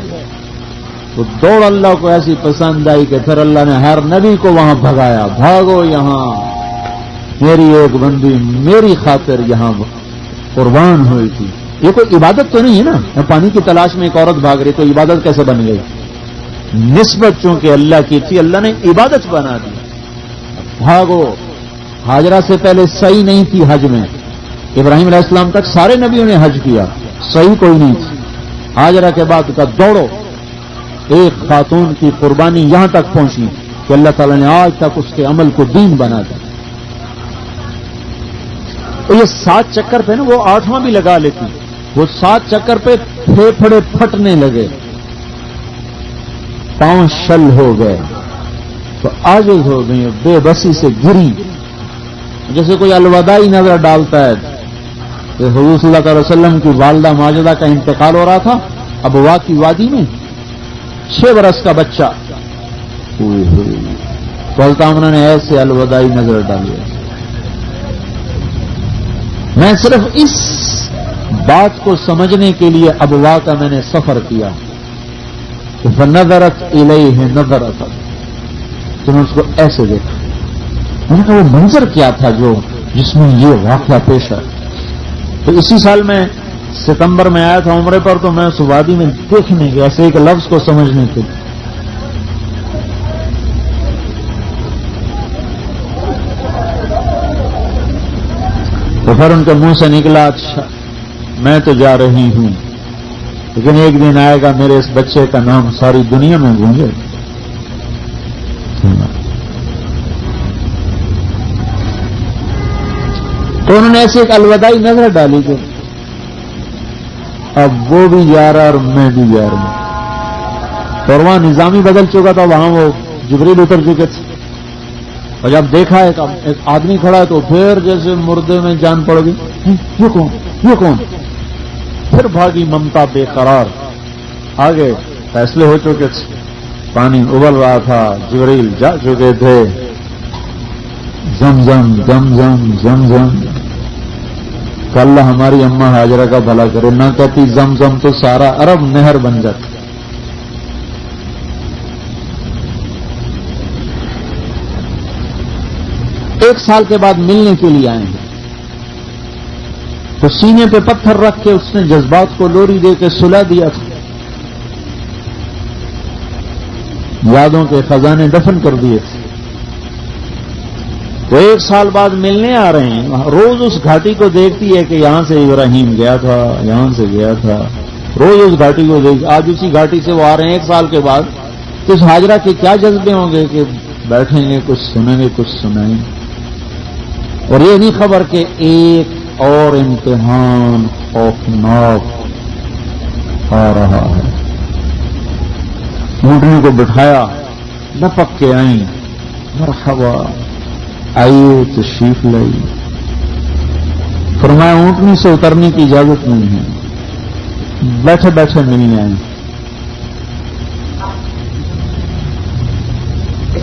وہ دوڑ اللہ کو ایسی پسند آئی کہ پھر اللہ نے ہر نبی کو وہاں بھگایا. بھاگو یہاں, میری ایک بندی میری خاطر یہاں قربان ہوئی تھی. یہ کوئی عبادت تو نہیں ہے نا, پانی کی تلاش میں ایک عورت بھاگ رہی, تو عبادت کیسے بن گئی؟ نسبت چونکہ اللہ کی تھی, اللہ نے عبادت بنا دی. بھاگو. ہاجرہ سے پہلے صحیح نہیں تھی حج میں. ابراہیم علیہ السلام تک سارے نبیوں نے حج کیا, صحیح کوئی نہیں تھی. ہاجرہ کے بعد کا دوڑو. ایک خاتون کی قربانی یہاں تک پہنچی کہ اللہ تعالیٰ نے آج تک اس کے عمل کو دین بنا دیا. تو یہ 7 چکر پہ نا, وہ 8واں بھی لگا لیتی. وہ 7 چکر پہ پھیپھڑے پھٹنے لگے, پاؤں شل ہو گئے, تو عاجز ہو گئی, بے بسی سے گری. جیسے کوئی الوداعی نظر ڈالتا ہے کہ حضور صلی اللہ علیہ وسلم کی والدہ ماجدہ کا انتقال ہو رہا تھا ابوا کی وادی میں, 6 برس کا بچہ. حضرت آمنہ نے ایسے الوداعی نظر ڈالی. میں صرف اس بات کو سمجھنے کے لیے ابوا کا میں نے سفر کیا. فنظرت الیہ نظرۃ, تو نے اس کو ایسے دیکھا. میں نے کہا وہ منظر کیا تھا جو جس میں یہ واقعہ پیش ہے. تو اسی سال میں ستمبر میں آیا تھا عمرے پر, تو میں اس وادی میں دیکھنے گیا ایسے ایک لفظ کو سمجھنے کے لیے. تو پھر ان کے منہ سے نکلا, اچھا میں تو جا رہی ہوں, لیکن ایک دن آئے گا میرے اس بچے کا نام ساری دنیا میں گونجے. تو انہوں نے ایسے ایک الوداعی نظر ڈالی کہ اب وہ بھی جا رہا اور میں بھی جا رہا ہوں. اور وہاں نظامی بدل چکا تھا, وہاں وہ جبریل اتر چکے تھے. اور جب دیکھا ایک آدمی کھڑا ہے تو پھر جیسے مردے میں جان پڑ گئی, یہ کون. پھر بھاگی ممتا بے قرار. آگے فیصلے ہو چکے تھے, پانی ابل رہا تھا, جبریل جا چکے تھے. زمزم زمزم زمزم. کہ اللہ ہماری اماں ہاجرہ کا بھلا کرے, نہ کہتی زمزم تو سارا عرب نہر بن جاتا. ایک سال کے بعد ملنے کے لیے آئے ہیں, تو سینے پہ پتھر رکھ کے اس نے جذبات کو لوری دے کے سلا دیا تھا. یادوں کے خزانے دفن کر دیے تھے. وہ 1 سال بعد ملنے آ رہے ہیں. روز اس گھاٹی کو دیکھتی ہے کہ یہاں سے ابراہیم گیا تھا, یہاں سے گیا تھا. روز اس گھاٹی کو دیکھ. آج اسی گھاٹی سے وہ آ رہے ہیں 1 سال کے بعد. اس ہاجرہ کے کیا جذبے ہوں گے کہ بیٹھیں گے, کچھ سنیں گے, کچھ سنائیں گے. اور یہ نہیں خبر کہ ایک اور امتحان خوفناک آ رہا ہے. اونٹنی کو بٹھایا, لپک کے آئیں, مرحبا آئیے تشریف لائی. فرمایا اونٹنی سے اترنے کی اجازت نہیں ہے, بیٹھے بیٹھے ملنے آئے.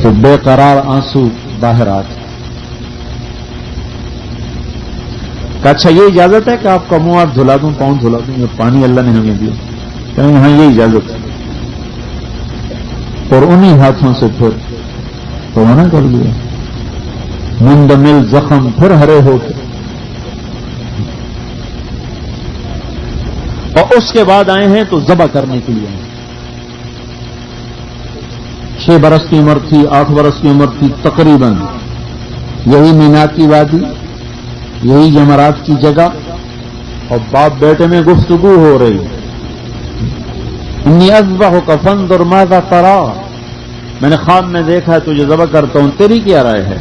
تو بے قرار آنسو باہر آتے. اچھا یہ اجازت ہے کہ آپ کا منہ آپ دھلا دوں, پاؤں دھلا دوں؟ یہ پانی اللہ نے ہمیں دیا. کہیں ہاں یہ اجازت ہے. اور انہی ہاتھوں سے پھر روانہ کر دیا. مندمل زخم پھر ہرے ہو کے. اور اس کے بعد آئے ہیں تو ذبح کرنے کے لیے. 6 برس کی عمر تھی, 8 برس کی عمر تھی تقریباً. یہی مینا کی وادی, یہی جمرات کی جگہ, اور باپ بیٹے میں گفتگو ہو رہی. انی اذبحک فانظر ماذا ترى, میں نے خواب میں دیکھا تجھے ذبح کرتا ہوں, تیری کیا رائے ہے؟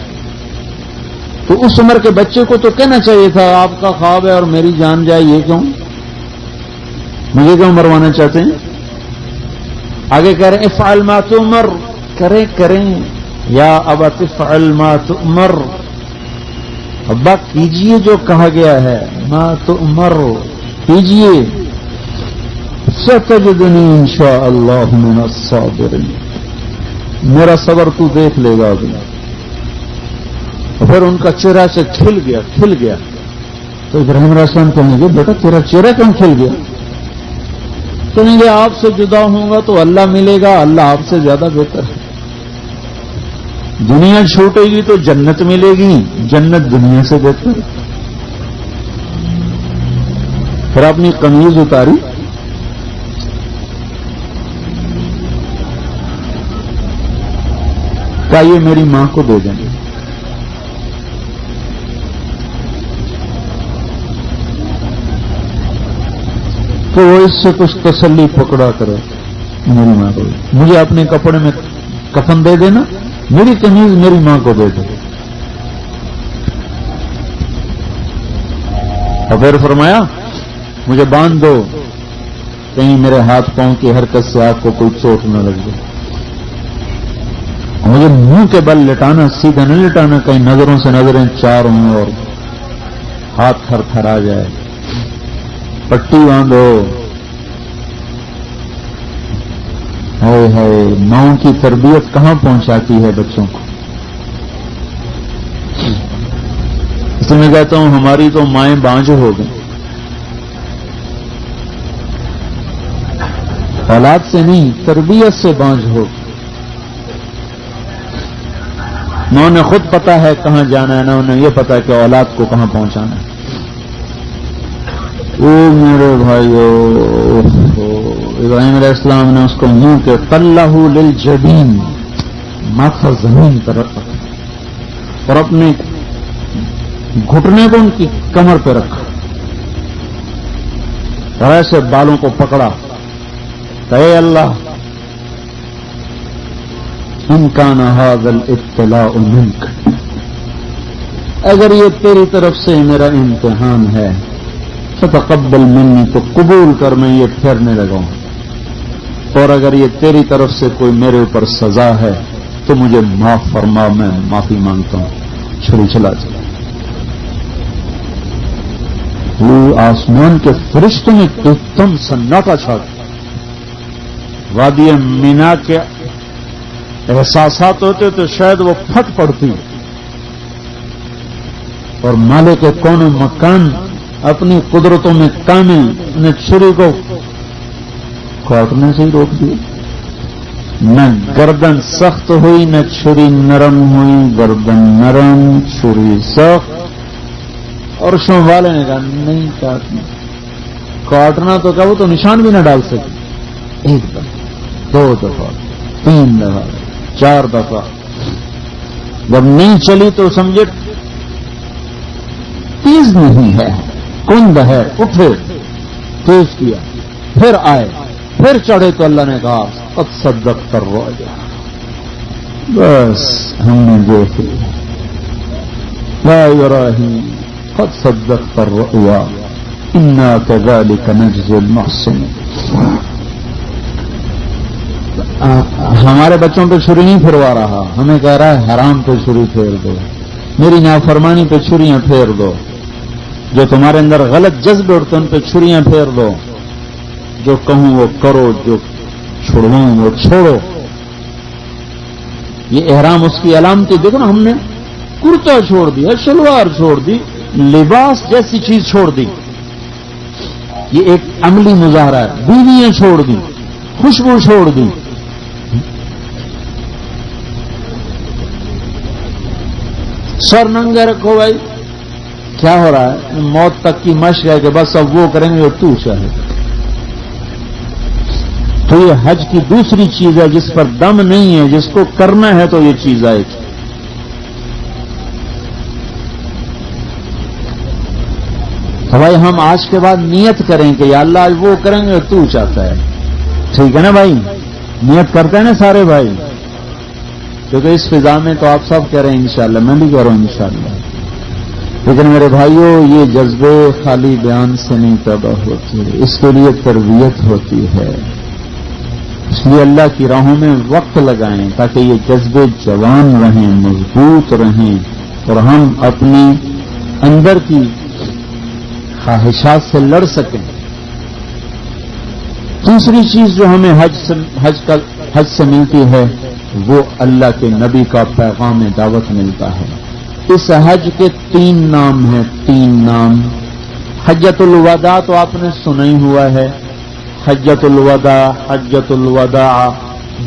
تو اس عمر کے بچے کو تو کہنا چاہیے تھا آپ کا خواب ہے اور میری جان جائے, یہ کیوں, مجھے کیوں مروانا چاہتے ہیں؟ آگے کہہ رہے افعل ما تؤمر, کریں یا ابا تفعل ما تؤمر, ابا کیجئے جو کہا گیا ہے. ما تؤمر, کیجئے. ستجدنی انشاءاللہ من الصابرین, میرا صبر تو دیکھ لے گا ابھی. اور پھر ان کا چہرہ سے کھل گیا. تو ابراہیم علیہ السلام کہیں گے بیٹا تیرا چہرہ کیوں کھل گیا؟ کہیں گے آپ سے جدا ہوں گا تو اللہ ملے گا, اللہ آپ سے زیادہ بہتر ہے. دنیا چھوٹے گی تو جنت ملے گی, جنت دنیا سے بہتر. پھر اپنی قمیض اتاری, کہا یہ میری ماں کو دے دیں. تو وہ اس سے کچھ تسلی پکڑا کرے, میری ماں کو مجھے اپنے کپڑے میں کفن دے دینا, میری قمیض میری ماں کو دے دے. اور پھر فرمایا مجھے باندھ دو, کہیں میرے ہاتھ پاؤں کی حرکت سے آپ کو کوئی چوٹ نہ لگ جائے. مجھے منہ کے بل لٹانا, سیدھا نہ لٹانا, کہیں نظروں سے نظریں چار ہوں اور ہاتھ تھر تھر آ جائے. پٹی باندھو. ہے ماؤں کی تربیت کہاں پہنچاتی ہے بچوں کو. اس لیے میں کہتا ہوں ہماری تو مائیں بانجھ ہو گئیں, اولاد سے نہیں تربیت سے بانجھ ہو. نہ انہیں خود پتا ہے کہاں جانا ہے, نہ انہیں یہ پتا ہے کہ اولاد کو کہاں پہنچانا ہے. او میرے بھائیو, ابراہیم علیہ السلام نے اس کو منہ کے قلہ للجبین, ماتھا زمین پر رکھا اور اپنے گھٹنے کو ان کی کمر پہ رکھا اور ایسے بالوں کو پکڑا. اے اللہ, ان کان ھذا الابتلاء منک, اگر یہ تیری طرف سے میرا امتحان ہے, فتقبل منی, تو قبول کر, میں یہ پھیرنے لگا ہوں. اور اگر یہ تیری طرف سے کوئی میرے اوپر سزا ہے تو مجھے معاف فرما, میں معافی مانگتا ہوں. چھری چلا چلا. وہ آسمان کے فرشتوں میں ایک دم سناٹا چھا گیا. وادی مینا کے احساسات ہوتے تو شاید وہ پھٹ پڑتی, اور مالک کے کون مکان اپنی قدرتوں میں کامل نے چھری کو کاٹنے سے ہی روک دیا. نہ گردن سخت ہوئی, نہ چھری نرم ہوئی. گردن نرم, چھری سخت. اور شو والے نے کہا نہیں کاٹنا. کاٹنا تو کیا, وہ تو نشان بھی نہ ڈال سکے. 1 دفعہ, 2 دفعہ, 3 دفعہ, 4 دفعہ. جب نہیں چلی تو سمجھے تیز نہیں ہے, کند ہے. اٹھے, تیز کیا, پھر آئے, پھر چڑھے تو اللہ نے کہا قد صدقت الرؤیا. بس ہم نے دیکھ لیا. یا ابراہیم قد صدقت الرؤیا انا كذلك نجزي المحسنين. ہمارے بچوں پہ چھری نہیں پھروا رہا، ہمیں کہہ رہا ہے حرام پہ چھری پھیر دو، میری نافرمانی پہ چھریاں پھیر دو، جو تمہارے اندر غلط جذبے اٹھتے ان پہ چھریاں پھیر دو، جو کہوں وہ کرو، جو چھوڑوں وہ چھوڑو۔ یہ احرام اس کی علامتی، دیکھو نا، ہم نے کرتا چھوڑ دیا، شلوار چھوڑ دی، لباس جیسی چیز چھوڑ دی، یہ ایک عملی مظاہرہ ہے۔ بیویاں چھوڑ دی، خوشبو چھوڑ دی، سر ننگے رکھو بھائی، کیا ہو رہا ہے؟ موت تک کی مشق ہے کہ بس اب وہ کریں گے جو تو چاہے۔ تو یہ حج کی دوسری چیز ہے جس پر دم نہیں ہے، جس کو کرنا ہے تو یہ چیز آئے گی۔ تو بھائی ہم آج کے بعد نیت کریں کہ یا اللہ آج وہ کریں گے جو تو چاہتا ہے، ٹھیک ہے نا بھائی؟ نیت کرتے ہیں نا سارے بھائی، کیونکہ اس فضا میں تو آپ سب کہہ رہے ہیں انشاءاللہ، میں بھی کہہ رہا ہوں انشاءاللہ۔ لیکن میرے بھائیوں، یہ جذبے خالی بیان سے نہیں پیدا ہوتے، اس کے لیے تربیت ہوتی ہے۔ اس لیے اللہ کی راہوں میں وقت لگائیں تاکہ یہ جذبے جوان رہیں، مضبوط رہیں، اور ہم اپنی اندر کی خواہشات سے لڑ سکیں۔ تیسری چیز جو ہمیں حج سے ملتی ہے وہ اللہ کے نبی کا پیغام دعوت ملتا ہے۔ اس حج کے 3 نام ہیں، 3 نام۔ حجۃ الوداع تو آپ نے سنا ہی ہوا ہے، حجۃ الوداع، حجۃ الوداع۔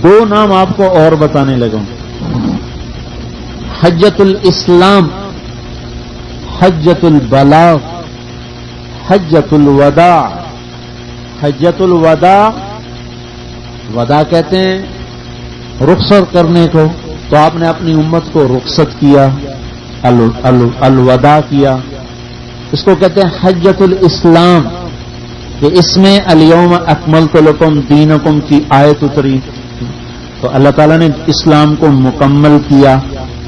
2 نام آپ کو اور بتانے لگا، حجۃ الاسلام، حجۃ البلاغ، حجۃ الوداع۔ حجۃ الوداع، ودا کہتے ہیں رخصت کرنے کو، تو آپ نے اپنی امت کو رخصت کیا، الوداع کیا۔ اس کو کہتے ہیں حجۃ الاسلام، کہ اس میں الیوم اکملت لکم دینکم کی آیت اتری، تو اللہ تعالیٰ نے اسلام کو مکمل کیا،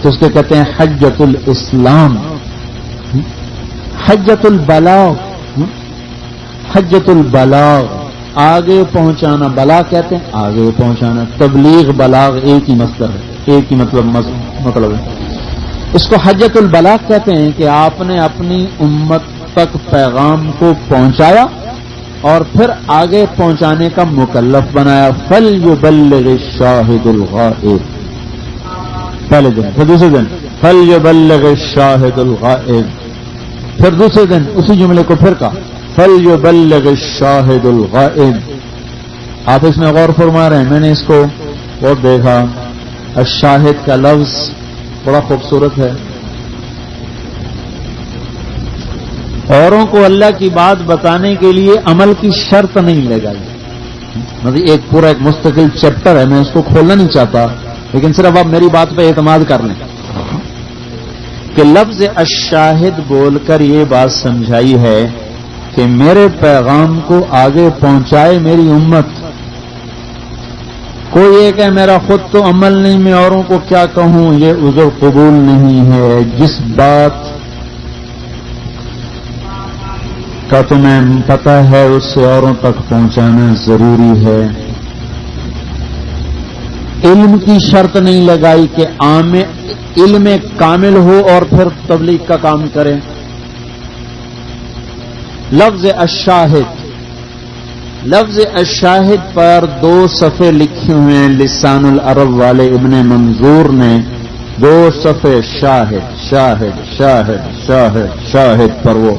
تو اس کو کہتے ہیں حجۃ الاسلام۔ حجۃ البلاغ، حجۃ البلاغ، آگے پہنچانا، بلاغ کہتے ہیں آگے پہنچانا، تبلیغ بلاغ ایک ہی مصدر ہے، ایک ہی مطلب ہے۔ اس کو حجۃ البلاغ کہتے ہیں کہ آپ نے اپنی امت تک پیغام کو پہنچایا اور پھر آگے پہنچانے کا مکلف بنایا۔ فَلْيُبَلِّغِ الشَّاهِدُ الْغَائِبُ، پہلے دن، پھر دوسرے دن فَلْيُبَلِّغِ الشَّاهِدُ الْغَائِبُ، پھر دوسرے دن اسی جملے کو پھر کہا فَلْيُبَلِّغِ الشَّاهِدُ الْغَائِبُ۔ آپ اس میں غور فرما رہے ہیں، میں نے اس کو بہت دیکھا، الشاہد کا لفظ بڑا خوبصورت ہے۔ اوروں کو اللہ کی بات بتانے کے لیے عمل کی شرط نہیں لگائی، مطلب ایک پورا ایک مستقل چیپٹر ہے، میں اس کو کھولنا نہیں چاہتا، لیکن صرف آپ میری بات پہ اعتماد کر لیں کہ لفظ الشاہد بول کر یہ بات سمجھائی ہے کہ میرے پیغام کو آگے پہنچائے میری امت۔ کوئی یہ کہ میرا خود تو عمل نہیں، میں اوروں کو کیا کہوں، یہ عذر قبول نہیں ہے۔ جس بات کا تمہیں پتہ ہے اس سے اوروں تک پہنچانا ضروری ہے۔ علم کی شرط نہیں لگائی کہ عام علم کامل ہو اور پھر تبلیغ کا کام کرے۔ لفظ الشاہد، لفظ الشاہد پر 2 صفحے لکھے ہوئے ہیں لسان العرب والے ابن منظور نے، 2 صفحے شاہد شاہد شاہد شاہد شاہد پر وہ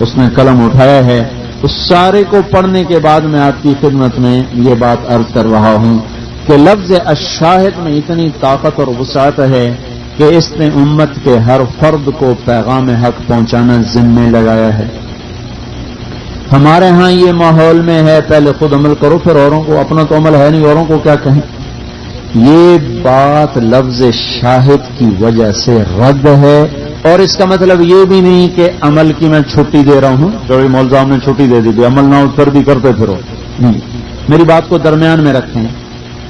اس نے قلم اٹھایا ہے۔ اس سارے کو پڑھنے کے بعد میں آپ کی خدمت میں یہ بات عرض کر رہا ہوں کہ لفظ الشاہد میں اتنی طاقت اور وسعت ہے کہ اس نے امت کے ہر فرد کو پیغام حق پہنچانا ذمہ لگایا ہے۔ ہمارے ہاں یہ ماحول میں ہے پہلے خود عمل کرو پھر اوروں کو، اپنا تو عمل ہے نہیں، اوروں کو کیا کہیں۔ یہ بات لفظ شاہد کی وجہ سے رد ہے، اور اس کا مطلب یہ بھی نہیں کہ عمل کی میں چھٹی دے رہا ہوں، جو مول صاحب نے چھٹی دے دی تھی، عمل نہ ہو پھر بھی کرتے پھرو، نہیں۔ میری بات کو درمیان میں رکھیں،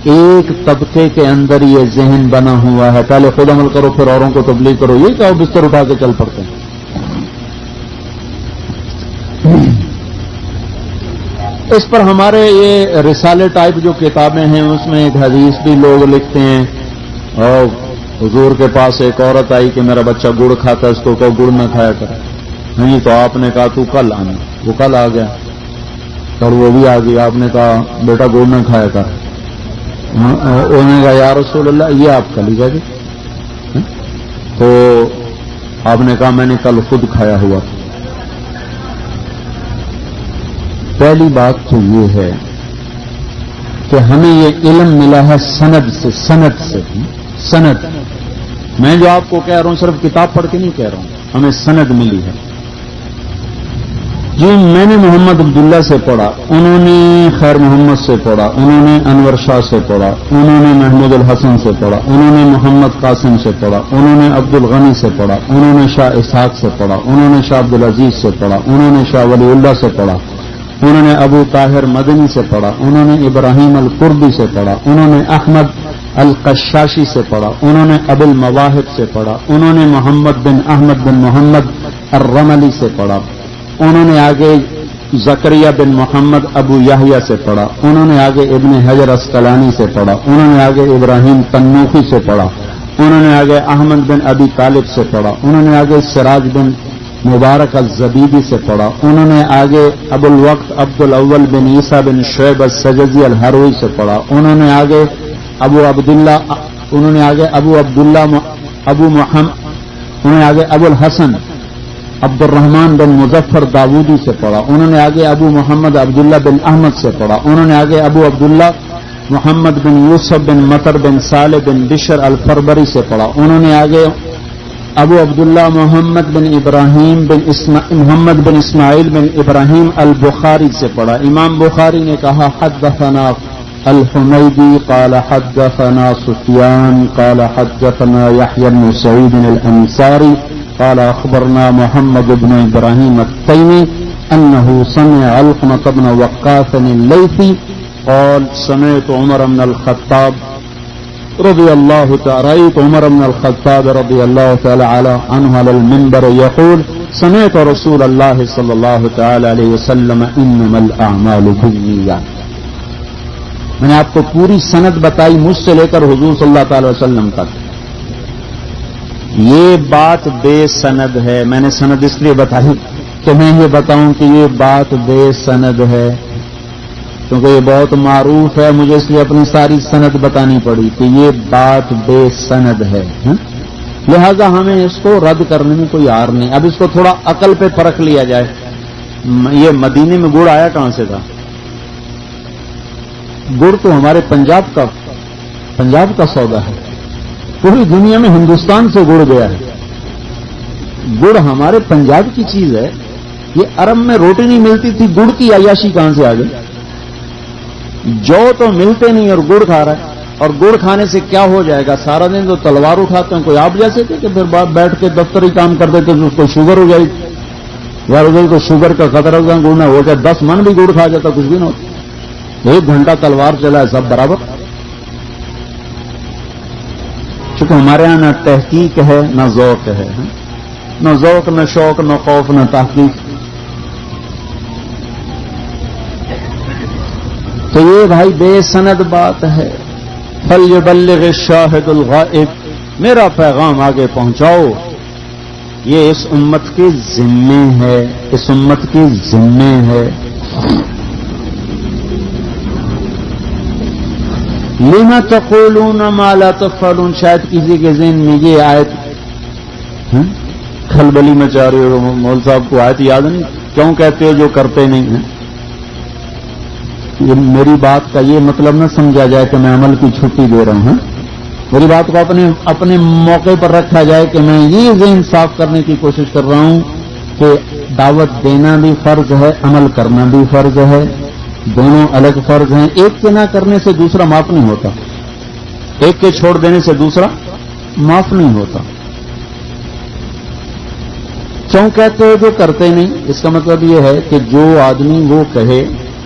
ایک طبقے کے اندر یہ ذہن بنا ہوا ہے پہلے خود عمل کرو پھر اوروں کو تبلیغ کرو، یہ کیا بستر اٹھا کے چل پڑتے ہیں۔ اس پر ہمارے یہ رسالے ٹائپ جو کتابیں ہیں اس میں ایک حدیث بھی لوگ لکھتے ہیں، اور حضور کے پاس ایک عورت آئی کہ میرا بچہ گڑ کھاتا ہے، اس کو کہو گڑ نہ کھایا کر، نہیں تو آپ نے کہا تو کل آنا، وہ کل آ گیا، اور وہ بھی آ گئی، آپ نے کہا بیٹا گڑ نہ کھایا کر، انہوں نے کہا یا رسول اللہ یہ آپ کل ہی گئے، تو آپ نے کہا میں نے کل خود کھایا ہوا۔ پہلی بات تو یہ ہے کہ ہمیں یہ علم ملا ہے سند سے، سند میں جو آپ کو کہہ رہا ہوں صرف کتاب پڑھ کے نہیں کہہ رہا ہوں، ہمیں سند ملی ہے۔ جی میں نے محمد عبداللہ سے پڑھا، انہوں نے خیر محمد سے پڑھا، انہوں نے انور شاہ سے پڑھا، انہوں نے محمود الحسن سے پڑھا، انہوں نے محمد قاسم سے پڑھا، انہوں نے عبد الغنی سے پڑھا، انہوں نے شاہ اسحاق سے پڑھا، انہوں نے شاہ عبدالعزیز سے پڑھا، انہوں نے شاہ ولی اللہ سے پڑھا، انہوں نے ابو طاہر مدنی سے پڑھا، انہوں نے ابراہیم القربی سے پڑھا، انہوں نے احمد القشاشی سے پڑھا، انہوں نے ابو المواہب سے پڑھا، انہوں نے محمد بن احمد بن محمد الرملی سے پڑھا، انہوں نے آگے زکریا بن محمد ابو یحییٰ سے پڑھا، انہوں نے آگے ابن حجر اسقلانی سے پڑھا، انہوں نے آگے ابراہیم تنوخی سے پڑھا، انہوں نے آگے احمد بن ابی طالب سے پڑھا، انہوں نے آگے سراج بن مبارک الزبیدی سے پڑھا، انہوں نے آگے ابو الوقت عبد الاول بن عیسیٰ بن شعیب السجزی الہروی سے پڑھا، انہوں نے آگے ابو عبداللہ ابو محمد، انہوں نے آگے ابو الحسن عبد الرحمن بن مظفر داودی سے پڑھا، انہوں نے آگے ابو محمد عبداللہ بن احمد سے پڑھا، انہوں نے آگے ابو عبداللہ محمد بن یوسف بن مطر بن صالح بن بشر الفربری سے پڑھا، انہوں نے آگے ابو عبداللہ محمد بن ابراہیم محمد بن اسماعیل بن ابراہیم البخاری سے پڑھا۔ امام بخاری نے کہا حدثنا الحمیدی قال حدثنا سفیان قال حدثنا یحیی بن سعید الانصاری قال اخبرنا محمد بن ابراہیم التیمی انه سمع علقمة بن وقاص الليثي قال سمعت عمر بن الخطاب رضي الله تعالى رأيت عمر بن الخطاب رضي الله تعالى عنه على المنبر يقول سمعت رسول الله صلى الله تعالى عليه وسلم انما الاعمال بالنيات۔ میں نے آپ کو پوری سند بتائی مجھ سے لے کر حضور صلی اللہ تعالی وسلم تک۔ یہ بات بے سند ہے، میں نے سند اس لیے بتائی کہ میں یہ بتاؤں کہ یہ بات بے سند ہے، کیونکہ یہ بہت معروف ہے، مجھے اس لیے اپنی ساری سند بتانی پڑی کہ یہ بات بے سند ہے، لہذا ہمیں اس کو رد کرنے میں کوئی عار نہیں۔ اب اس کو تھوڑا عقل پہ پرکھ لیا جائے، یہ مدینے میں گڑ آیا کہاں سے تھا؟ گڑ تو ہمارے پنجاب کا سودا ہے، پوری دنیا میں ہندوستان سے گڑ گیا ہے، گڑ ہمارے پنجاب کی چیز ہے۔ یہ عرب میں روٹی نہیں ملتی تھی، گڑ کی عیاشی کہاں سے آ گئی؟ جو تو ملتے نہیں اور گڑ کھا رہا ہے، اور گڑ کھانے سے کیا ہو جائے گا؟ سارا دن تو تلوار اٹھاتے ہیں، کوئی آپ جیسے تھے کہ پھر بعد بیٹھ کے دفتری کام کر دیتے تو اس کو شوگر ہو جائے گی، کو شوگر کا خطرہ ہوگا، گڑ نہ ہو جائے، 10 من بھی گڑ کھا جاتا کچھ بھی نہ ہوتا۔ 1 گھنٹہ تلوار چلا ہے، سب برابر۔ چونکہ ہمارے یہاں نہ تحقیق ہے نہ ذوق ہے، نہ ذوق نہ شوق نہ خوف نہ تحقیق۔ تو یہ بھائی بے سند بات ہے۔ فَلْيُبَلِّغِ الشَّاهِدُ الْغَائِبُ، میرا پیغام آگے پہنچاؤ، یہ اس امت کے ذمے ہے، اس امت کے ذمے ہے۔ لِمَ تَقُولُونَ مَا لَا تَفْعَلُونَ، شاید کسی کے ذہن میں یہ آیت کھلبلی مچا رہی ہو، مول صاحب کو آیت یاد نہیں، کیوں کہتے ہو جو کرتے نہیں ہیں؟ یہ میری بات کا یہ مطلب نہ سمجھا جائے کہ میں عمل کی چھٹی دے رہا ہوں، میری بات کو اپنے موقع پر رکھا جائے کہ میں یہ ذہن صاف کرنے کی کوشش کر رہا ہوں کہ دعوت دینا بھی فرض ہے، عمل کرنا بھی فرض ہے، دونوں الگ فرض ہیں۔ ایک کے نہ کرنے سے دوسرا معاف نہیں ہوتا، ایک کے چھوڑ دینے سے دوسرا معاف نہیں ہوتا۔ کیوں کہتے ہو جو کرتے نہیں؟ اس کا مطلب یہ ہے کہ جو آدمی وہ کہے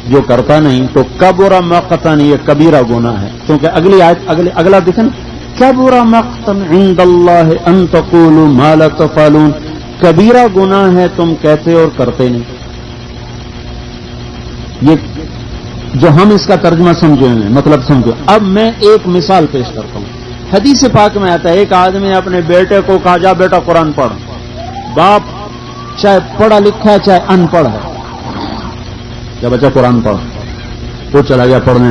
جو کرتا نہیں تو کبرا مقتا، یہ کبیرہ گناہ ہے، کیونکہ اگلی آیت اگلا دیکھیں، کبرا مقتا عند اللہ ان تقولوا ما لا تفعلون، کبیرہ گناہ ہے تم کہتے اور کرتے نہیں۔ یہ جو ہم اس کا ترجمہ سمجھے ہیں، مطلب سمجھو. اب میں ایک مثال پیش کرتا ہوں. حدیث پاک میں آتا ہے ایک آدمی اپنے بیٹے کو کہا جا بیٹا قرآن پڑھ. باپ چاہے پڑھا لکھا ہے چاہے ان پڑھ ہے، کیا بچہ قرآن پڑھ. وہ چلا گیا پڑھنے.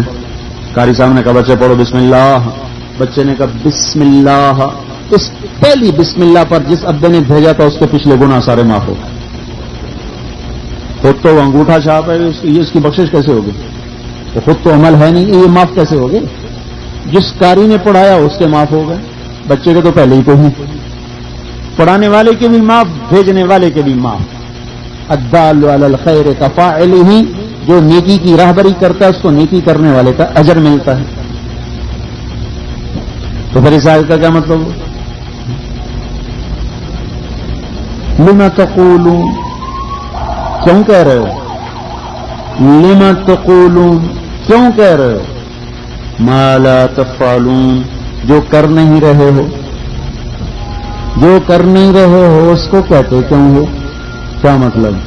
قاری صاحب نے کہا بچے پڑھو بسم اللہ. بچے نے کہا بسم اللہ. اس پہلی بسم اللہ پر جس ابے نے بھیجا تھا اس کے پچھلے گناہ سارے معاف ہو گئے. خود تو وہ انگوٹھا چھاپ ہے، اس کی بخشش کیسے ہوگی؟ وہ خود تو عمل ہے نہیں، یہ معاف کیسے ہوگی؟ جس قاری نے پڑھایا اس کے معاف ہو گئے، بچے کے تو پہلے ہی کوئی نہیں. پڑھانے والے کے بھی معاف، بھیجنے والے کے بھی معاف. الدال علی الخیر کفاعلہ، جو نیکی کی راہبری کرتا ہے اس کو نیکی کرنے والے کا اجر ملتا ہے. تو پھر اس آیت کا کیا مطلب؟ لما تقولون، کیوں کہہ رہے ہو؟ لما تقولون، کیوں کہہ رہے ہو؟ ما لا تفعلون، جو کر نہیں رہے ہو. جو کر نہیں رہے ہو اس کو کہتے کیوں ہو؟ کیا مطلب؟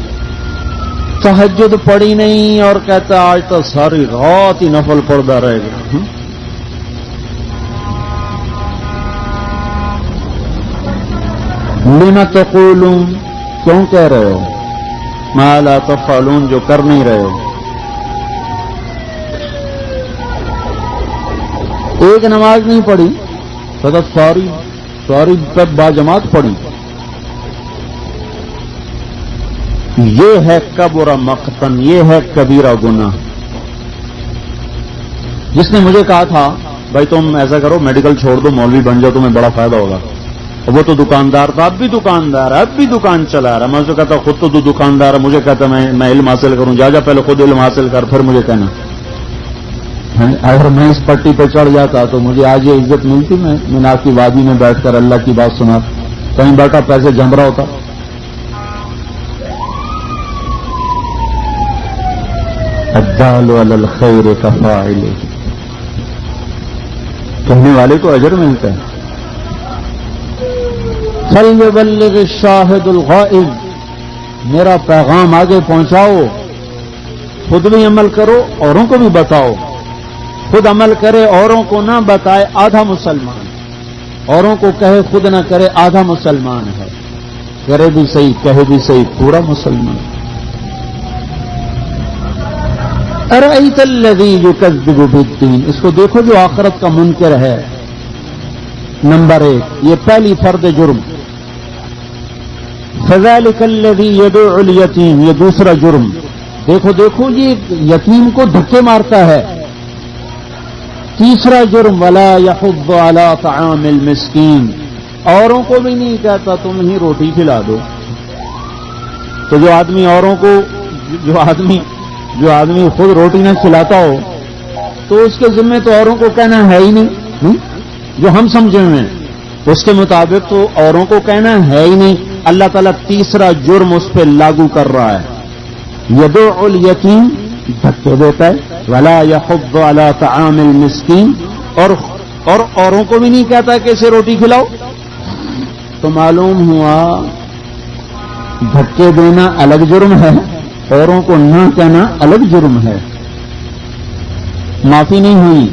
تہجد پڑھی نہیں اور کہتا آج تو ساری رات ہی نفل پڑھتا رہے گا. لما تقولون، کیوں کہہ رہے ہو؟ ما لا تفعلون، جو کر نہیں رہے ہو. ایک نماز نہیں پڑھی تو ساری پہ باجماعت پڑھی. یہ ہے کبر مقتن، یہ ہے کبیرہ گناہ. جس نے مجھے کہا تھا بھائی تم ایسا کرو میڈیکل چھوڑ دو مولوی بن جاؤ تمہیں بڑا فائدہ ہوگا. وہ تو دکاندار تھا، اب بھی دکاندار ہے، اب بھی دکان چلا رہا. میں اسے کہتا خود تو دکاندار ہے، مجھے کہتا میں علم حاصل کروں. جا پہلے خود علم حاصل کر پھر مجھے کہنا. اگر میں اس پٹی پہ چڑھ جاتا تو مجھے آج یہ عزت ملتی. میں آپ کی وادی میں بیٹھ کر اللہ کی بات سنا، کہیں بیٹھا پیسے جم رہا ہوتا. الدال علی الخیر کفاعلہ، کہنے والے کو اجر ملتا ہے. فلیبلغ الشاہد الغائب، میرا پیغام آگے پہنچاؤ. خود بھی عمل کرو، اوروں کو بھی بتاؤ. خود عمل کرے اوروں کو نہ بتائے آدھا مسلمان، اوروں کو کہے خود نہ کرے آدھا مسلمان ہے. کرے بھی صحیح کہے بھی صحیح پورا مسلمان. ارأیت الذی یکذب بالدین، اس کو دیکھو جو آخرت کا منکر ہے. نمبر 1 یہ پہلی فرد جرم. فذلک الذی یدعو الیتیم، یہ دوسرا جرم. دیکھو یہ یتیم کو دھکے مارتا ہے. تیسرا جرم ولا یحض علی طعام المسکین، اوروں کو بھی نہیں کہتا تم ہی روٹی کھلا دو. تو جو آدمی خود روٹی نہ کھلاتا ہو تو اس کے ذمہ تو اوروں کو کہنا ہے ہی نہیں. جو ہم سمجھے ہیں اس کے مطابق تو اوروں کو کہنا ہے ہی نہیں. اللہ تعالیٰ تیسرا جرم اس پہ لاگو کر رہا ہے. یدعو الیتیم، دھکے دیتا ہے. ولا یحض علی طعام المسکین، اور اوروں کو بھی نہیں کہتا کہ اسے روٹی کھلاؤ. تو معلوم ہوا دھکے دینا الگ جرم ہے، اوروں کو نہ کہنا الگ جرم ہے. معافی نہیں ہوئی.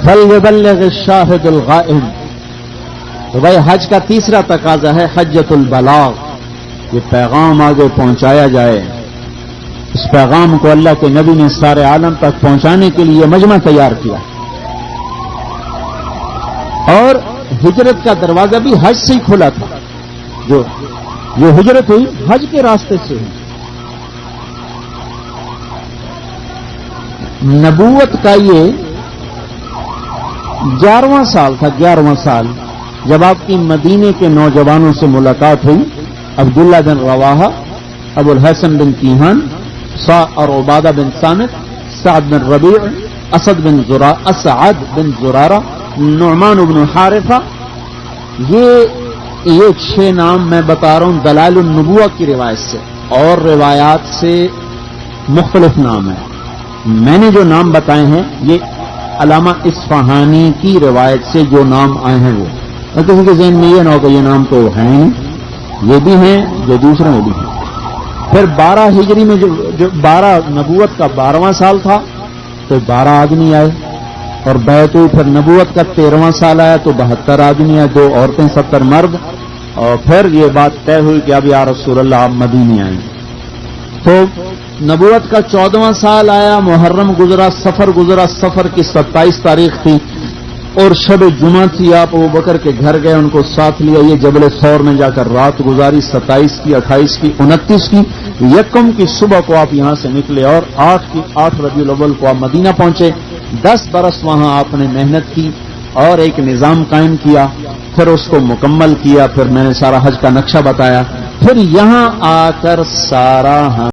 فلیبلغ الشاہد الغائب، تو بھائی حج کا تیسرا تقاضا ہے حجۃ البلاغ، یہ پیغام آگے پہنچایا جائے. اس پیغام کو اللہ کے نبی نے سارے عالم تک پہنچانے کے لیے مجمع تیار کیا. اور ہجرت کا دروازہ بھی حج سے ہی کھلا تھا. جو ہجرت ہوئی حج کے راستے سے ہوئی. نبوت کا یہ 11واں سال تھا، 11واں سال جب آپ کی مدینے کے نوجوانوں سے ملاقات ہوئی. عبداللہ بن رواحہ، ابو الحسن بن کیہان، اور عبادہ بن سامت، سعد بن ربیع، اسعد بن زرارہ، نعمان بن حارثہ. یہ 6 نام میں بتا رہا ہوں دلائل النبوہ کی روایت سے، اور روایات سے مختلف نام ہیں. میں نے جو نام بتائے ہیں یہ علامہ اصفہانی کی روایت سے جو نام آئے ہیں وہ. اور کسی کے ذہن میں یہ نہ ہو کہ یہ نام تو ہیں نہیں، یہ بھی ہیں جو دوسرے میں بھی ہیں. پھر 12 ہجری میں جو 12 نبوت کا 12واں سال تھا تو 12 آدمی آئے، اور بیعت ہوئی، پھر نبوت کا 13واں سال آیا تو 72 آدمی آئے، 2 عورتیں 70 مرد، اور پھر یہ بات طے ہوئی کہ اب یا رسول اللہ آپ مدینے آئیں۔ تو نبوت کا 14واں سال آیا، محرم گزرا، سفر گزرا، سفر کی 27 تاریخ تھی اور شب جمعہ تھی، آپ ابو بکر کے گھر گئے، ان کو ساتھ لیا، یہ جبل ثور میں جا کر رات گزاری، 27 کی، 28 کی، 29 کی، یکم کی صبح کو آپ یہاں سے نکلے اور 8 ربیع الاول کو آپ مدینہ پہنچے۔ 10 برس وہاں آپ نے محنت کی اور ایک نظام قائم کیا، پھر اس کو مکمل کیا، پھر میں نے سارا حج کا نقشہ بتایا، پھر یہاں آ کر سارا